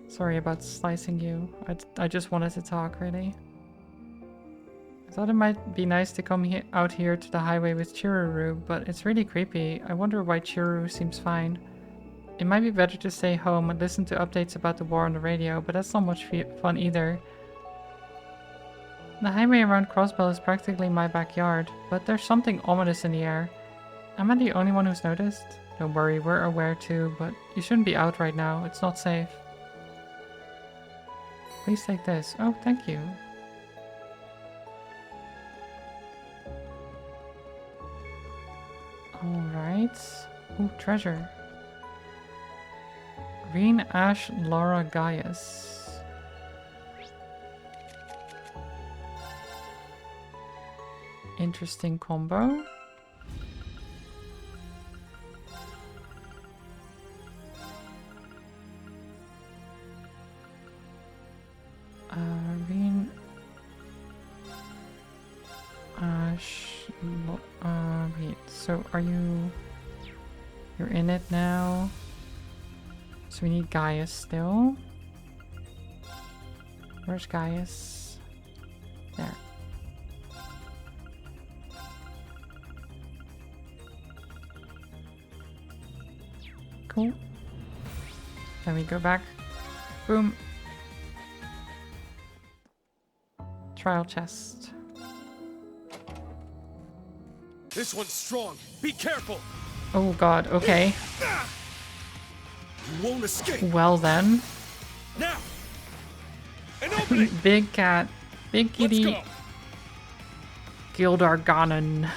Sorry about slicing you. I just wanted to talk, really. I thought it might be nice to come out here to the highway with Chiruru, but it's really creepy. I wonder why Chiruru seems fine. It might be better to stay home and listen to updates about the war on the radio, but that's not much fun either. The highway around Crossbell is practically my backyard, but there's something ominous in the air. Am I the only one who's noticed? Don't worry, we're aware too, but you shouldn't be out right now. It's not safe. Please take this. Oh, thank you. Alright. Ooh, treasure. Green Ash Laura Gaius. Interesting combo. Green Ash. Wait, so are you... You're in it now? So we need Gaius still. Where's Gaius? There. Cool. Then we go back. Boom. Trial chest. This one's strong. Be careful. Oh god, okay. You won't escape. Well then. Now. An opening. Big cat. Big Let's kitty. go. Gildar Ganon.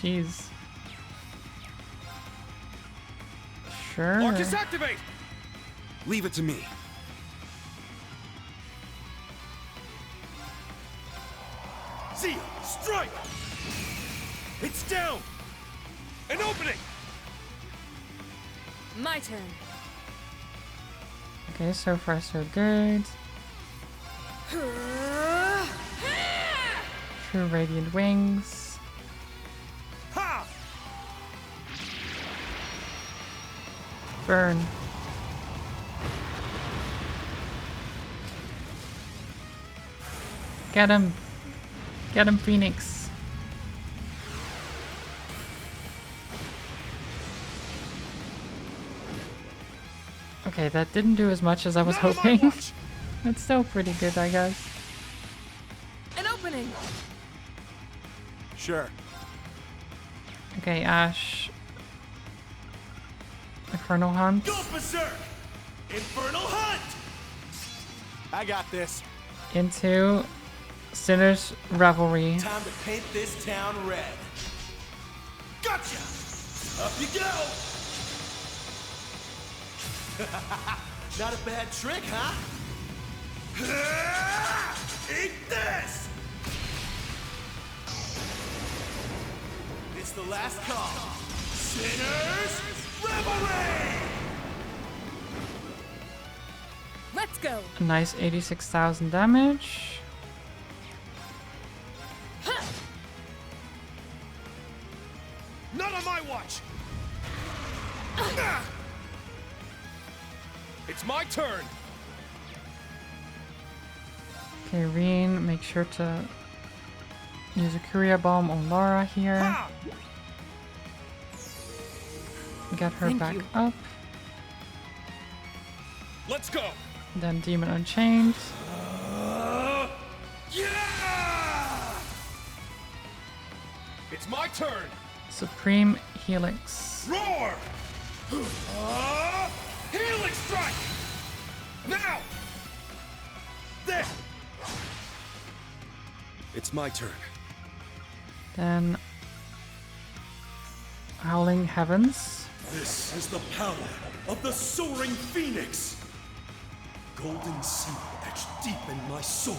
Jeez. Sure. Arcus activate. Leave it to me. Zia, strike. It's down. An opening. My turn. Okay, so far so good. True Radiant Wings. Ha! Burn. Get him. Get him, Phoenix. Okay, that didn't do as much as I was Not on my hoping. watch. It's still pretty good, I guess. An opening. Sure. Okay, Ash. Infernal Hunt. Go berserk. Infernal hunt. I got this. Into Sinner's Revelry. Time to paint this town red. Gotcha. Up you go. Not a bad trick, huh? Eat this! It's the last call. Sinners Revelry! Let's go. A nice 86,000 damage. Not on my watch! It's my turn! Okay, Reen, make sure to use a Curia Bomb on Laura here. Ha! Get her Thank back you. up. Let's go! Then Demon Unchained. Yeah! It's my turn! Supreme Helix. Roar! Healing strike! Now! There! It's my turn. Then Howling Heavens. This is the power of the soaring phoenix! Golden sea etched deep in my soul.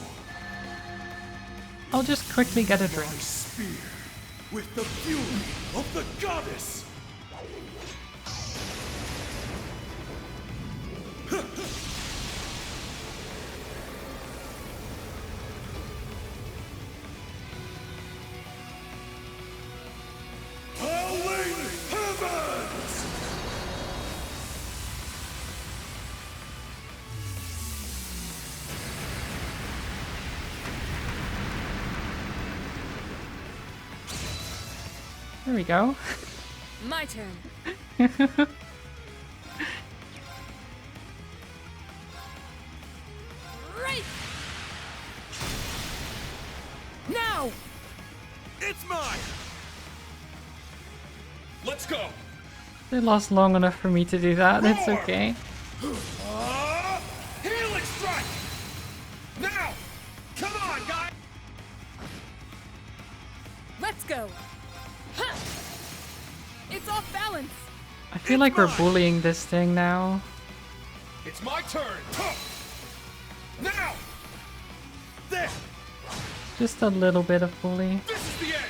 I'll just quickly get a drink. My spear with the fury of the goddess! There we go. My turn. Right. Now. It's mine! Let's go! They lost long enough for me to do that. It's Roar! okay. Healing strike! Now! Come on, guys! Let's go. Huh. It's off balance. I feel like we're bullying this thing now. It's my turn! Huh. Now! There! Just a little bit of bully. This is the end!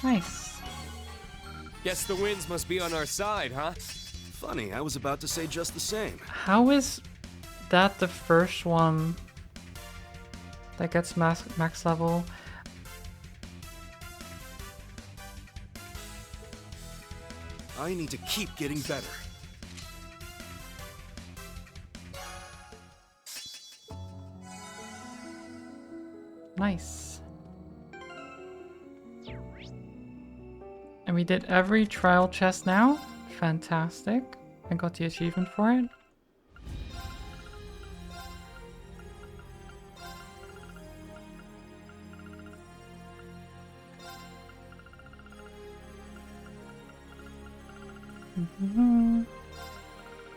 Nice. Guess the winds must be on our side, huh? Funny, I was about to say just the same. How is that the first one that gets max level? I need to keep getting better. Nice. And we did every trial chest now. Fantastic. I got the achievement for it.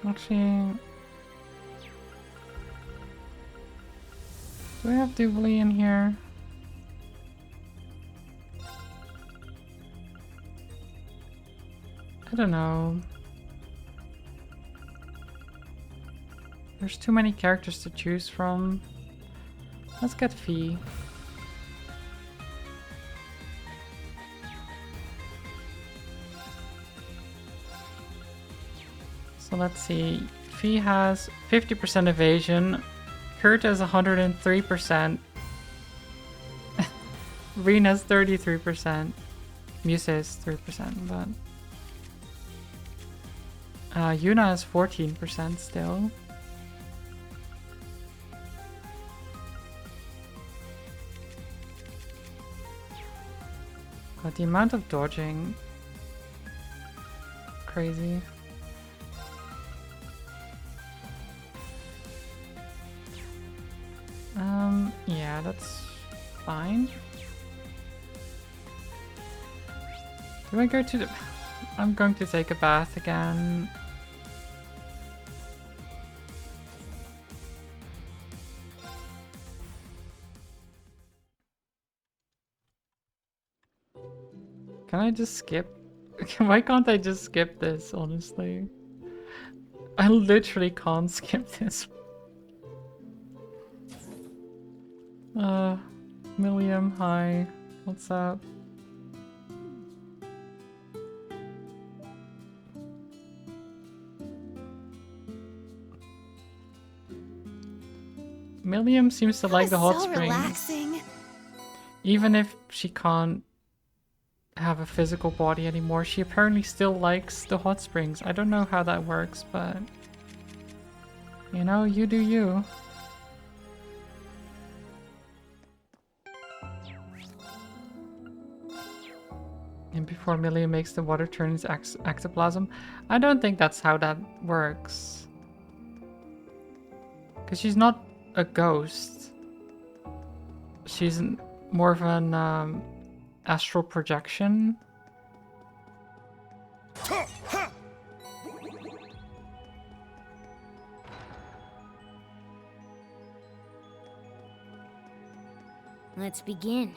Actually, do I have Dubley in here? I don't know. There's too many characters to choose from. Let's get Fee. So let's see. Fee has 50% evasion. Kurt has 103%. Reen has 33%. Musa is 3%, but Yuna has 14% still. God, the amount of dodging. Crazy. Yeah, that's fine. Do I go to the... I'm going to take a bath again. Can I just skip? Why can't I just skip this, honestly? I literally can't skip this. Milliam, hi. What's up? Milliam seems to like the hot so springs. Relaxing. Even if she can't have a physical body anymore, she apparently still likes the hot springs. I don't know how that works, but you know, you do you. And before Milliam makes the water turn into ectoplasm, I don't think that's how that works. Because she's not a ghost. She's more of an astral projection. Let's begin.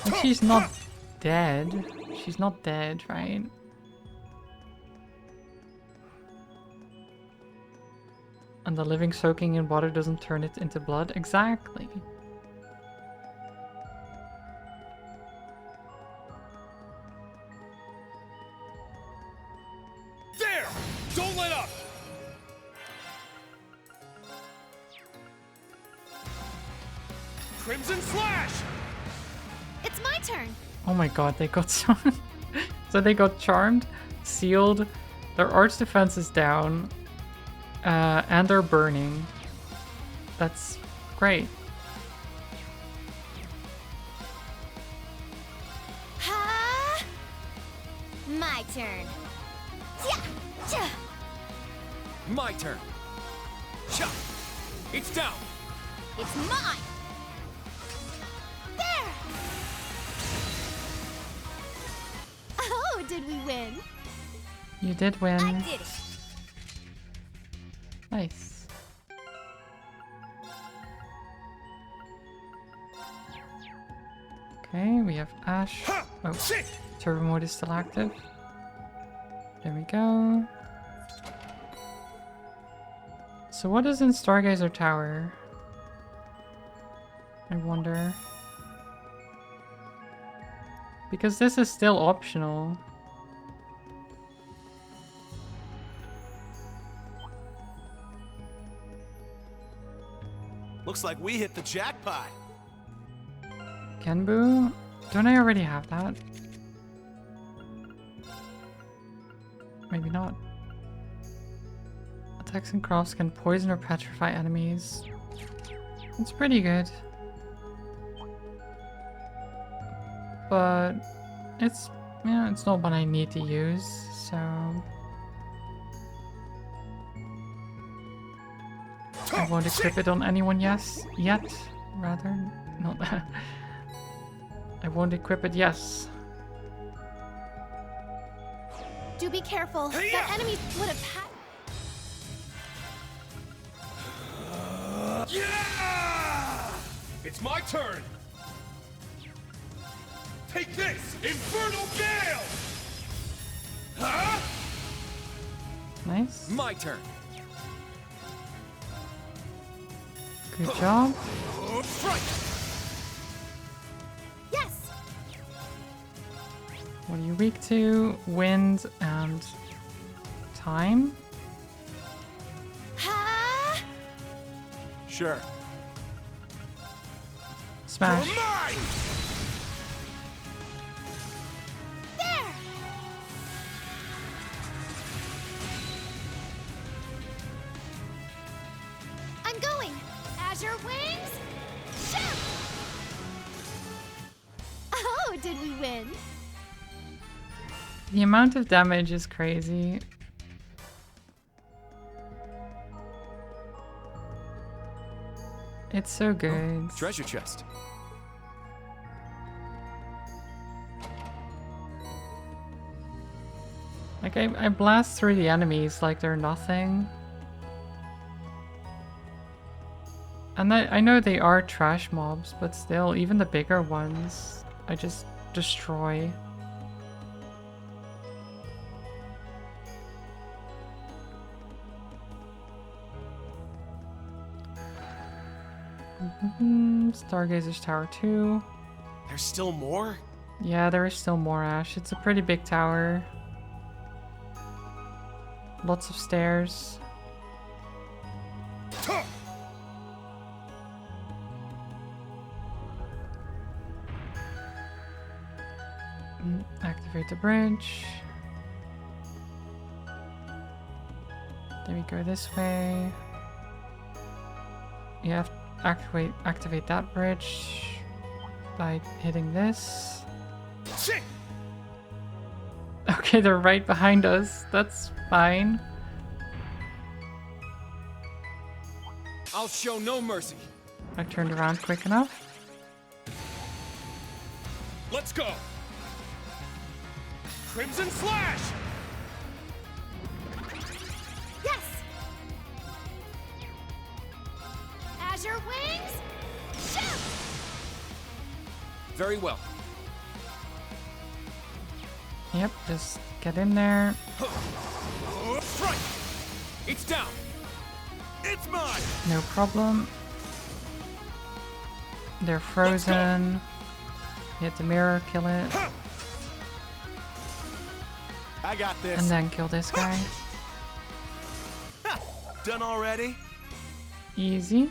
And she's not dead. She's not dead, right? And the living soaking in water doesn't turn it into blood? Exactly. There! Don't let up! Crimson Slash! It's my turn. Oh my god, they got charmed. So they got charmed, sealed, Their arch defense is down, and they're burning. That's great. Ha! My turn. Yeah! Yeah! My turn. Cha! It's down. It's mine! There! Oh, did we win? You did win. I did it! Nice. Okay, we have Ash. Oh, turbo mode is still active. There we go. So what is in Stargazer Tower? I wonder. Because this is still optional. Looks like we hit the jackpot. Kenbu? Don't I already have that? Maybe not. Attacks and crafts can poison or petrify enemies. It's pretty good. But it's, yeah, it's not what I need to use, so I won't equip it on anyone yet, rather. Not I won't equip it, yes. Do be careful. That enemy would have had. Yeah! It's my turn. Take this, Infernal Gale! Huh? Nice. My turn. Good job. Strike! Yes! What are you weak to? Wind and time? Ha! Sure. Smash. Mine! There! I'm going! Azure Wings! Shoot! Oh, did we win? The amount of damage is crazy. It's so good. Treasure chest. Like, I blast through the enemies like they're nothing. And I know they are trash mobs, but still, even the bigger ones, I just destroy. Stargazer's Tower 2. There's still more? Yeah, there is still more, Ash. It's a pretty big tower. Lots of stairs. Activate the bridge. Then we go this way. You have to activate that bridge by hitting this. Okay, they're right behind us. That's fine. I'll show no mercy. I turned around quick enough. Let's go! Crimson Slash! Yes! Azure Wings! Shoot! Very well. Yep, just get in there. Strike! It's down. It's mine! No problem. They're frozen. Hit the mirror, kill it. I got this. And then kill this guy. Done already? Easy.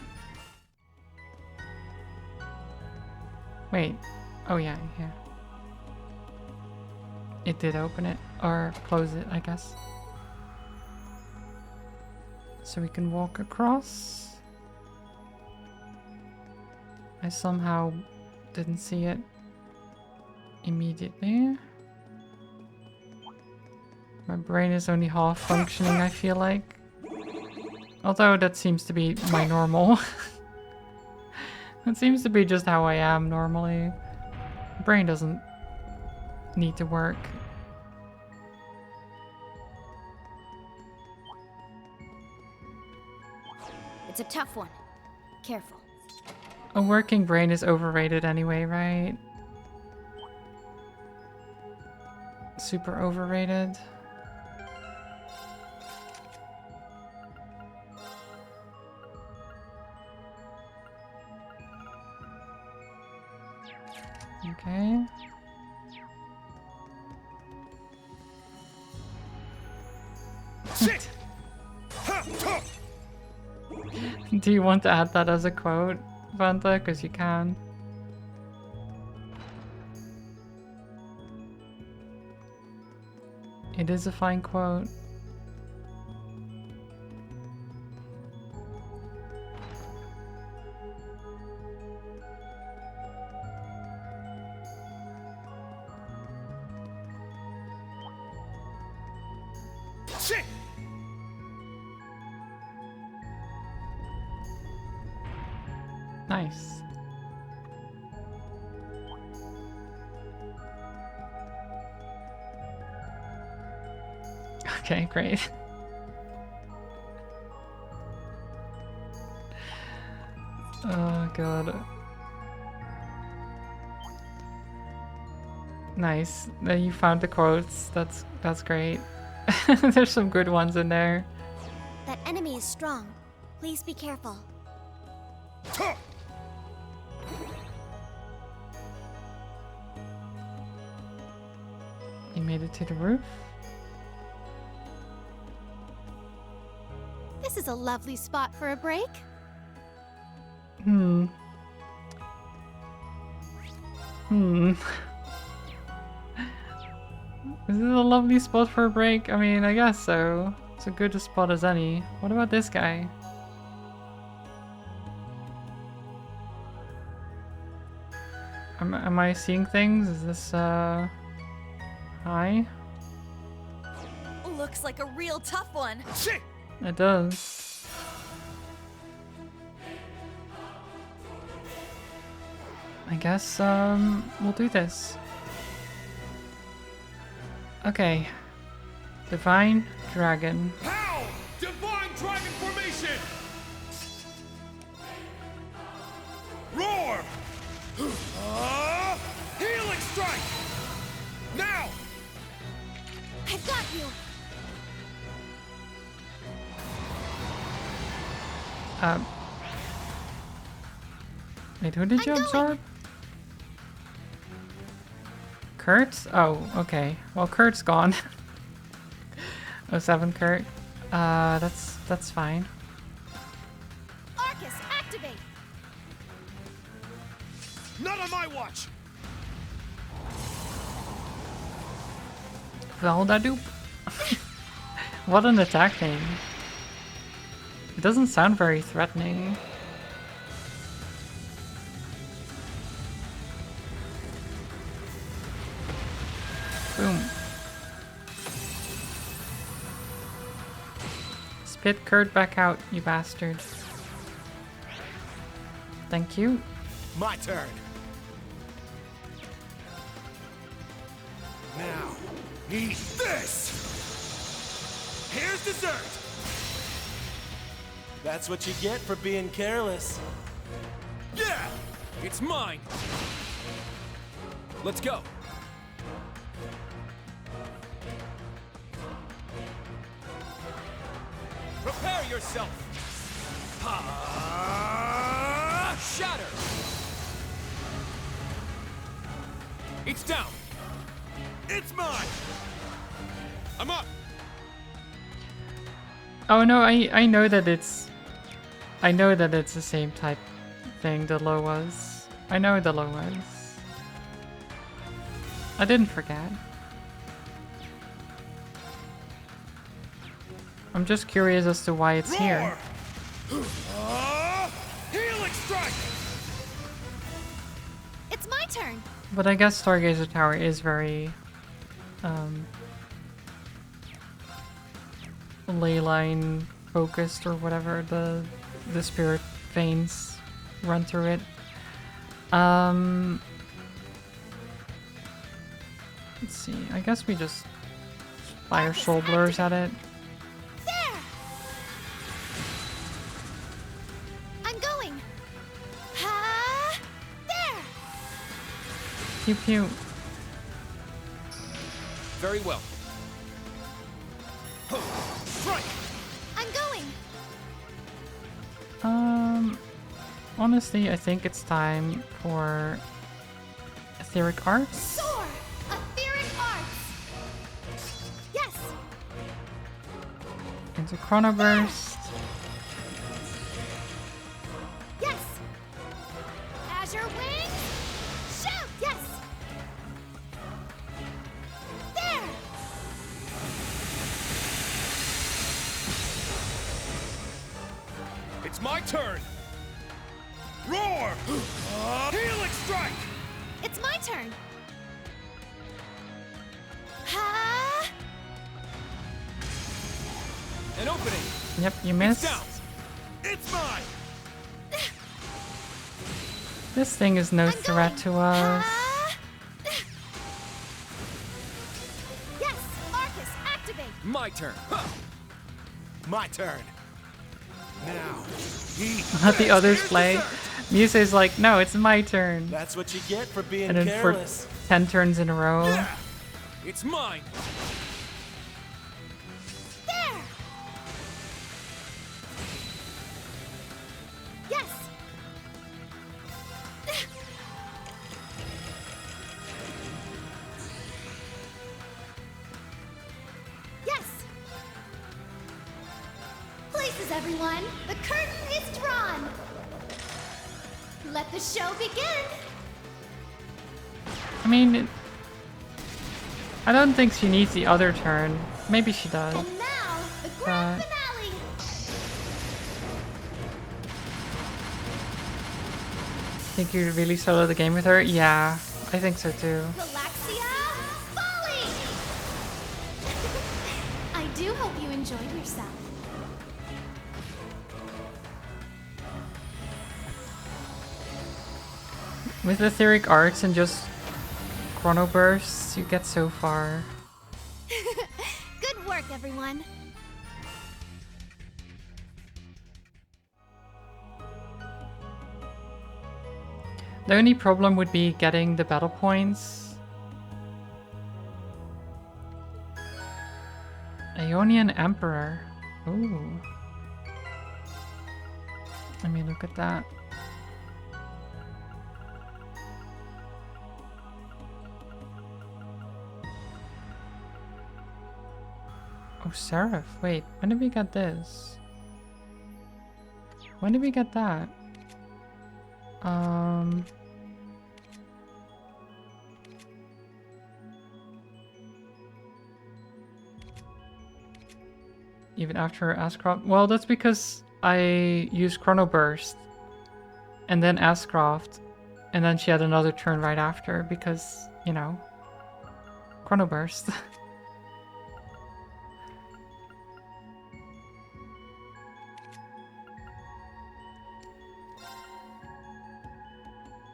Wait. Oh yeah, yeah. It did open it. Or close it, I guess. So we can walk across. I somehow didn't see it immediately. My brain is only half functioning, I feel like. Although that seems to be my normal. That seems to be just how I am normally. Brain doesn't need to work. It's a tough one. Careful. A working brain is overrated anyway, right? Super overrated. Okay. Do you want to add that as a quote, Vanta? Because you can. It is a fine quote. Shit! Nice. Okay, great. Oh god. Nice. You found the quotes. That's great. There's some good ones in there. That enemy is strong. Please be careful. You made it to the roof? This is a lovely spot for a break. Hmm. Is this a lovely spot for a break? I mean, I guess so. It's a good spot as any. What about this guy? Am I seeing things? Is this, Hi? Looks like a real tough one. Shit! It does. I guess, we'll do this. Okay. Divine Dragon. How? Divine Dragon Formation! Roar! Healing Strike! Now! I've got you. Wait, who did you I'm going. absorb? Kurt? Oh, okay. Well, Kurt's gone. 07 Kurt. That's fine. Arcus, activate. Not on my watch! Valdadoop. What an attack name. It doesn't sound very threatening. Boom. Spit Kurt back out, you bastard. Thank you. My turn. Now, eat this! Here's dessert! That's what you get for being careless. Yeah! It's mine! Let's go! Prepare yourself! Shatter! It's down! It's mine! I'm up! Oh no, I know that it's the same type thing the low was. I know the low was. I didn't forget. I'm just curious as to why it's here. Healing strike! It's my turn. But I guess Stargazer Tower is very ley line focused or whatever. The spirit veins run through it. Let's see. I guess we just fire soul blurs at it. There! I'm going. Ha! There! Pew pew. Very well. Strike! I'm going. Honestly, I think it's time for Etheric Arts. Soar! Etheric arts! Yes! Into Chronoburst. Yes! Azure wings! Shoot! Yes! There! It's my turn! Roar! Healing strike! It's my turn. Ha! An opening! Yep, you It's missed. down! It's mine! This thing is no I'm threat going. to us. Ha! Yes! Arcus, activate! My turn. Huh. My turn! Now, he Let the others Here's play. dessert. Musei's like, no, it's my turn. That's what you get for being And then careless. for 10 turns in a row. Yeah. It's mine. There! Yes! Yes! Places, everyone! The curtain is drawn! Let the show begin! I mean, I don't think she needs the other turn. Maybe she does. And now, the grand But- finale! Think you really solo the game with her? Yeah, I think so too. Galaxia Falling! I do hope you enjoyed yourself. With Etheric Arts and just Chrono Bursts, you get so far. Good work, everyone. The only problem would be getting the battle points. Ionian Emperor. Ooh. Let me look at that. Oh, Seraph. Wait, when did we get this? When did we get that? Even after Ascroft? Well, that's because I used Chrono Burst and then Ascroft, and then she had another turn right after because, you know, Chrono Burst.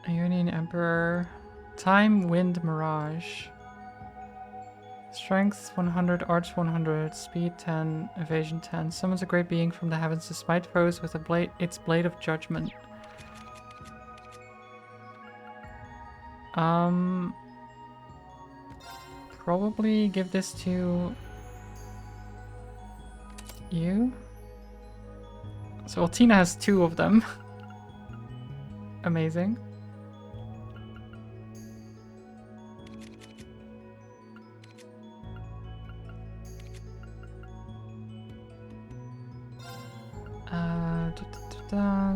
Ionian Emperor. Time, Wind, Mirage. Strength 100, Arts 100, Speed 10, Evasion 10. Summons a great being from the heavens to smite foes with its blade of judgment. Probably give this to you. So Altina has 2 of them. Amazing.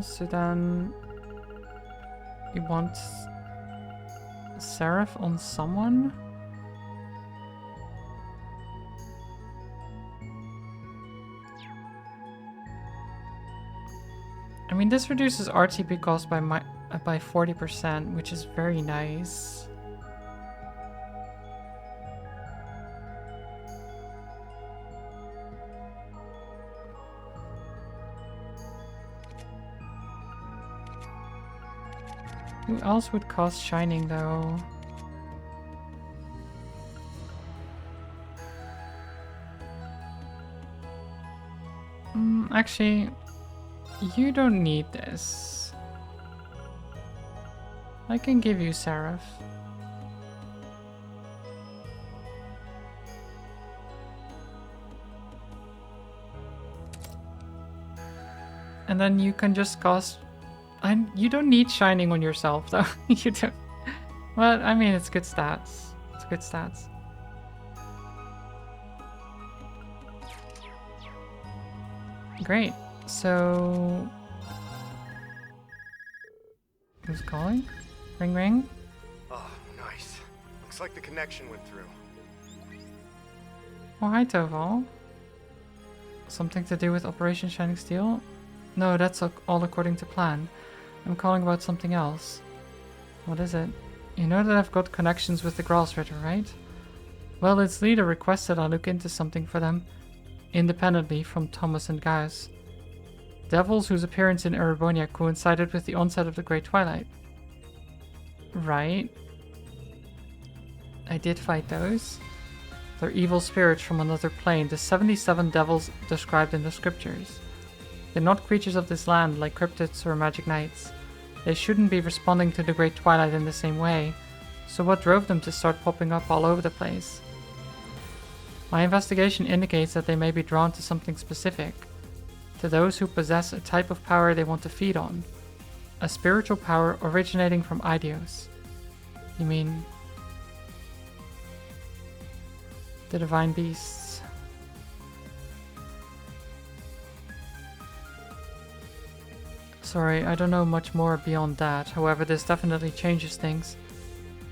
So then you want Seraph on someone? I mean, this reduces RTP cost by 40%, which is very nice. Who else would cost shining though? Actually, you don't need this. I can give you Seraph. And then you can just cost... you don't need shining on yourself though. You don't. Well, I mean, it's good stats. It's good stats. Great. So... who's calling? Ring ring? Oh, nice. Looks like the connection went through. Oh, hi Toval. Something to do with Operation Shining Steel? No, that's all according to plan. I'm calling about something else. What is it? You know that I've got connections with the Gralsritter, right? Well, its leader requested I look into something for them, independently from Thomas and Gaius. Devils whose appearance in Erebonia coincided with the onset of the Great Twilight. Right. I did fight those. They're evil spirits from another plane, the 77 devils described in the scriptures. They're not creatures of this land like cryptids or magic knights. They shouldn't be responding to the Great Twilight in the same way. So what drove them to start popping up all over the place? My investigation indicates that they may be drawn to something specific. To those who possess a type of power they want to feed on. A spiritual power originating from Idios. You mean... the divine beasts. Sorry, I don't know much more beyond that. However, this definitely changes things.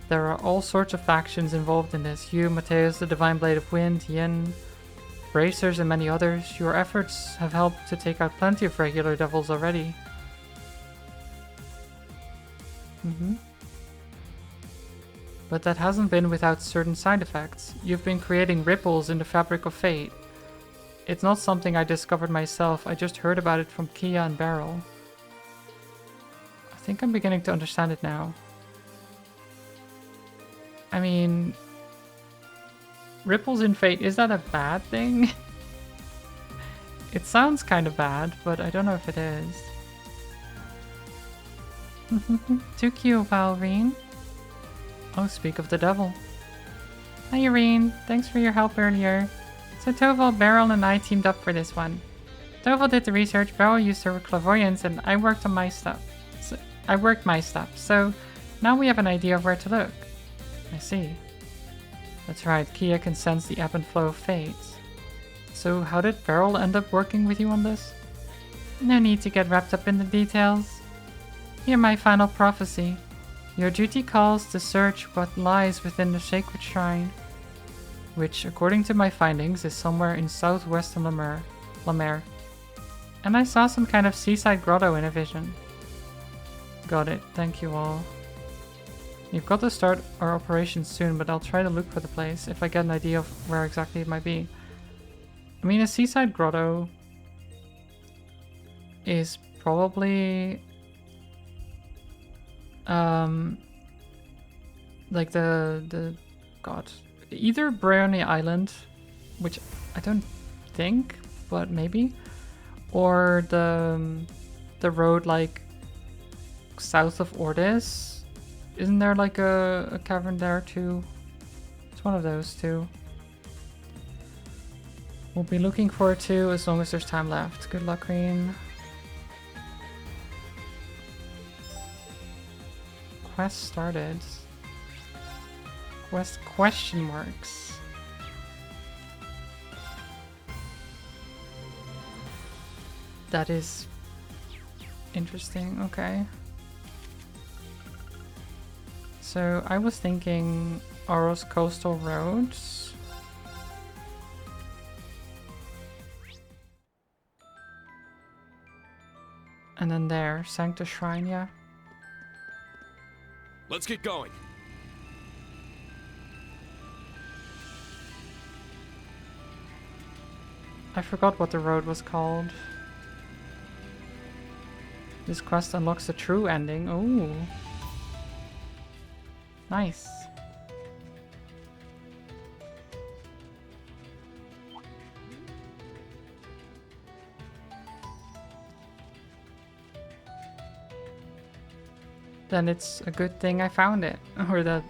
There are all sorts of factions involved in this. You, Mateus, the Divine Blade of Wind, Yin, Bracers, and many others. Your efforts have helped to take out plenty of regular devils already. But that hasn't been without certain side effects. You've been creating ripples in the fabric of fate. It's not something I discovered myself, I just heard about it from Kia and Beryl. I think I'm beginning to understand it now. I mean... ripples in fate, is that a bad thing? It sounds kind of bad, but I don't know if it is. Too cute, Valrine. Oh, speak of the devil. Hi, Irene. Thanks for your help earlier. So Toval, Beryl, and I teamed up for this one. Toval did the research, Beryl used her clairvoyance, and I worked on my stuff. So now we have an idea of where to look. I see. That's right, Kia can sense the ebb and flow of fate. So how did Beryl end up working with you on this? No need to get wrapped up in the details. Hear my final prophecy. Your duty calls to search what lies within the sacred shrine, which, according to my findings, is somewhere in southwestern La Mer. And I saw some kind of seaside grotto in a vision. Got it, thank you all. You've got to start our operation soon, but I'll try to look for the place if I get an idea of where exactly it might be. I mean, a seaside grotto is probably... like either Brownie Island, which I don't think, but maybe, or the road like south of Ordis. Isn't there like a cavern there too? It's one of those two. We'll be looking for it too as long as there's time left. Good luck, Reen. Quest started. Quest question marks. That is interesting. Okay. So I was thinking Aros Coastal Roads. And then there, Sanctus Shrine, yeah. Let's get going. I forgot what the road was called. This quest unlocks the true ending. Ooh. Nice. Then it's a good thing I found it. Or that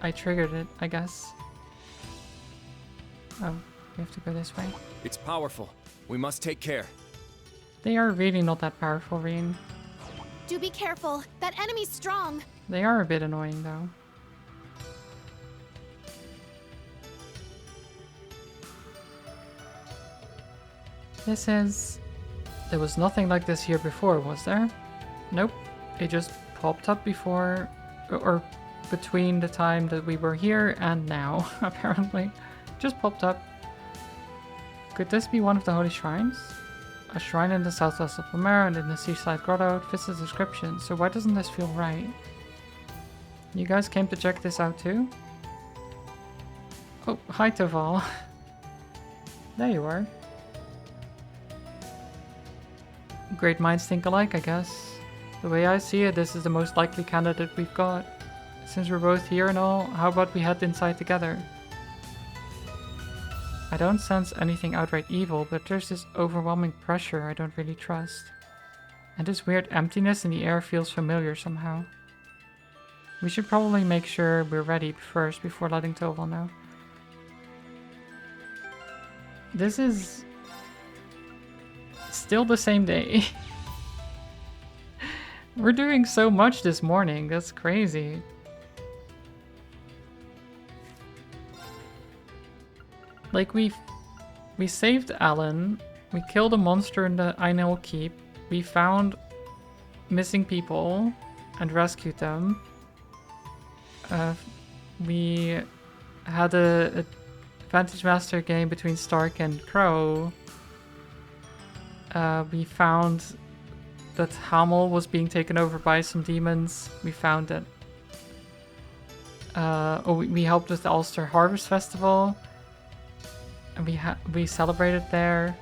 I triggered it, I guess. Oh, we have to go this way. It's powerful. We must take care. They are really not that powerful, Reen. Do be careful. That enemy's strong. They are a bit annoying, though. This is... There was nothing like this here before, was there? Nope. It just popped up before... Or between the time that we were here and now, apparently. Just popped up. Could this be one of the holy shrines? A shrine in the southwest of Lamera and in the seaside grotto. It fits the description, so why doesn't this feel right? You guys came to check this out too? Oh, hi Toval. There you are. Great minds think alike, I guess. The way I see it, this is the most likely candidate we've got. Since we're both here and all, how about we head inside together? I don't sense anything outright evil, but there's this overwhelming pressure I don't really trust. And this weird emptiness in the air feels familiar somehow. We should probably make sure we're ready first before letting Toval know. This is... still the same day. We're doing so much this morning, that's crazy. Like, we saved Alan, we killed a monster in the Ainel Keep, we found missing people and rescued them. We had a Vantage Master game between Stark and Crow. We found that Hamel was being taken over by some demons. We found that... we helped with the Ulster Harvest Festival. And we celebrated there.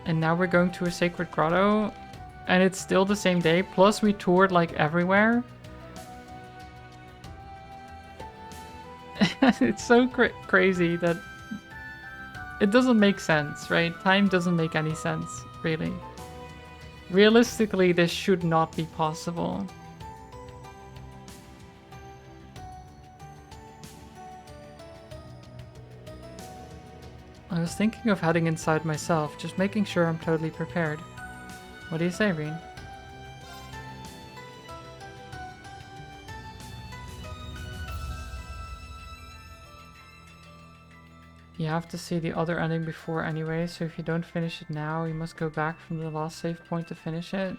And now we're going to a sacred grotto. And it's still the same day. Plus we toured like everywhere. It's so crazy that it doesn't make sense, right? Time doesn't make any sense, really. Realistically, this should not be possible. I was thinking of heading inside myself, just making sure I'm totally prepared. What do you say, Reen? You have to see the other ending before anyway, so if you don't finish it now, you must go back from the last save point to finish it.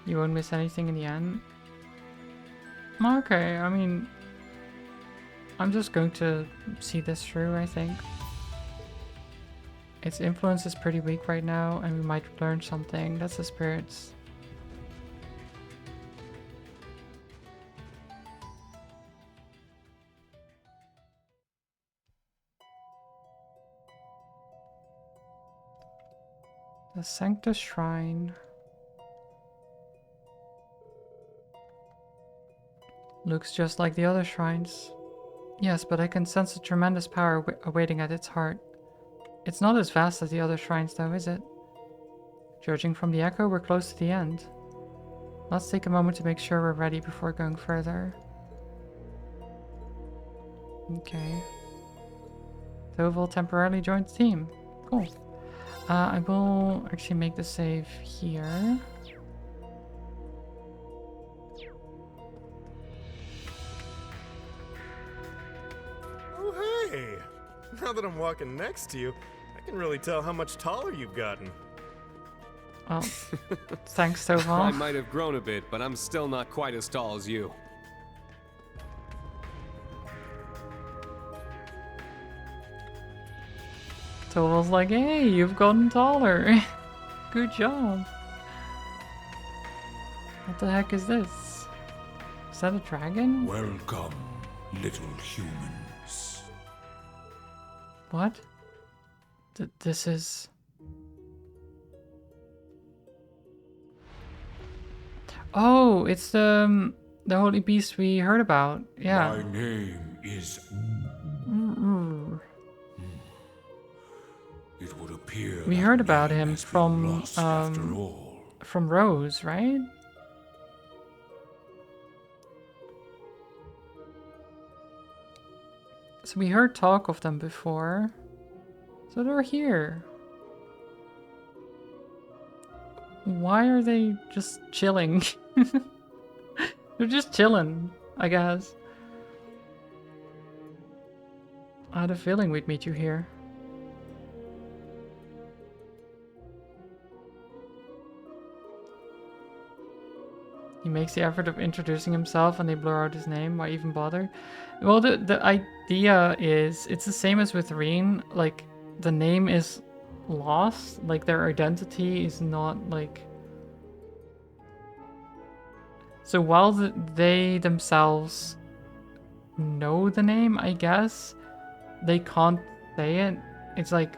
You won't miss anything in the end. Okay, I mean... I'm just going to see this through, I think. Its influence is pretty weak right now, and we might learn something. That's the spirits. The Sanctus Shrine. Looks just like the other shrines. Yes, but I can sense a tremendous power awaiting at its heart. It's not as vast as the other shrines though, is it? Judging from the echo, we're close to the end. Let's take a moment to make sure we're ready before going further. Okay. Toval temporarily joined the team. Cool. I will actually make the save here. Oh, hey! Now that I'm walking next to you, I can really tell how much taller you've gotten. Well, thanks, Toval. I might have grown a bit, but I'm still not quite as tall as you. Toval's like, hey, you've gotten taller. Good job. What the heck is this? Is that a dragon? Welcome, little humans. What? This is... Oh, it's the holy beast we heard about. Yeah. My name is... It would appear We that heard about name him has been from lost after all. Rose, right? So we heard talk of them before. So they're here. Why are they just chilling? They're just chilling, I guess. I had a feeling we'd meet you here. He makes the effort of introducing himself and they blur out his name. Why even bother? Well, the idea is, it's the same as with Reen. Like, the name is lost. Like, their identity is not, like... So while they themselves know the name, I guess, they can't say it. It's like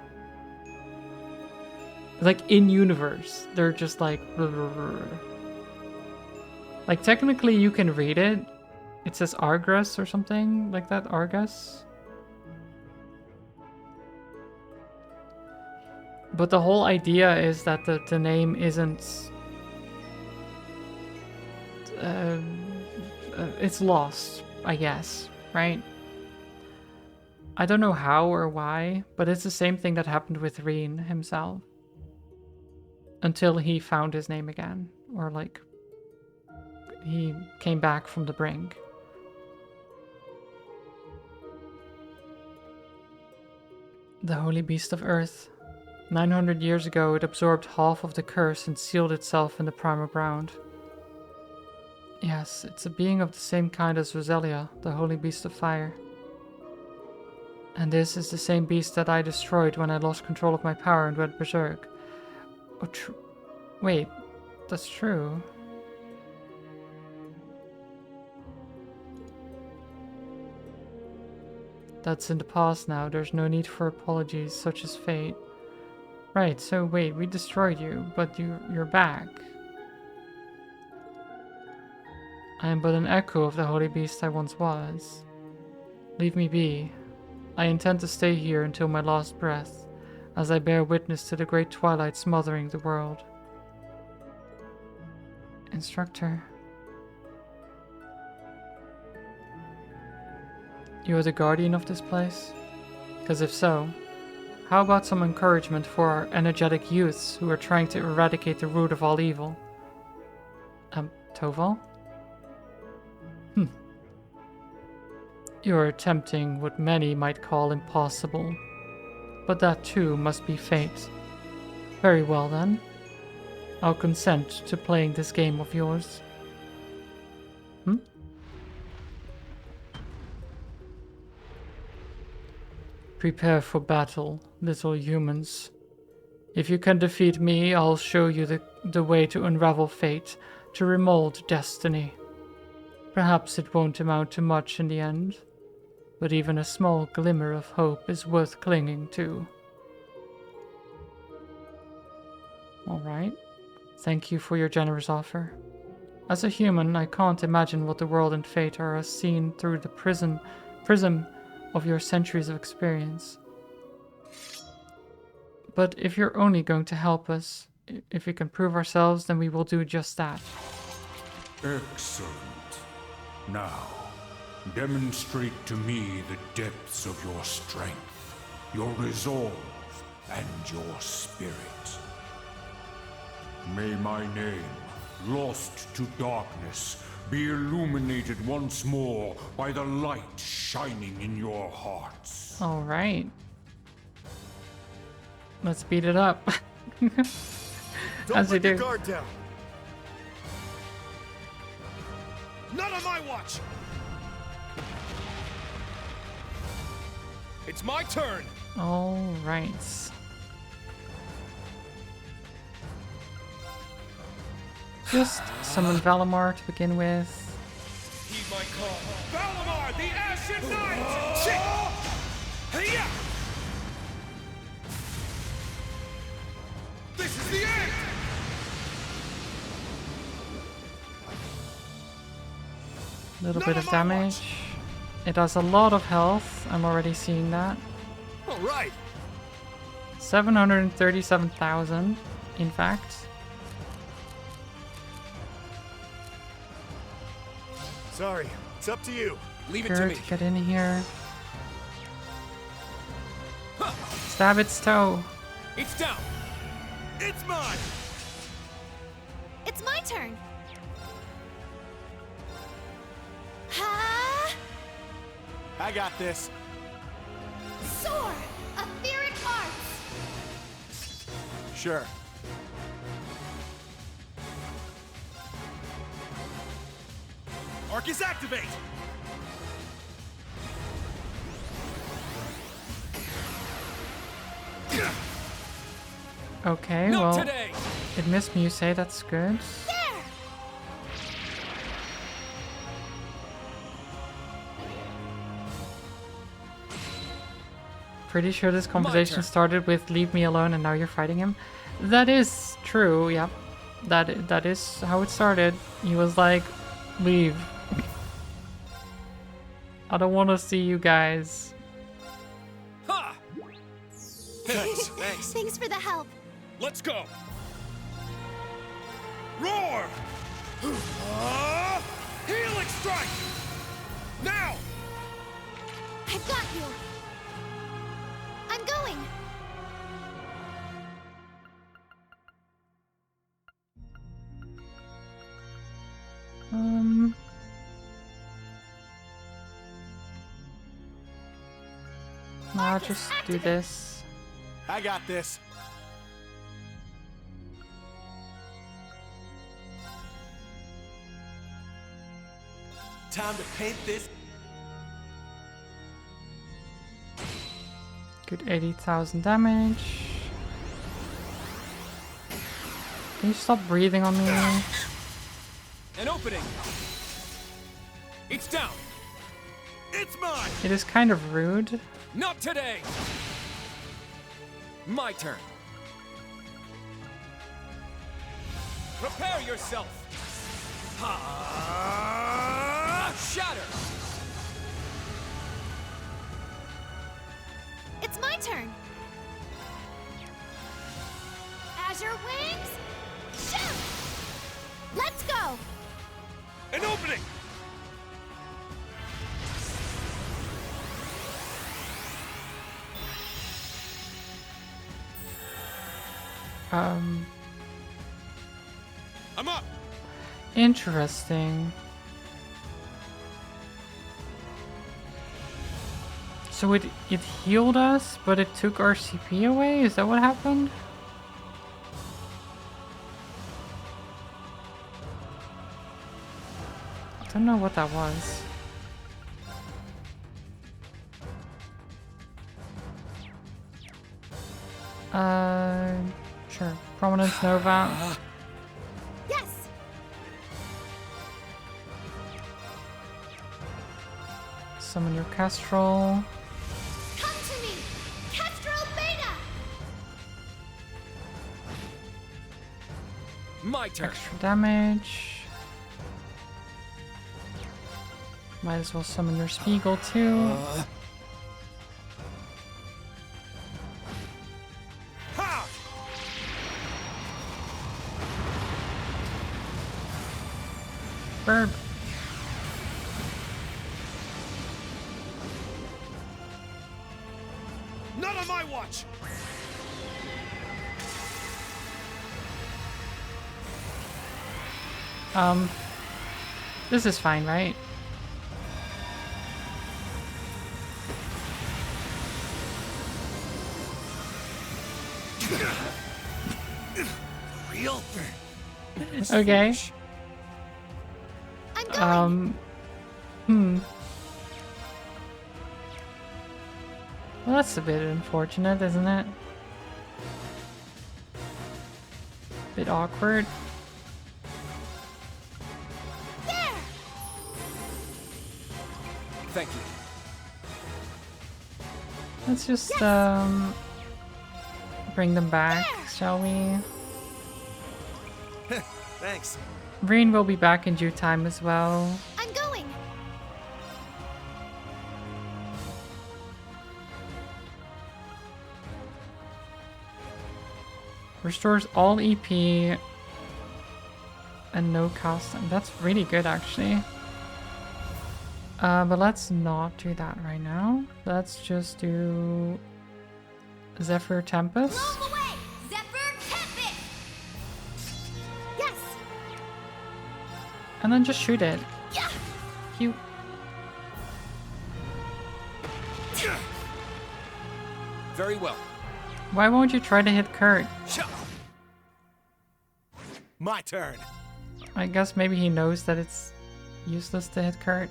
in universe, they're just like... Blah, blah, blah. Like, technically you can read it. It says Argus or something like that. Argus. But the whole idea is that the name isn't... it's lost, I guess, right? I don't know how or why, but it's the same thing that happened with Reen himself. Until he found his name again. Or like... he came back from the brink. The Holy Beast of Earth. 900 years ago, it absorbed half of the curse and sealed itself in the primal ground. Yes, it's a being of the same kind as Roselia, the Holy Beast of Fire. And this is the same beast that I destroyed when I lost control of my power and went berserk. Oh, wait, that's true. That's in the past now. There's no need for apologies, such as fate. Right, so wait, we destroyed you, but you're back. I am but an echo of the holy beast I once was. Leave me be. I intend to stay here until my last breath, as I bear witness to the great twilight smothering the world. Instructor. You are the guardian of this place? Because if so, how about some encouragement for our energetic youths who are trying to eradicate the root of all evil? Toval? You are attempting what many might call impossible. But that too must be fate. Very well then. I'll consent to playing this game of yours. Prepare for battle, little humans. If you can defeat me, I'll show you the way to unravel fate, to remold destiny. Perhaps it won't amount to much in the end, but even a small glimmer of hope is worth clinging to. Alright. Thank you for your generous offer. As a human, I can't imagine what the world and fate are as seen through the prism of your centuries of experience. But if you're only going to help us, if we can prove ourselves, then we will do just that. Excellent. Now, demonstrate to me the depths of your strength, your resolve, and your spirit. May my name, lost to darkness, be illuminated once more by the light shining in your hearts. All right. Let's beat it up. As we Don't let your do. guard down. Not on my watch! It's my turn! All right. Just summon Valimar to begin with. Heed my call. Valimar, the Ashen Knight! Shit! Hey-ya! This is the end! Little bit of damage. It does a lot of health. I'm already seeing that. All right. 737,000, in fact. Sorry, it's up to you. Leave it to Gert, me. get in here. Stab its toe. It's down. It's mine! It's my turn. Ha! I got this. Soar! Etheric arts! Sure. Arcus activate! Okay, Not well, today. it missed Muse, that's good. There! Pretty sure this conversation turn. started with "leave me alone" and now you're fighting him. That is true. Yep, that is how it started. He was like, "Leave. I don't want to see you guys." Ha! Thanks. Thanks. Thanks for the help. Let's go! Roar! Healing strike! Now! I've got you. I'm going. I'll just do this. I got this. Time to paint this. Good 80,000 damage. Can you stop breathing on me? An opening. It's down. It's mine! It is kind of rude. Not today. My turn. Prepare yourself. Shatter. It's my turn. Azure wings, shoot! Let's go. An opening! I'm up! Interesting. So it healed us, but it took our CP away? Is that what happened? I don't know what that was. Sure. Prominence Nova. Yes. Summon your Kestrel. Come to me, Kestrel Beta. My turn. Extra damage. Might as well summon your Spiegel too. Ha! Burp. Not on my watch! This is fine, right? Real? Okay. I'm going. Well, that's a bit unfortunate, isn't it? Bit awkward. There! Thank you. Let's just bring them back, shall we? Thanks. Reen will be back in due time as well. I'm going! Restores all EP and no cost. That's really good, actually. But let's not do that right now. Let's just do Zephyr Tempest. Blow 'em away! Zephyr Tempest! Yes! And then just shoot it. Yeah! Cute. Very well. Why won't you try to hit Kurt? My turn. I guess maybe he knows that it's useless to hit Kurt.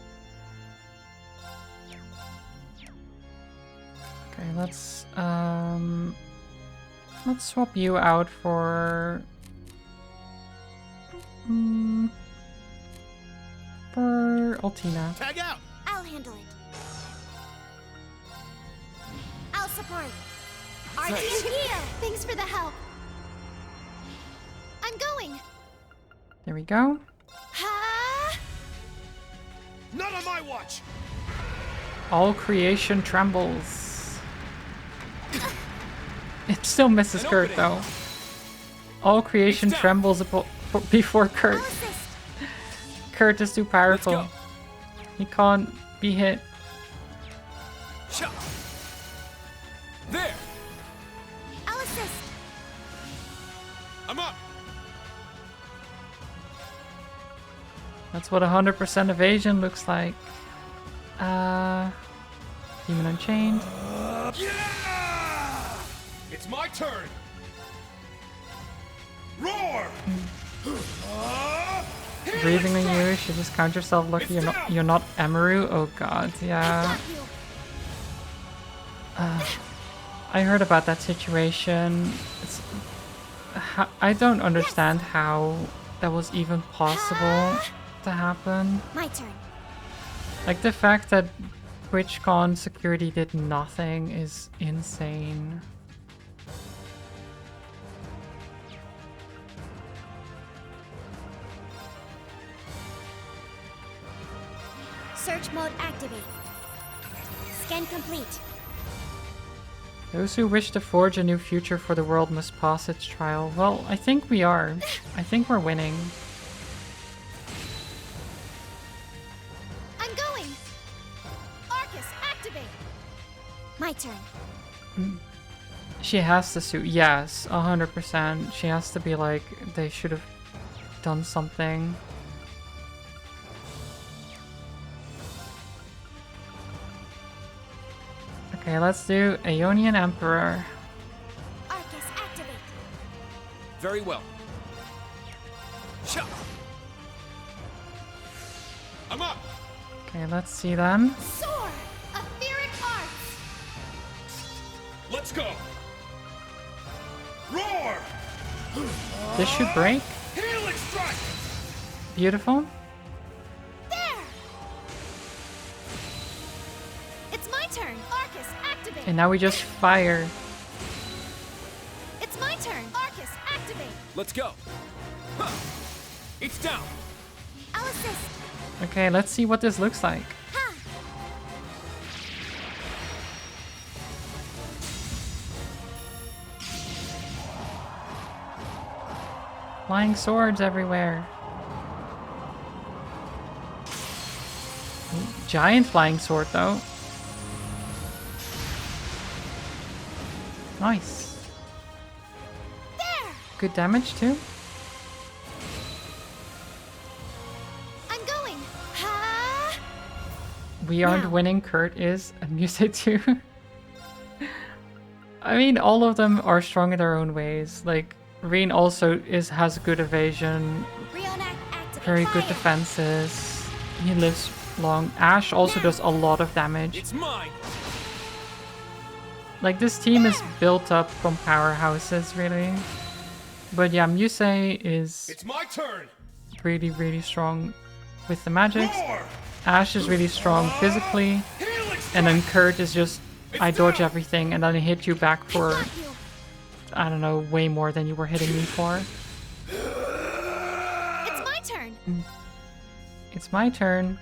Okay, let's swap you out for Altina. Tag out. I'll handle it. I'll support. RT here! Thanks for the help. I'm going. There we go. Ha! Not on my watch. All creation trembles. It still misses An Kurt opening. though. All creation It's down. trembles before Kurt. I'll assist. Kurt is too Let's powerful. go. He can't be hit. Cha. There. I'll assist. I'm up. That's what 100% evasion looks like. Demon Unchained. Yeah! It's my turn. Roar! Breathing on you, you should just count yourself lucky you're not Amaru. Oh god, yeah. Got you. I heard about that situation. I don't understand how that was even possible to happen. My turn. Like the fact that TwitchCon security did nothing is insane. Search mode activate. Scan complete. Those who wish to forge a new future for the world must pass its trial. Well, I think we are. I think we're winning. I'm going. Arcus activate. My turn. She has to sue. Yes, 100%. She has to be like, they should have done something. Okay, let's do Aeonian Emperor. Arcus activate. Very well. Cha. I'm up. Okay, let's see then. Soar. Etheric arts. Let's go. Roar! This should break. Healing strike! Beautiful. There. It's my turn. Arcus activate. And now we just fire. It's my turn. Arcus activate. Let's go. Huh. It's down. I'll assist. Okay, let's see what this looks like. Ha. Flying swords everywhere. Giant flying sword though. Nice. There. Good damage too. I'm going. Ha. We aren't Now. winning. Kurt is and Muse too. I mean, all of them are strong in their own ways. Like Reen also has good evasion, Rionac activate. very good Fire. defenses. He lives long. Ash also Now. does a lot of damage. It's mine. Like, this team is built up from powerhouses, really. But yeah, Muse is It's my turn. really, really strong with the magics. Roar! Ash is really strong physically. And then Kurt is just, I dodge everything and then I hit you back for, Got you. I don't know, way more than you were hitting me for. It's my turn. It's my turn.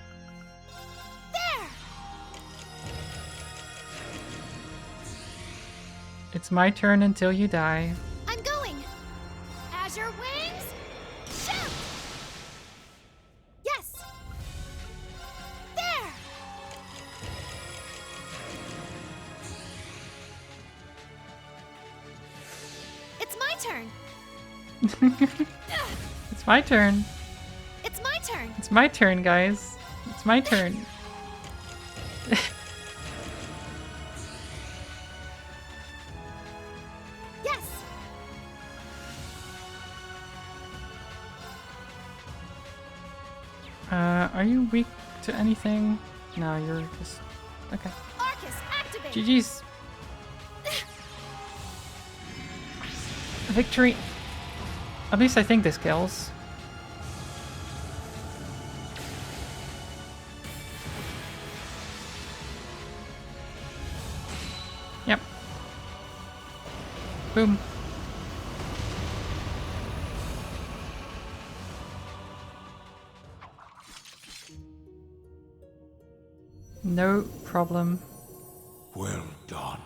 There. It's my turn until you die. I'm going. Azure wings. Shoot. Yes. There. It's my turn. It's my turn. It's my turn. It's my turn, guys. It's my turn. Yes. Are you weak to anything? No, you're just... Okay. Arcus, activate. GG's. Victory. At least I think this kills. Yep. Boom. No problem. Well done.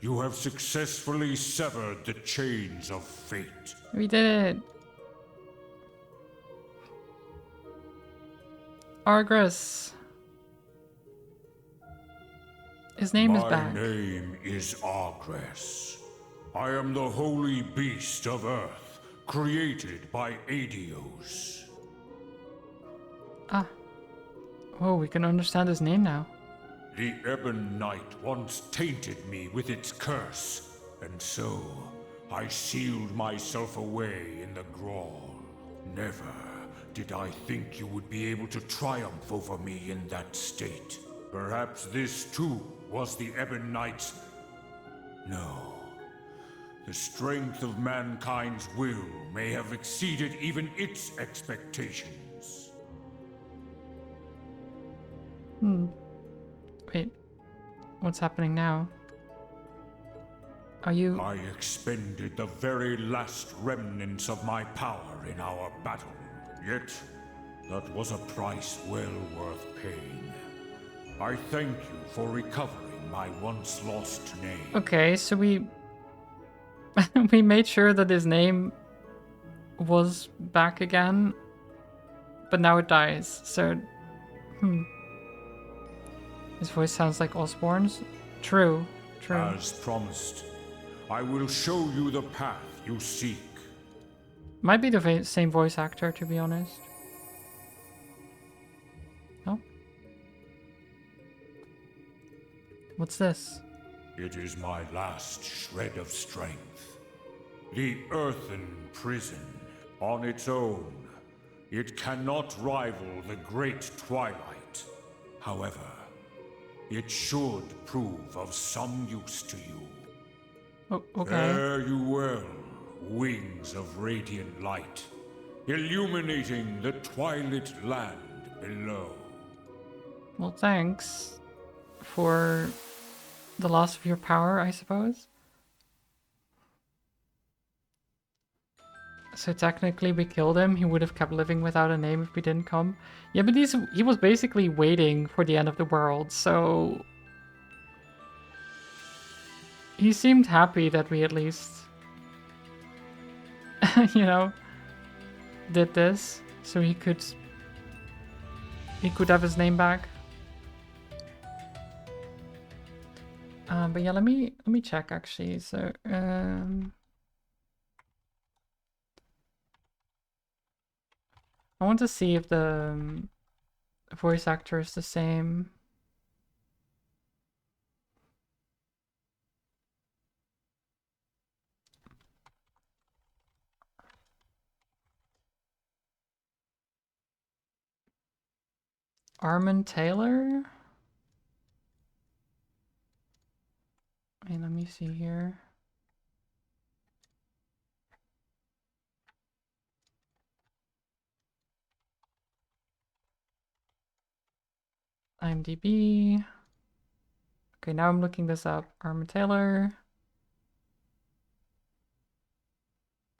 You have successfully severed the chains of fate. We did it. Argus. His name is back. My name is Argress. I am the holy beast of Earth, created by Adios. Ah. Oh, we can understand his name now. The Ebon Knight once tainted me with its curse, and so I sealed myself away in the Grawl. Never did I think you would be able to triumph over me in that state. Perhaps this too was the Ebon Knight's... No. The strength of mankind's will may have exceeded even its expectations. Wait. What's happening now? Are you... I expended the very last remnants of my power in our battle. Yet, that was a price well worth paying. I thank you for recovering my once lost name. Okay, so we... we made sure that his name was back again, but now it dies, so... His voice sounds like Osborne's. True, true. As promised, I will show you the path you seek. Might be the same voice actor, to be honest. No? What's this? It is my last shred of strength. The earthen prison. On its own, it cannot rival the great twilight. However, it should prove of some use to you. Oh, okay. Fare you well, wings of radiant light, illuminating the twilit land below. Well, thanks for the loss of your power, I suppose. So technically we killed him. He would have kept living without a name if we didn't come. Yeah, but he was basically waiting for the end of the world, so... He seemed happy that we at least... you know... did this, so he could have his name back. But yeah, let me check actually. So I want to see if the voice actor is the same. Armin Taylor? me see here. IMDb. Okay, now I'm looking this up. Armin Taylor.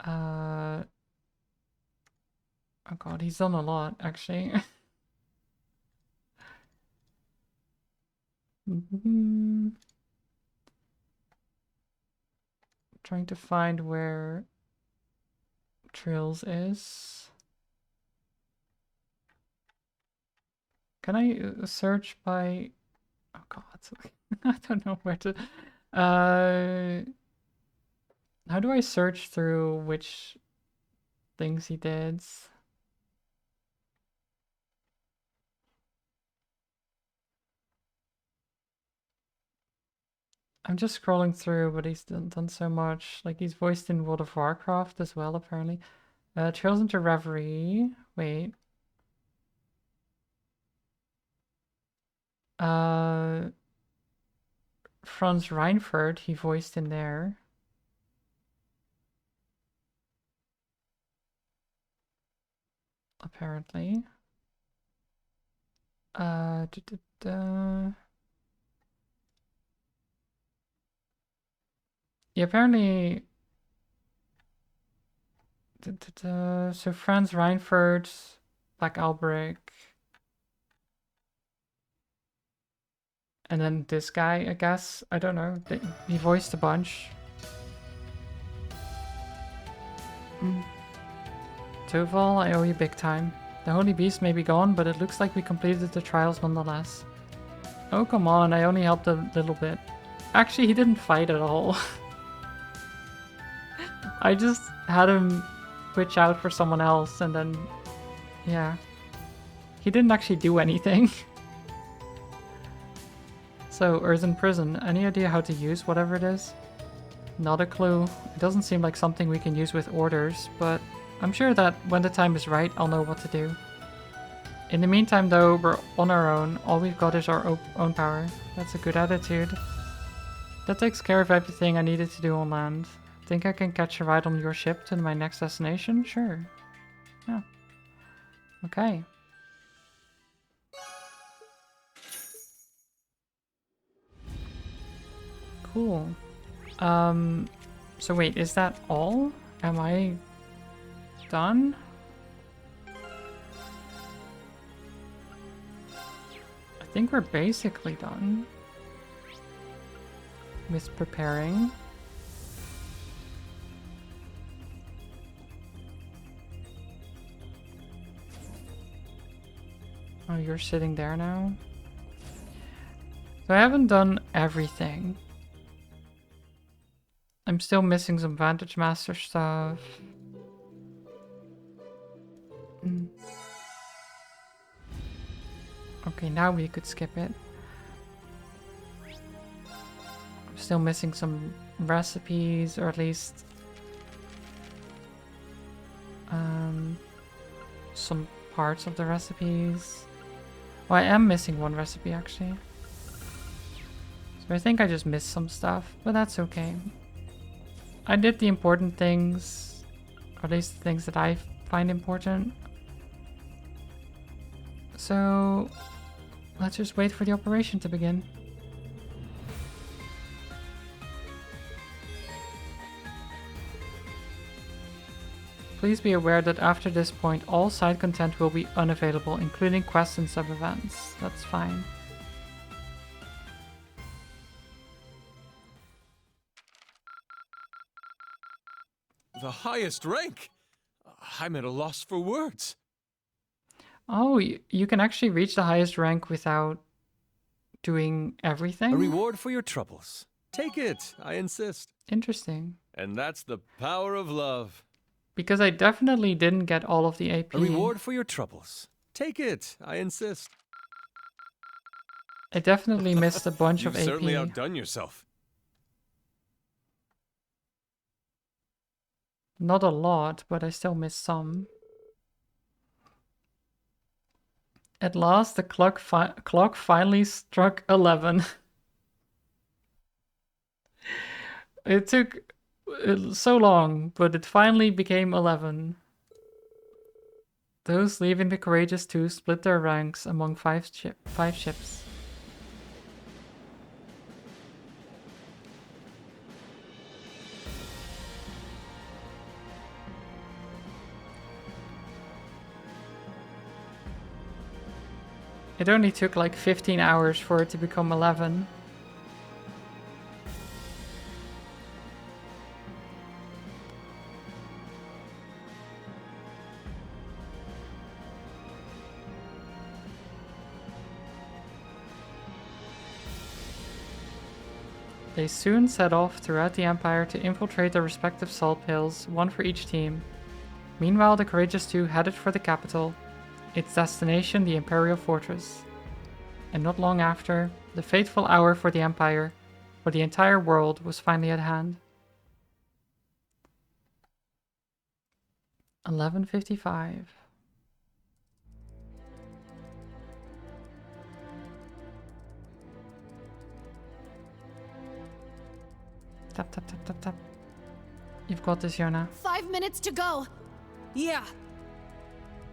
Oh god, he's done a lot, actually. Trying to find where Trills is. Can I search by... Oh god, I don't know where to... How do I search through which things he did? I'm just scrolling through, but he's done so much. Like, he's voiced in World of Warcraft as well, apparently. Trails into Reverie. Wait. Franz Reinfurt, he voiced in there. Apparently. Da, da, da. Yeah, apparently... So Franz Reinfurt, Black Albrecht, and then this guy, I guess. I don't know. He voiced a bunch. Tuval, I owe you big time. The Holy Beast may be gone, but it looks like we completed the trials nonetheless. Oh, come on, I only helped a little bit. Actually, he didn't fight at all. I just had him switch out for someone else, and then... yeah. He didn't actually do anything. So, Earthen Prison, any idea how to use whatever it is? Not a clue. It doesn't seem like something we can use with orders, but I'm sure that when the time is right, I'll know what to do. In the meantime, though, we're on our own. All we've got is our own power. That's a good attitude. That takes care of everything I needed to do on land. Think I can catch a ride on your ship to my next destination? Sure. Yeah. Okay. Cool. So wait, is that all? Am I done? I think we're basically done with preparing. Oh, you're sitting there now? So I haven't done everything. I'm still missing some Vantage Master stuff. Okay, now we could skip it. I'm still missing some recipes, or at least some parts of the recipes. Well, I am missing one recipe actually. So I think I just missed some stuff, but that's okay. I did the important things, or at least the things that I find important. So let's just wait for the operation to begin. Please be aware that after this point, all side content will be unavailable, including quests and sub-events. That's fine. The highest rank? I'm at a loss for words. Oh, you can actually reach the highest rank without doing everything? A reward for your troubles. Take it, I insist. Interesting. And that's the power of love. Because I definitely didn't get all of the AP. A reward for your troubles. Take it, I insist. I definitely missed a bunch of You've AP. certainly outdone yourself. Not a lot, but I still missed some. At last, the clock finally struck 11. It took so long, but it finally became 11. Those leaving the Courageous Two split their ranks among five ships. It only took like 15 hours for it to become 11. They soon set off throughout the Empire to infiltrate their respective salt pills, one for each team. Meanwhile, the Courageous Two headed for the capital, its destination the Imperial Fortress. And not long after, the fateful hour for the Empire, for the entire world, was finally at hand. 11:55. Tap, tap, tap, tap, tap. You've got this, Yona. 5 minutes to go. Yeah.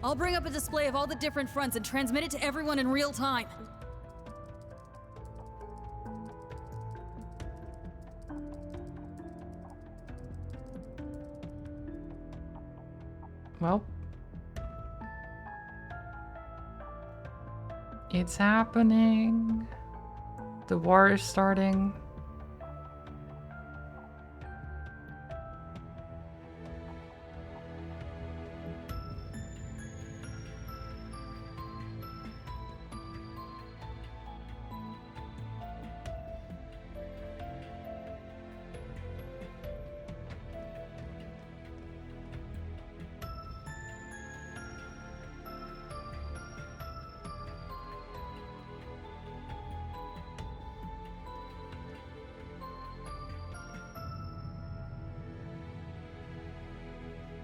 I'll bring up a display of all the different fronts and transmit it to everyone in real time. Well, it's happening. The war is starting.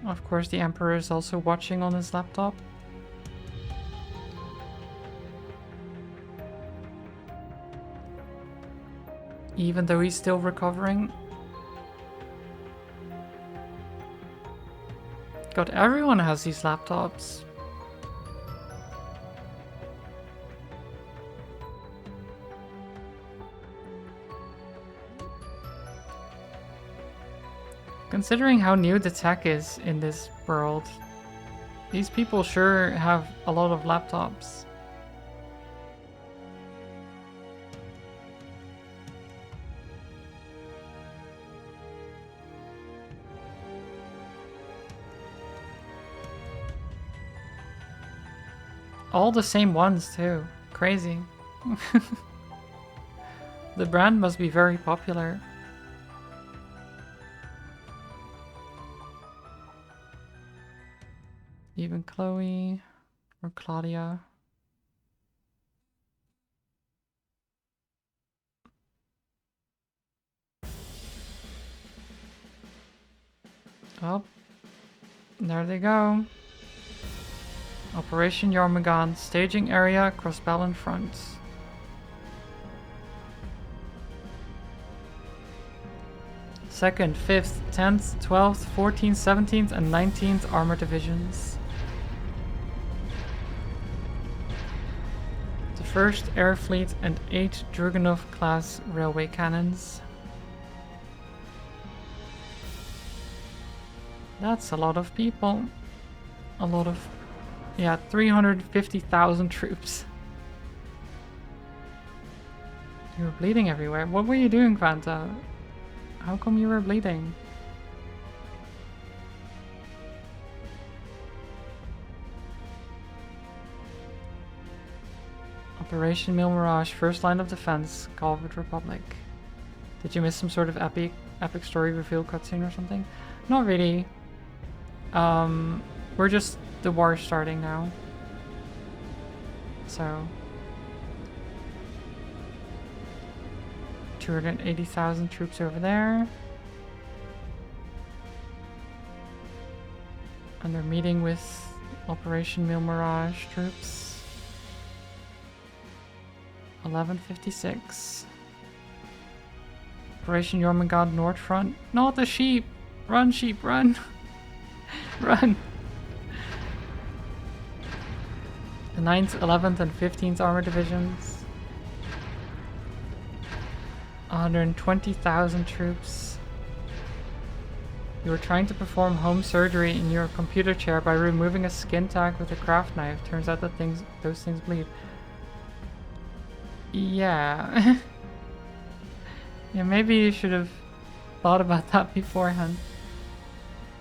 Of course, the Emperor is also watching on his laptop. Even though he's still recovering. God, everyone has these laptops. Considering how new the tech is in this world, these people sure have a lot of laptops. All the same ones too. Crazy. The brand must be very popular. Even Chloe or Claudia. Oh, there they go. Operation Yarmagan, staging area across Balin front. Second, 5th, 10th, 12th, 14th, 17th, and 19th Armor Divisions. The 1st Air Fleet and 8 Druganov-class railway cannons. That's a lot of people. A lot of... yeah, 350,000 troops. You were bleeding everywhere. What were you doing, Fanta? How come you were bleeding? Operation Mil Mirage, first line of defense, Calvert Republic. Did you miss some sort of epic story reveal cutscene or something? Not really. We're just... the war is starting now. So... 280,000 troops over there. And they're meeting with Operation Mil Mirage troops. 11:56. Operation Jormungand North Front. Not the sheep! Run, sheep, run! Run! The 9th, 11th, and 15th Armored Divisions. 120,000 troops. You were trying to perform home surgery in your computer chair by removing a skin tag with a craft knife. Turns out that those things bleed. Yeah. Yeah, maybe you should have thought about that beforehand.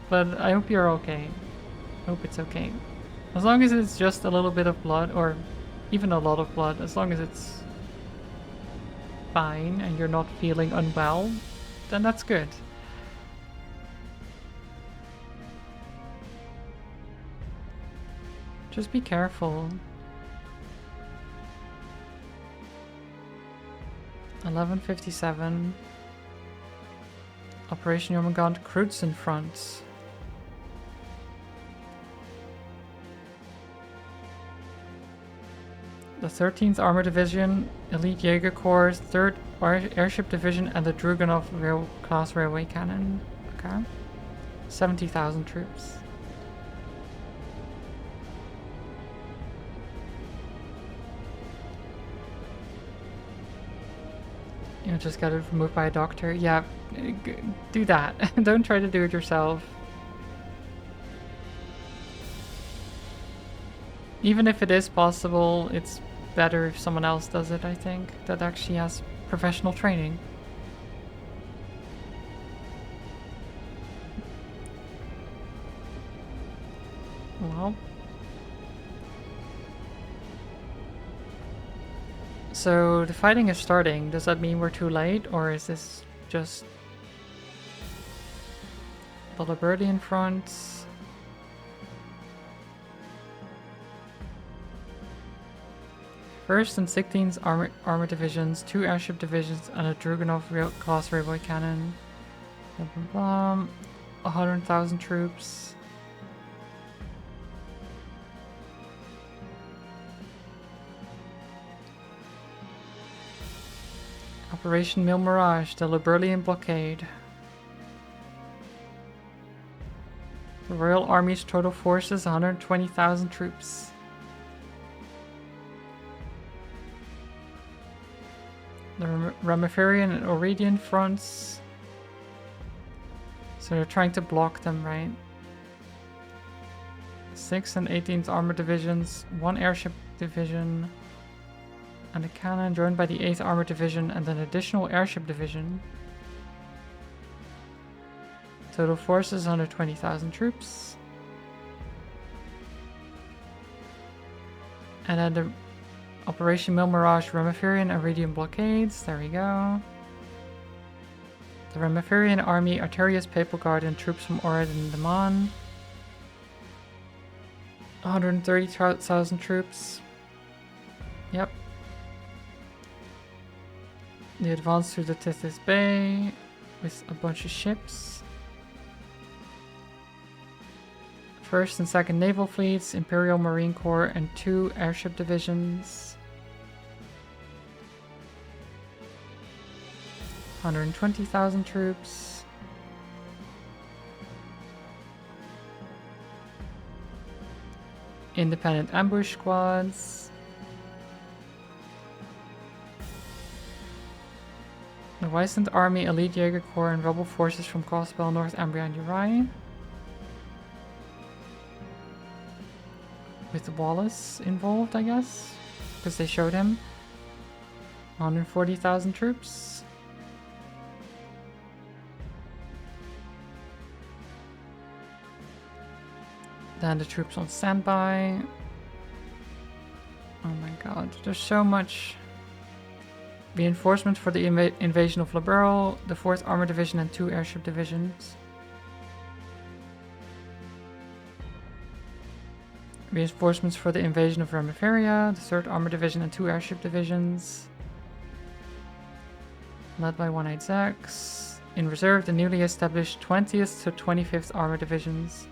But I hope you're okay. I hope it's okay. As long as it's just a little bit of blood, or even a lot of blood, as long as it's fine and you're not feeling unwell, then that's good. Just be careful. 1157. Operation Jormungand Kreutzen Front. The 13th Armored Division, Elite Jaeger Corps, 3rd Airship Division, and the Druganov class railway cannon. Okay. 70,000 troops. You just got it removed by a doctor. Yeah, do that. Don't try to do it yourself. Even if it is possible, it's better if someone else does it, I think. That actually has professional training. Well. So the fighting is starting. Does that mean we're too late, or is this just the Libertian front? First and 16th armor divisions, 2 airship divisions, and a Druganov class railway cannon. Blah, blah, blah. 100,000 troops. Operation Mil Mirage, the Libertian blockade. The Royal Army's total forces, 120,000 troops. The Ramiferian and Aurelian fronts. So they're trying to block them, right? 6th and 18th Armored Divisions, 1 airship division, and a cannon joined by the 8th Armored Division and an additional airship division. Total forces, 120,000 troops. And then the Operation Mil Mirage, Ramiferian and Radiant blockades. There we go. The Ramiferian army, Arterius Papal Guard, and troops from Orad and Daman. 130,000 troops. Yep. They advanced through the Tethys Bay with a bunch of ships. 1st and 2nd Naval Fleets, Imperial Marine Corps, and 2 airship divisions. 120,000 troops. Independent ambush squads. The Weissland Army, Elite Jaeger Corps, and rebel forces from Cospel, Northumbria, and Uri. With Wallace involved, I guess, because they showed him. 140,000 troops. Then the troops on standby. Oh my god, there's so much. Reinforcements for the invasion of Liberal, the 4th Armored Division and 2 airship divisions. Reinforcements for the invasion of Ramiferia, the 3rd Armored Division and 2 airship divisions. Led by 1/8X. In reserve, the newly established 20th to 25th Armored Divisions.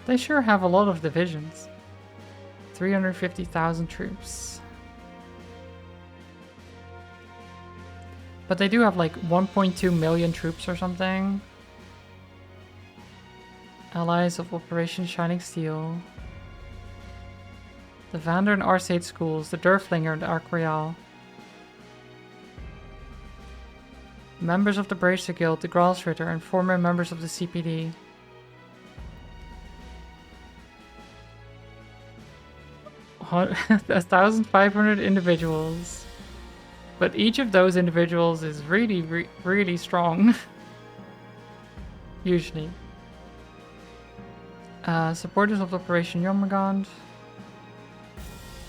They sure have a lot of divisions. 350,000 troops. But they do have like 1.2 million troops or something. Allies of Operation Shining Steel. The Vander and Arcade schools, the Durflinger and the Arc Royale. Members of the Bracer Guild, the Gralsritter, and former members of the CPD. That's 1,500 individuals. But each of those individuals is really strong. Usually. Supporters of Operation Jormungand.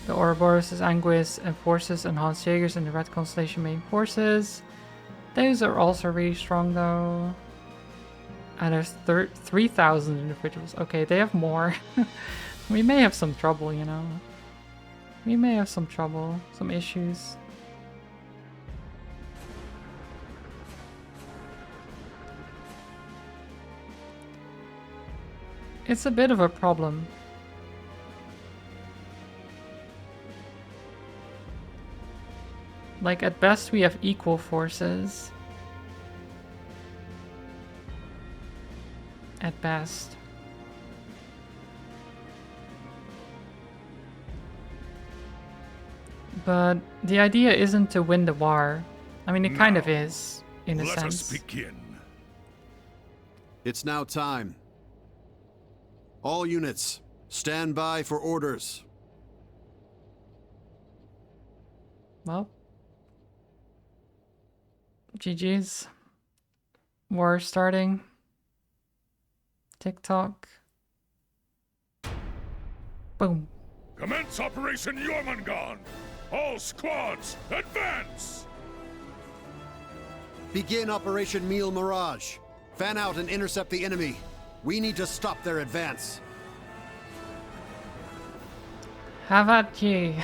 The Ouroboros' Anguis and forces and Hans Jaegers in the Red Constellation main forces. Those are also really strong though. And there's 3,000 individuals. Okay, they have more. We may have some trouble, you know. We may have some trouble, some issues. It's a bit of a problem. Like, at best we have equal forces. At best. But the idea isn't to win the war. I mean, it kind of is, in a sense. Let us begin. It's now time. All units, stand by for orders. Well. GG's. War starting. TikTok. Boom. Commence Operation Jormungand! All squads, advance! Begin Operation Meal Mirage. Fan out and intercept the enemy. We need to stop their advance. Have at ye.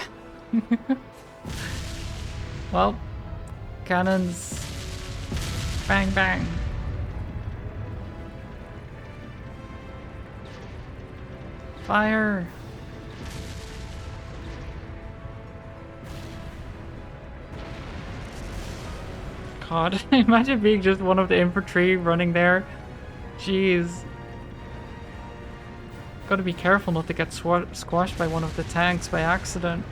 Well, cannons. Bang bang. Fire. God, imagine being just one of the infantry running there. Jeez. Gotta be careful not to get squashed by one of the tanks by accident.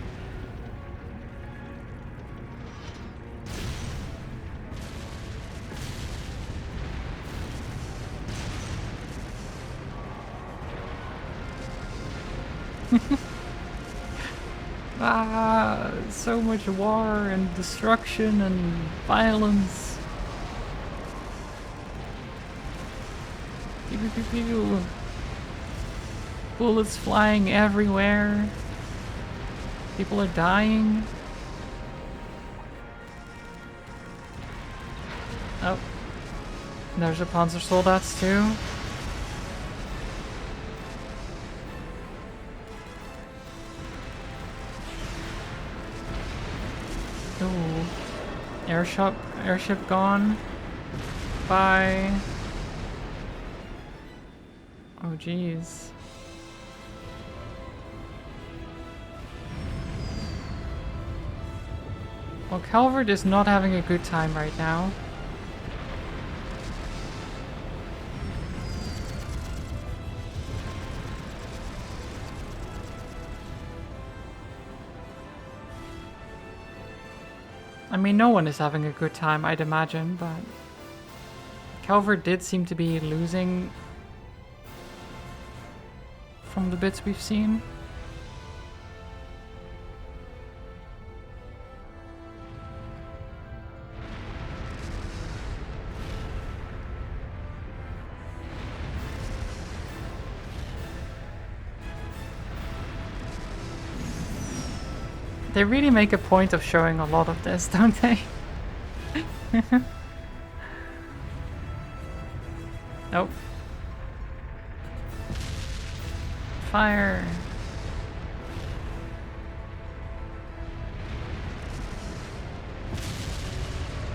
So much war and destruction and violence. Pew, pew, pew, pew. Bullets flying everywhere. People are dying. Oh. There's the Panzer Soldats too. Ooh. Airship gone. Bye. Oh jeez. Well, Calvert is not having a good time right now. I mean, no one is having a good time, I'd imagine, but Calvert did seem to be losing from the bits we've seen. They really make a point of showing a lot of this, don't they? Nope. Fire.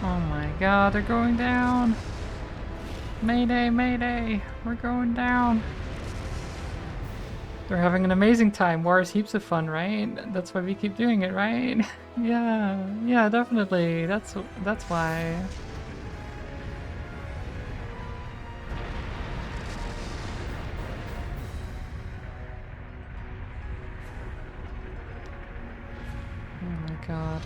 Oh my god, they're going down. Mayday, mayday, we're going down. They're having an amazing time. War is heaps of fun, right? That's why we keep doing it, right? Yeah, definitely. That's why. Oh my god.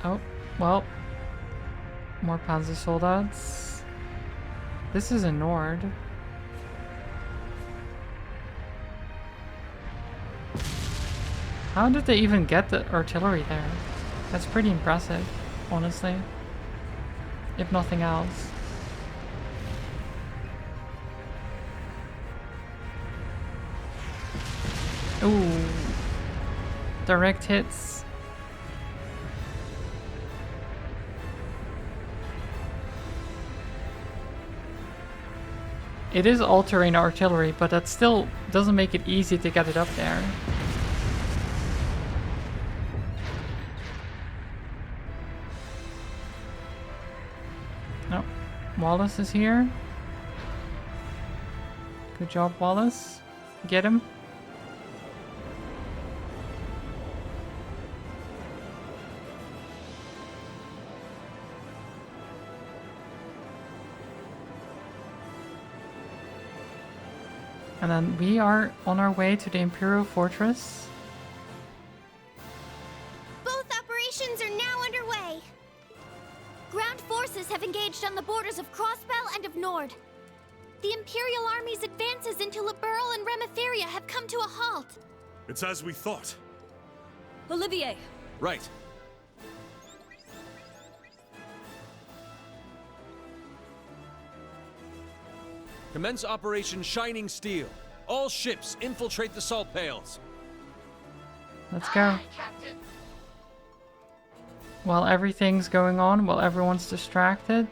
Oh, well. More Panzer Soldats. This is a Nord. How did they even get the artillery there? That's pretty impressive, honestly. If nothing else. Ooh. Direct hits. It is all-terrain artillery, but that still doesn't make it easy to get it up there. Oh, Wallace is here. Good job, Wallace. Get him. And then we are on our way to the Imperial Fortress. Both operations are now underway. Ground forces have engaged on the borders of Crossbell and of Nord. The Imperial Army's advances into Liberl and Remetheria have come to a halt. It's as we thought. Olivier, Right. Commence Operation Shining Steel. All ships infiltrate the salt pails. Let's go. While everything's going on, while everyone's distracted,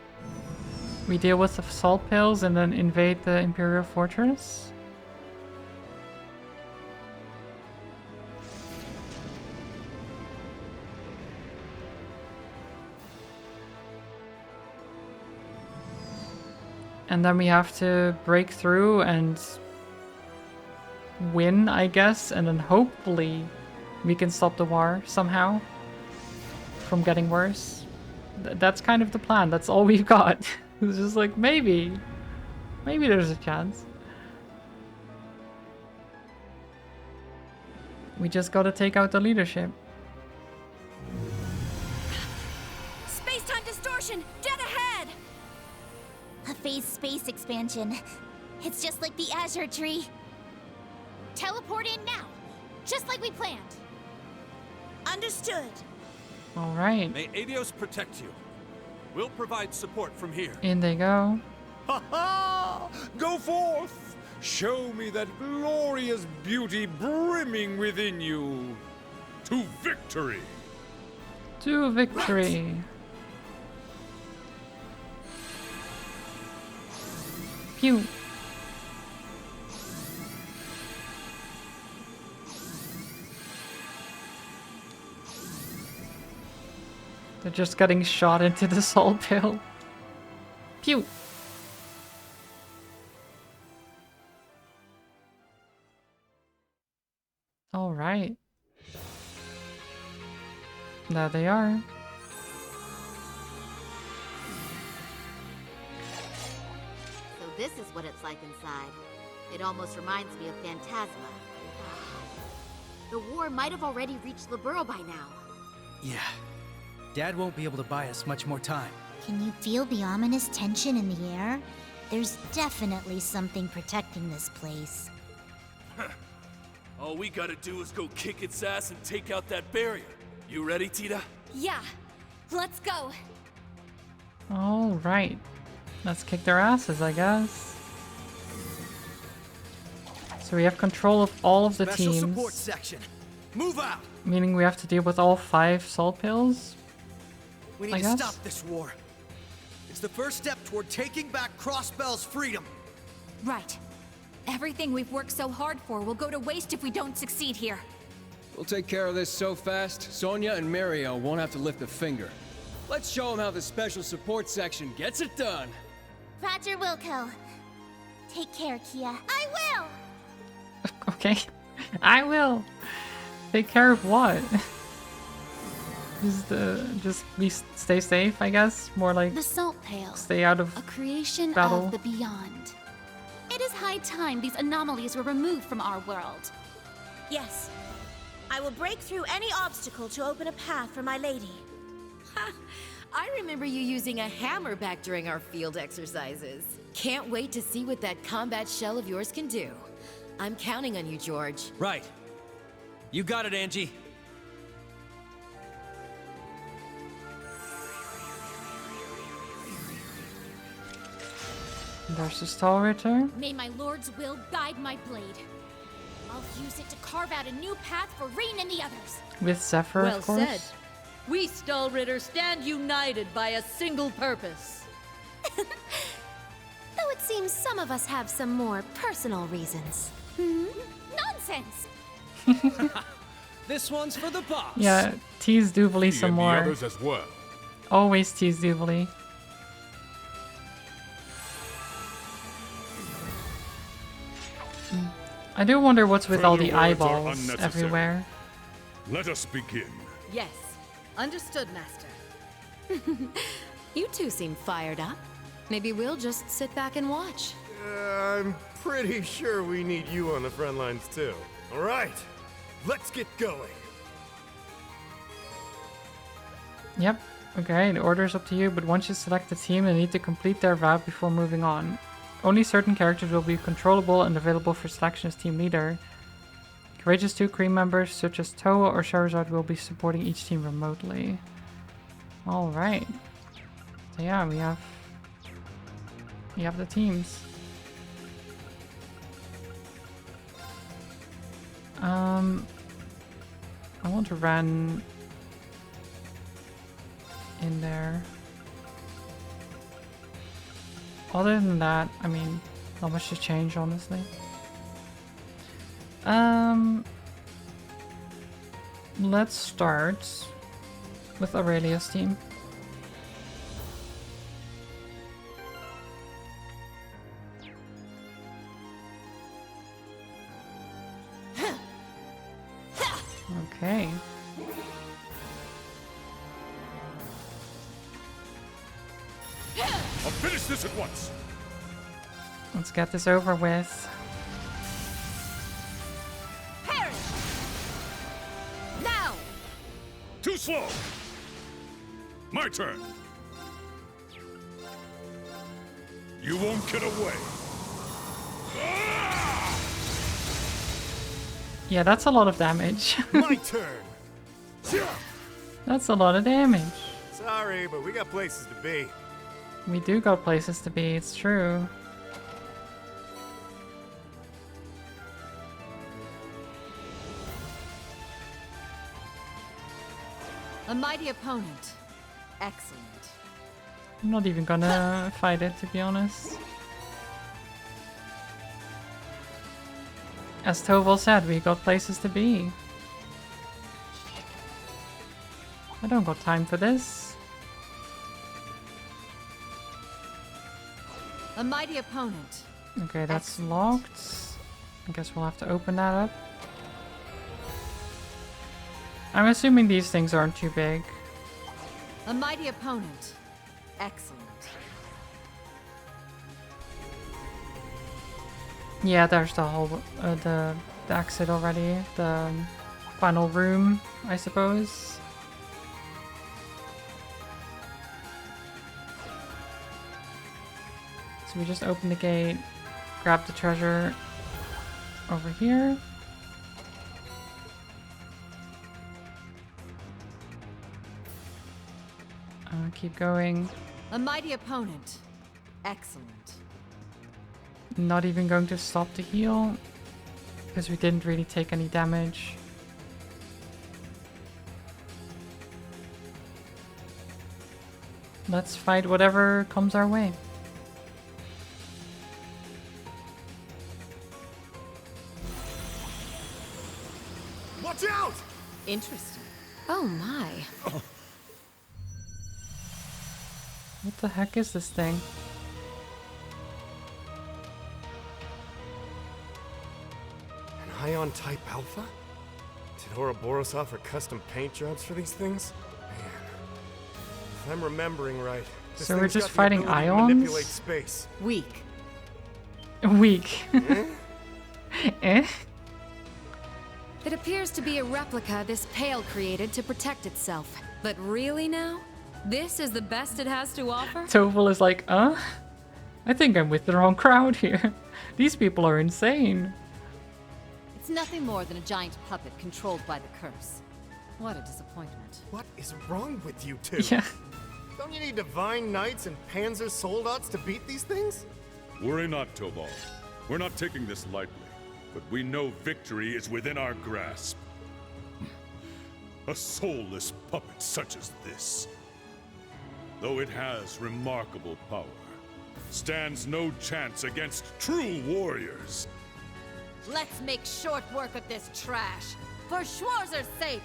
we deal with the salt pails and then invade the Imperial Fortress. And then we have to break through and win, I guess, and then hopefully we can stop the war somehow from getting worse. That's kind of the plan. That's all we've got. It's just like, maybe there's a chance. We just gotta take out the leadership. Space-time distortion! Dead ahead! A phased space expansion. It's just like the Azure Tree. Teleport in now, just like we planned. Understood. All right, May Avios protect you. We'll provide support from here. in they go. Ha ha! Go forth! Show me that glorious beauty brimming within you. To victory! To victory. Pew. They're just getting shot into the salt pail. Pew. All right. There they are. So this is what it's like inside. It almost reminds me of Phantasma. The war might have already reached Liberl by now. Yeah. Dad won't be able to buy us much more time. Can you feel the ominous tension in the air? There's definitely something protecting this place. All we gotta do is go kick its ass and take out that barrier. You ready, Tita? Yeah. Let's go. All right. Let's kick their asses, I guess. So we have control of all of the Special teams. support section. Move out. Meaning we have to deal with all 5 salt pills. We I need to guess? stop this war. It's the first step toward taking back Crossbell's freedom. right. Everything we've worked so hard for will go to waste if we don't succeed here. We'll take care of this so fast, Sonya and Mario won't have to lift a finger. Let's show them how the special support section gets it done. Roger Wilco. Take care, Kia. I will! Okay. I will. Take care of what? Stay safe, I guess. More like The Salt Pail. stay out of a creation battle. of the beyond. It is high time these anomalies were removed from our world. Yes. I will break through any obstacle to open a path for my lady. I remember you using a hammer back during our field exercises. Can't wait to see what that combat shell of yours can do. I'm counting on you, George. Right. You got it, Angie. There's the stall return. May my lord's will guide my blade. I'll use it to carve out a new path for Rean and the others. With Zephyr, Well of course. said. We Stall Ritter stand united by a single purpose. Though it seems some of us have some more personal reasons. Nonsense! This one's for the boss. Yeah, tease Doobly some and more. the others as well. Always tease Doobly. I do wonder what's with all the Further words are eyeballs unnecessary. everywhere. Let us begin. Yes. Understood, Master. You two seem fired up. Maybe we'll just sit back and watch. I'm pretty sure we need you on the front lines too. All right, let's get going. Yep. Okay, the order's up to you, but once you select a team, they need to complete their route before moving on. Only certain characters will be controllable and available for selection as team leader. Courageous 2 crew members such as Toa or Charizard will be supporting each team remotely. Alright. So yeah, we have the teams. I want to run in there. Other than that, I mean, not much to change, honestly. Let's start with Aurelia's team. Okay. I'll finish this at once. Let's get this over with. Now! Too slow. My turn. You won't get away. Yeah, that's a lot of damage. My turn. That's a lot of damage. Sorry, but we got places to be. We do got places to be, it's true. A mighty opponent. Excellent. I'm not even gonna fight it, to be honest. As Toval said, we got places to be. I don't got time for this. A mighty opponent. Okay, that's locked. I guess we'll have to open that up. I'm assuming these things aren't too big. A mighty opponent. Excellent. Yeah, there's the whole the exit already. The final room, I suppose. So we just open the gate, grab the treasure over here. Keep going. A mighty opponent. Excellent. Not even going to stop to heal, because we didn't really take any damage. Let's fight whatever comes our way. Watch out! Interesting. Oh my. What the heck is this thing? An ion type alpha? Did Ouroboros offer custom paint jobs for these things? Man. If I'm remembering right. This So we're thing's just got the fighting ability to ions? manipulate space. Weak. Weak. Eh? It appears to be a replica this Pale created to protect itself. But really now? This is the best it has to offer? Toval is like, I think I'm with the wrong crowd here. These people are insane. It's nothing more than a giant puppet controlled by the curse. What a disappointment. What is wrong with you two? Yeah. Don't you need divine knights and panzer soldaten to beat these things? Worry not, Tobal. We're not taking this lightly, but we know victory is within our grasp. A soulless puppet such as this, though it has remarkable power, stands no chance against true warriors. Let's make short work of this trash, for Schwarzer's sake!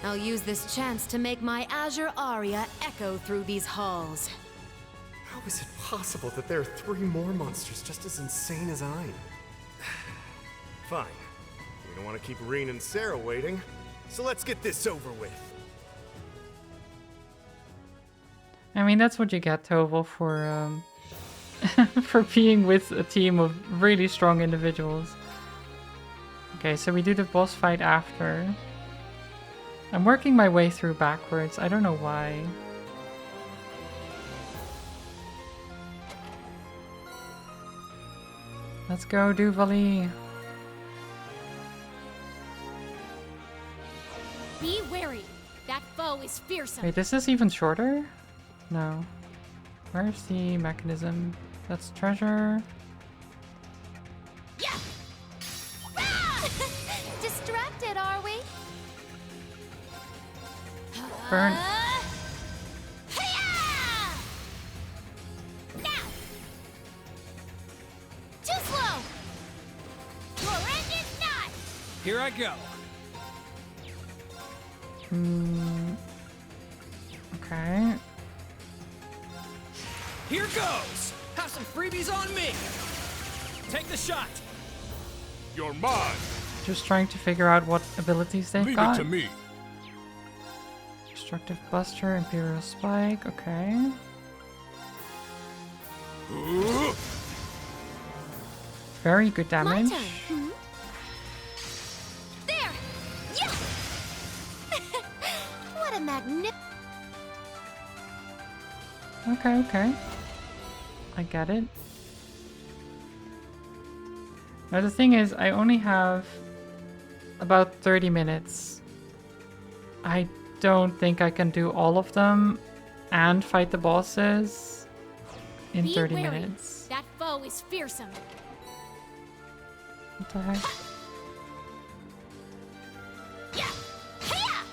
I'll use this chance to make my Azure aria echo through these halls. How is it possible that there are 3 more monsters just as insane as I am? Fine. We don't want to keep Reen and Sarah waiting, so let's get this over with. I mean, that's what you get, Toval, for for being with a team of really strong individuals. Okay, so we do the boss fight after. I'm working my way through backwards. I don't know why. Let's go, Duvali. Be wary. That foe is fearsome. Wait, this is even shorter? No. Where's the mechanism? That's treasure. Yeah. Distracted, are we? Burn. Hi-ya! Now. Too slow. Your end is not. Here I go. Okay. Here goes! Have some freebies on me! Take the shot! You're mine! Just trying to figure out what abilities they've Leave got. it to me. Destructive Buster, Imperial Spike, okay. Very good damage. My turn. Hmm? There! Yeah! What a magnificent... Okay, okay. I get it. Now the thing is, I only have about 30 minutes. I don't think I can do all of them and fight the bosses in Be 30 wary. minutes. That foe is fearsome. What the heck? Yeah! Hiya!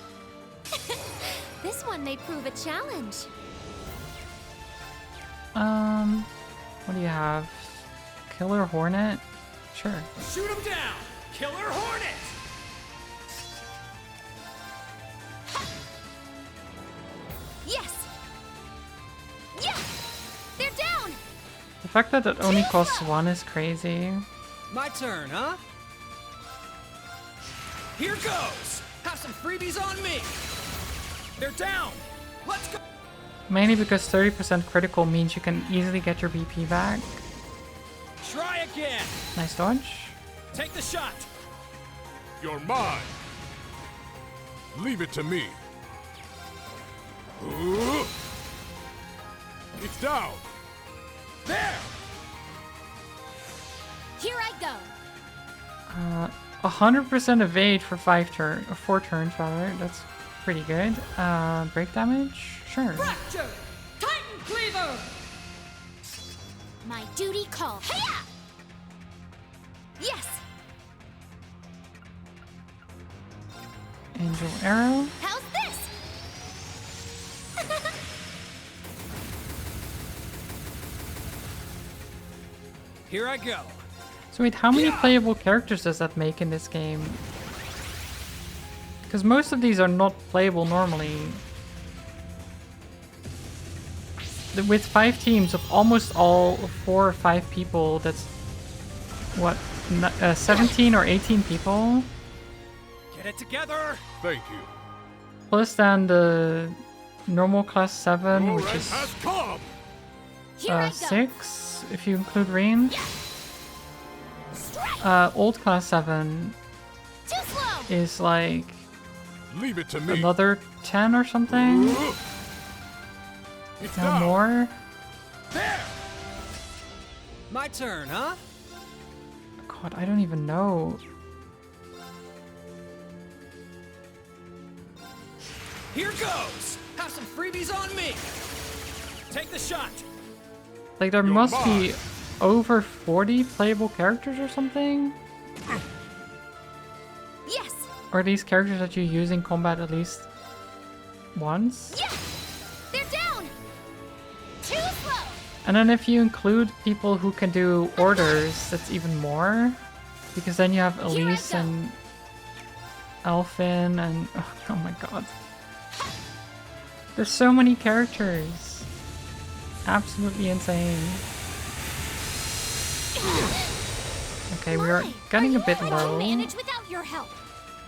This one may prove a challenge. What do you have? Killer Hornet? Sure. Shoot him down! Killer Hornet! Yes! Yeah! They're down! The fact that it only costs 1 is crazy. My turn, huh? Here goes! Have some freebies on me! They're down! Let's go! Mainly because 30% critical means you can easily get your BP back. Try again! Nice dodge. Take the shot! You're mine! Leave it to me. It's down! There! Here I go! 100% evade for 4 turns rather. That's pretty good. Break damage? Sure. Fracture! Titan Cleaver! My duty calls. Hiya! Yes! Angel Arrow. How's this? Here I go. So wait, how many playable characters does that make in this game? Because most of these are not playable normally. with 5 teams of almost all 4 or 5 people, that's what, 17 or 18 people? Get it together! Thank you. Plus then the normal class 7, Your which end is has come! 6 if you include range. Old class 7 is like Leave it to me. another 10 or something. It's No down. more. There! My turn, huh? God, I don't even know. Here goes! Have some freebies on me! Take the shot! Like there must be over 40 playable characters or something? Yes! Or these characters that you use in combat at least once? Yeah! They're down! Too slow! And then if you include people who can do orders, that's even more. Because then you have Elise and Elfin and... Oh my god. There's so many characters. Absolutely insane. Okay, we are getting a bit low. Manage without your help.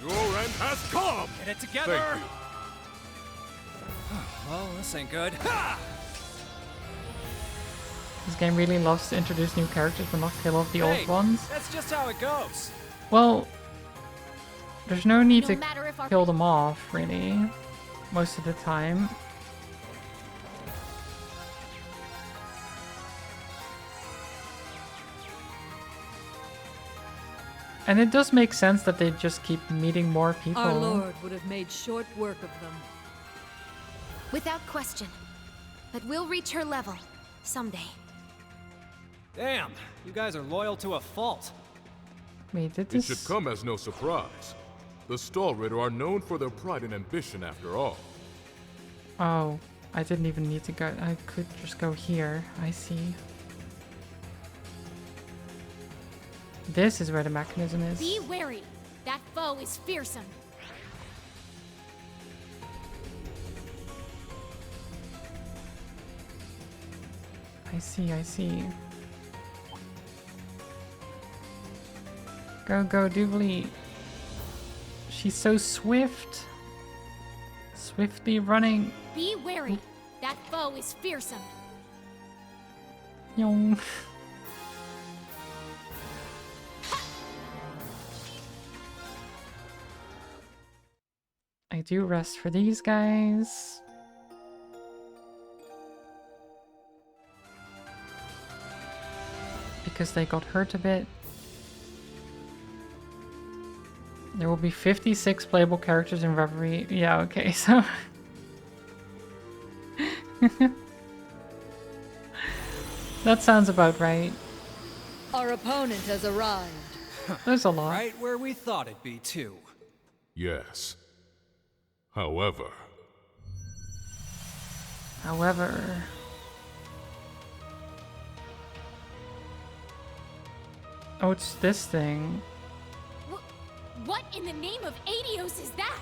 Your end has come! Get it together! Thank you. Well, this ain't good. This game really loves to introduce new characters but not kill off the Hey, old ones. that's just how it goes. Well, there's no need No to matter if our kill them off, really, most of the time. And it does make sense that they just keep meeting more people. Our lord would have made short work of them. Without question. But we'll reach her level. Someday. Damn, you guys are loyal to a fault. Wait, did It this... should come as no surprise. The Stallritter are known for their pride and ambition after all. Oh, I didn't even need to go. I could just go here. I see. This is where the mechanism is. Be wary. That foe is fearsome. I see, I see. Go, go, Doobly. She's so swift. Swiftly running. Be wary. That foe is fearsome. Yong. I do rest for these guys. Because they got hurt a bit. There will be 56 playable characters in Reverie. Yeah, okay, so... That sounds about right. Our opponent has arrived. There's a lot. Right where we thought it'd be, too. Yes. However... However... Oh, it's this thing. What in the name of Adios is that?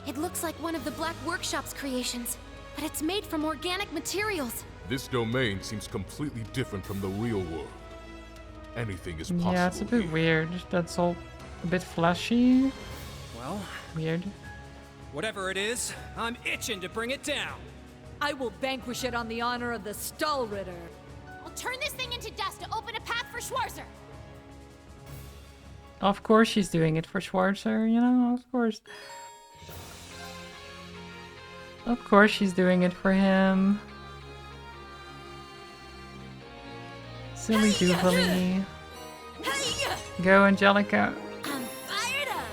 It looks like one of the Black Workshop's creations, but it's made from organic materials. This domain seems completely different from the real world. Anything is possible. Yeah, it's a bit weird. That's all a bit fleshy. Well, weird. Whatever it is, I'm itching to bring it down. I will vanquish it on the honor of the Stallritter. I'll turn this thing into dust to open a path for Schwarzer. Of course she's doing it for Schwarzer, you know, of course. Of course she's doing it for him. Silly doobly. Go, Angelica. I'm fired up.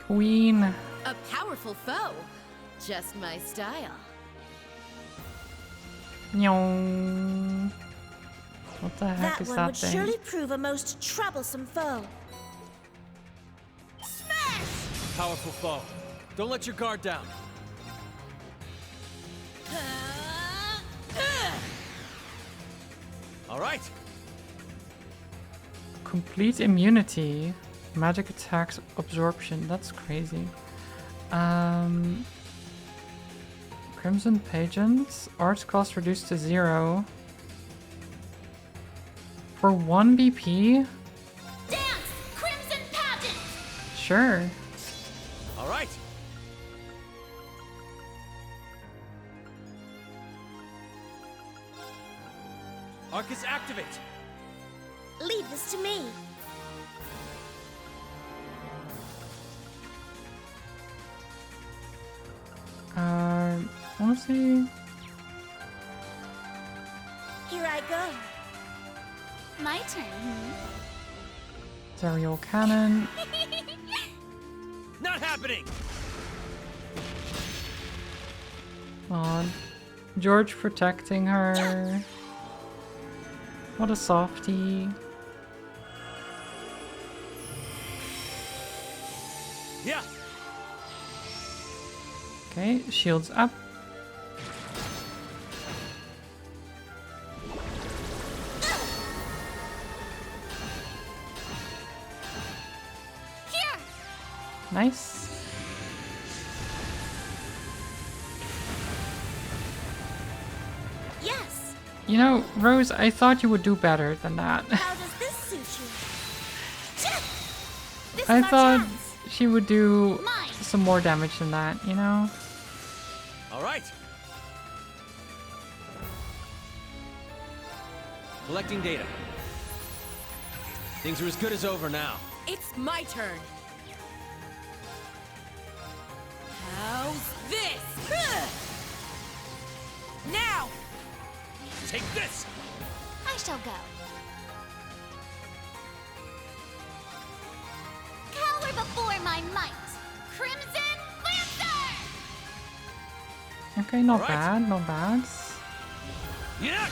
Queen. A powerful foe. Just my style. Nyong. What the heck That is one that would thing? surely prove a most troublesome foe. Powerful foe. Don't let your guard down. All right. Complete immunity. Magic attacks absorption. That's crazy. Crimson Pageants. Arts cost reduced to 0. For 1 BP? Dance! Crimson Pageant! Sure. All right. Arcus, activate. Leave this to me. Honestly, Here I go. My turn. Serial Cannon. Not happening. On. George protecting her. What a softie. Yeah. Okay, shields up. Here. Nice. Yes. You know, Rose, I thought you would do better than that. How does this suit you? This I is our thought chance. she would do some more damage than that, you know? All right. Collecting data. Things are as good as over now. It's my turn. How's this? Now! Take this! I shall go. Cower before my might. Crimson Lancer! Okay, not Alright. bad, not bad. Yeah.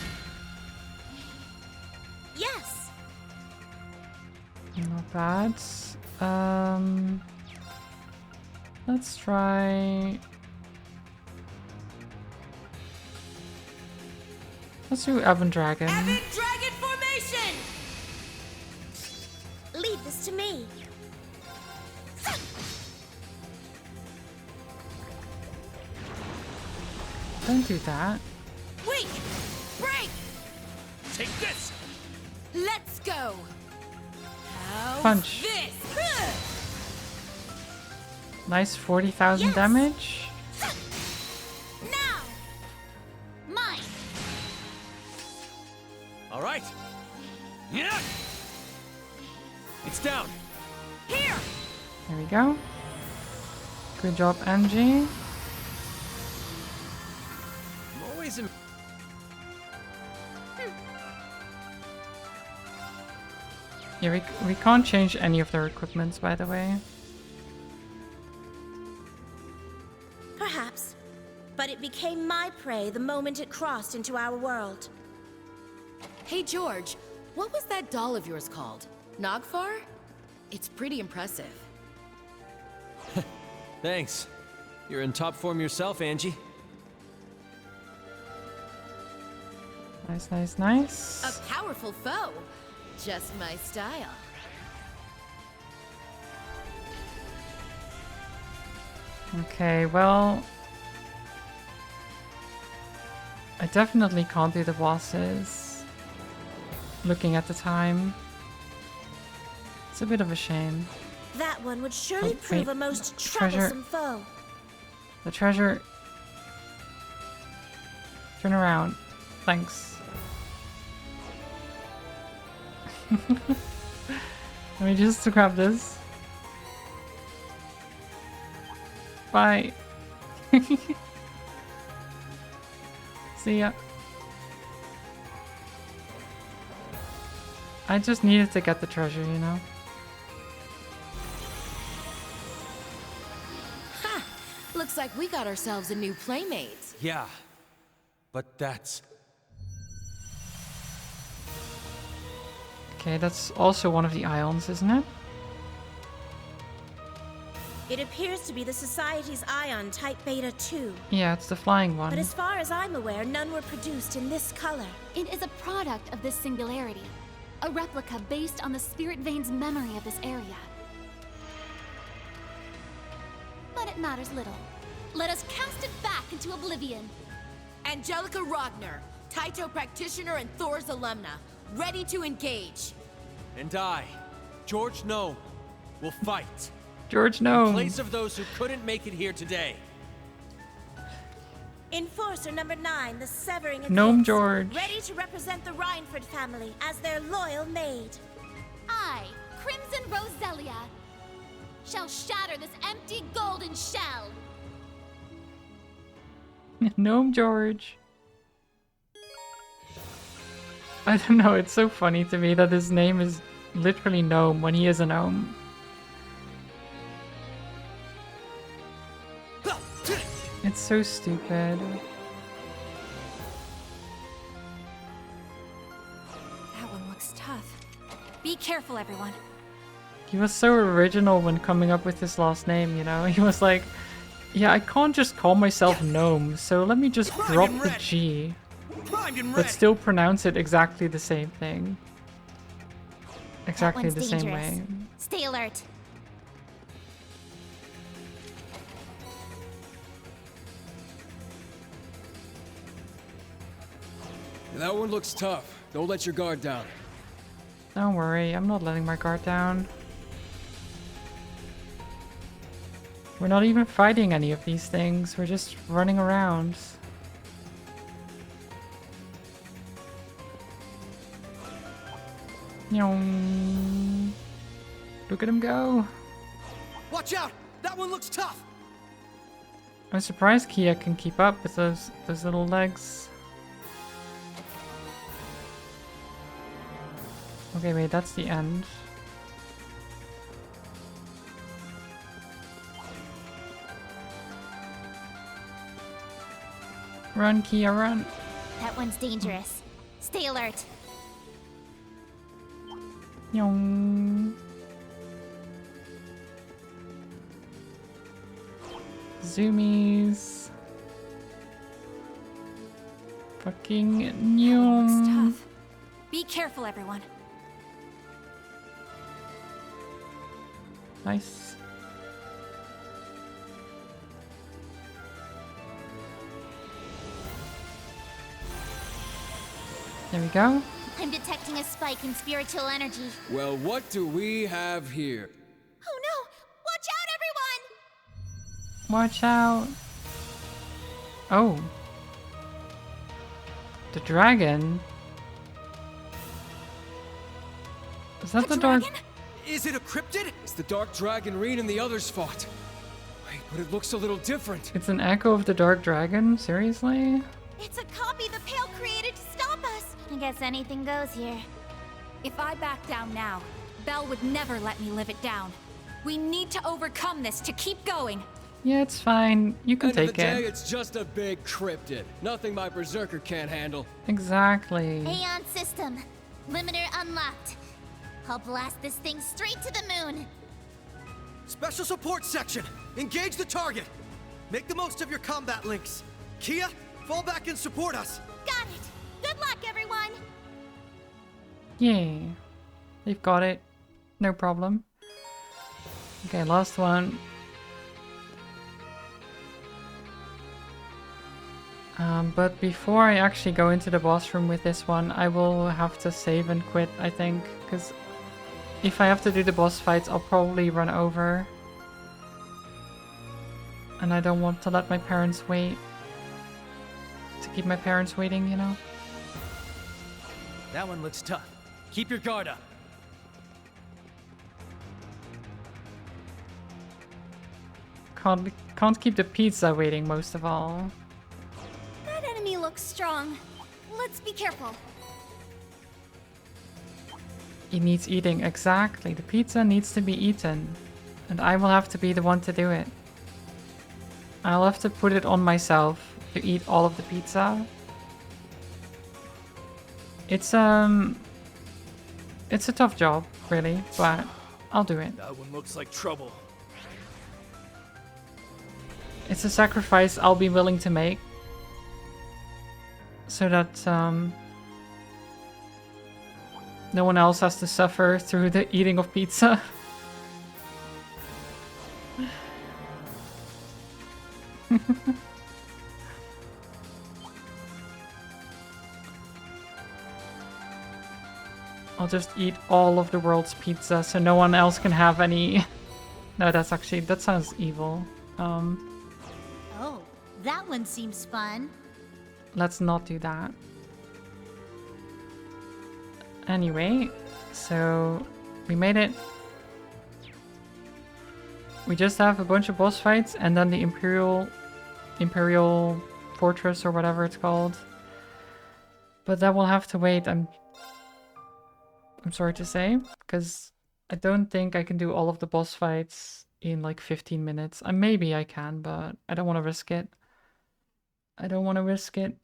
Yes. Not bad. Let's try... Let's do Evan Dragon. Evan Dragon formation. Leave this to me. Don't do that. Weak! Break! Take this! Let's go! How's Punch. this? Nice 40,000 damage. Now! Mine! All right. Yeah. It's down. Here! There we go. Good job, Angie. I'm always in. Yeah, we can't change any of their equipments, by the way. Perhaps. But it became my prey the moment it crossed into our world. Hey, George, what was that doll of yours called? Nagfar? It's pretty impressive. Thanks. You're in top form yourself, Angie. Nice, nice, nice. A powerful foe. Just my style. Okay, well... I definitely can't do the bosses. Looking at the time. It's a bit of a shame. That one would surely Oh, prove wait, a most treasure. troublesome foe. The treasure... Turn around. Thanks. Let me just grab this. Bye. See ya. I just needed to get the treasure, you know? Ha! Looks like we got ourselves a new playmate. Yeah. But that's. Okay, that's also one of the ions, isn't it? It appears to be the Society's ion type Beta 2. Yeah, it's the flying one. But as far as I'm aware, none were produced in this color. It is a product of this singularity. A replica based on the Spirit Vein's memory of this area. But it matters little. Let us cast it back into oblivion. Angelica Rogner, Taito practitioner and Thor's alumna, ready to engage. And I, George Gnome, will fight. George In Gnome. place of those who couldn't make it here today. Enforcer number 9, the Severing Gnome Eclipse, George. ready to represent the Rhineford family as their loyal maid. I, Crimson Roselia, shall shatter this empty golden shell. Gnome George. I don't know, it's so funny to me that his name is literally Gnome when he is a gnome. It's so stupid. That one looks tough. Be careful, everyone. He was so original when coming up with his last name, you know? He was like, yeah, I can't just call myself Gnome, so let me just drop the G. But still pronounce it exactly the same thing. Exactly That the one's same dangerous. way. Stay alert. That one looks tough. Don't let your guard down. Don't worry, I'm not letting my guard down. We're not even fighting any of these things, we're just running around. Nyong. Look at him go. Watch out! That one looks tough! I'm surprised Kia can keep up with those little legs. Okay, wait, that's the end. Run, Kia, run. That one's dangerous. Stay alert. Nyong. Zoomies. Fucking Looks nyong. tough. Be careful, everyone. Nice. There we go. I'm detecting a spike in spiritual energy. Well, what do we have here? Oh no! Watch out, everyone! Watch out. Oh. The dragon? Is that the dark? Is it a cryptid? It's the Dark Dragon Reen and the others fought. Wait, but it looks a little different. It's an echo of the dark dragon? Seriously? It's a copy the Pale created to stop us! I guess anything goes here. If I back down now, Belle would never let me live it down. We need to overcome this to keep going. Yeah, it's fine. You can End of take the day, it. it's just a big cryptid. Nothing my berserker can't handle. Exactly. Aeon system. Limiter unlocked. I'll blast this thing straight to the moon. Special support section! Engage the target! Make the most of your combat links. Kia, fall back and support us! Got it! Good luck, everyone! Yay. They've got it. No problem. Okay, last one. But before I actually go into the boss room with this one, I will have to save and quit, I think, because if I have to do the boss fights, I'll probably run over. And I don't want to let my parents wait. To keep my parents waiting, you know? That one looks tough. Keep your guard up. Can't keep the pizza waiting most of all. That enemy looks strong. Let's be careful. It needs eating, exactly. The pizza needs to be eaten. And I will have to be the one to do it. I'll have to put it on myself to eat all of the pizza. It's a tough job, really, but I'll do it. That one looks like trouble. It's a sacrifice I'll be willing to make. So that no one else has to suffer through the eating of pizza. I'll just eat all of the world's pizza so no one else can have any. No, that sounds evil. Oh, that one seems fun. Let's not do that. Anyway, so we made it. We just have a bunch of boss fights and then the Imperial Fortress or whatever it's called. But that will have to wait. I'm sorry to say, because I don't think I can do all of the boss fights in like 15 minutes. Maybe I can, but I don't want to risk it. I don't want to risk it.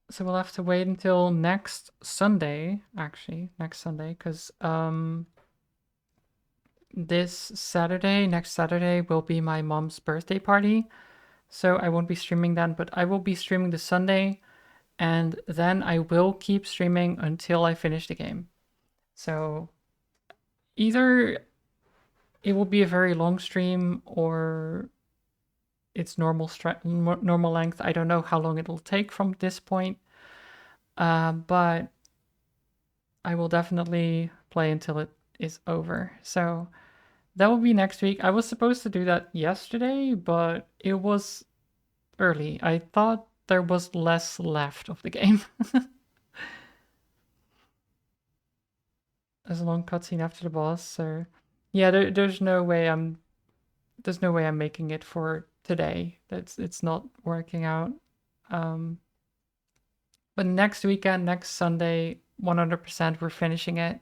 So we'll have to wait until next Sunday, actually. Next Sunday, because next Saturday will be my mom's birthday party. So I won't be streaming then, but I will be streaming the Sunday. And then I will keep streaming until I finish the game. So either it will be a very long stream or it's normal length. I don't know how long it'll take from this point. But I will definitely play until it is over. So that will be next week. I was supposed to do that yesterday, but it was early. I thought there was less left of the game. There's a long cutscene after the boss, so yeah, there's no way I'm making it for today. It's not working out. But next weekend, next Sunday, 100% we're finishing it.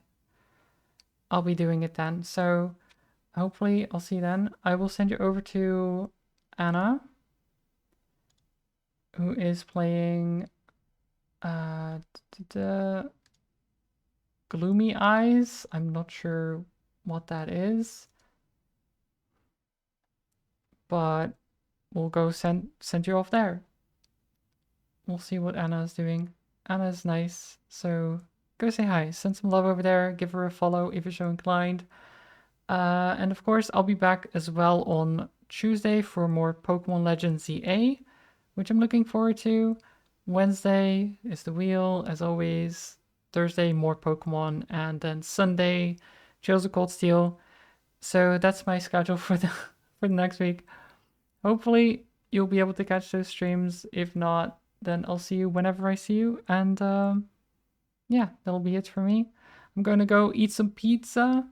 I'll be doing it then. So hopefully I'll see you then. I will send you over to Anna, who is playing Gloomy Eyes. I'm not sure what that is, but we'll go send you off there. We'll see what Anna is doing. Anna is nice, so go say hi. Send some love over there. Give her a follow if you're so inclined. And of course, I'll be back as well on Tuesday for more Pokemon Legends ZA, which I'm looking forward to. Wednesday is the wheel, as always. Thursday, more Pokemon. And then Sunday, Trails of Cold Steel. So that's my schedule for the next week. Hopefully, you'll be able to catch those streams. If not, then I'll see you whenever I see you. And yeah, that'll be it for me. I'm going to go eat some pizza.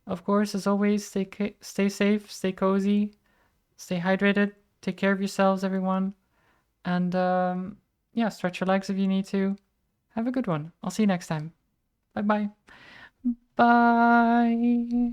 Of course, as always, stay safe, stay cozy, stay hydrated, take care of yourselves, everyone. And yeah, stretch your legs if you need to. Have a good one. I'll see you next time. Bye-bye. Bye.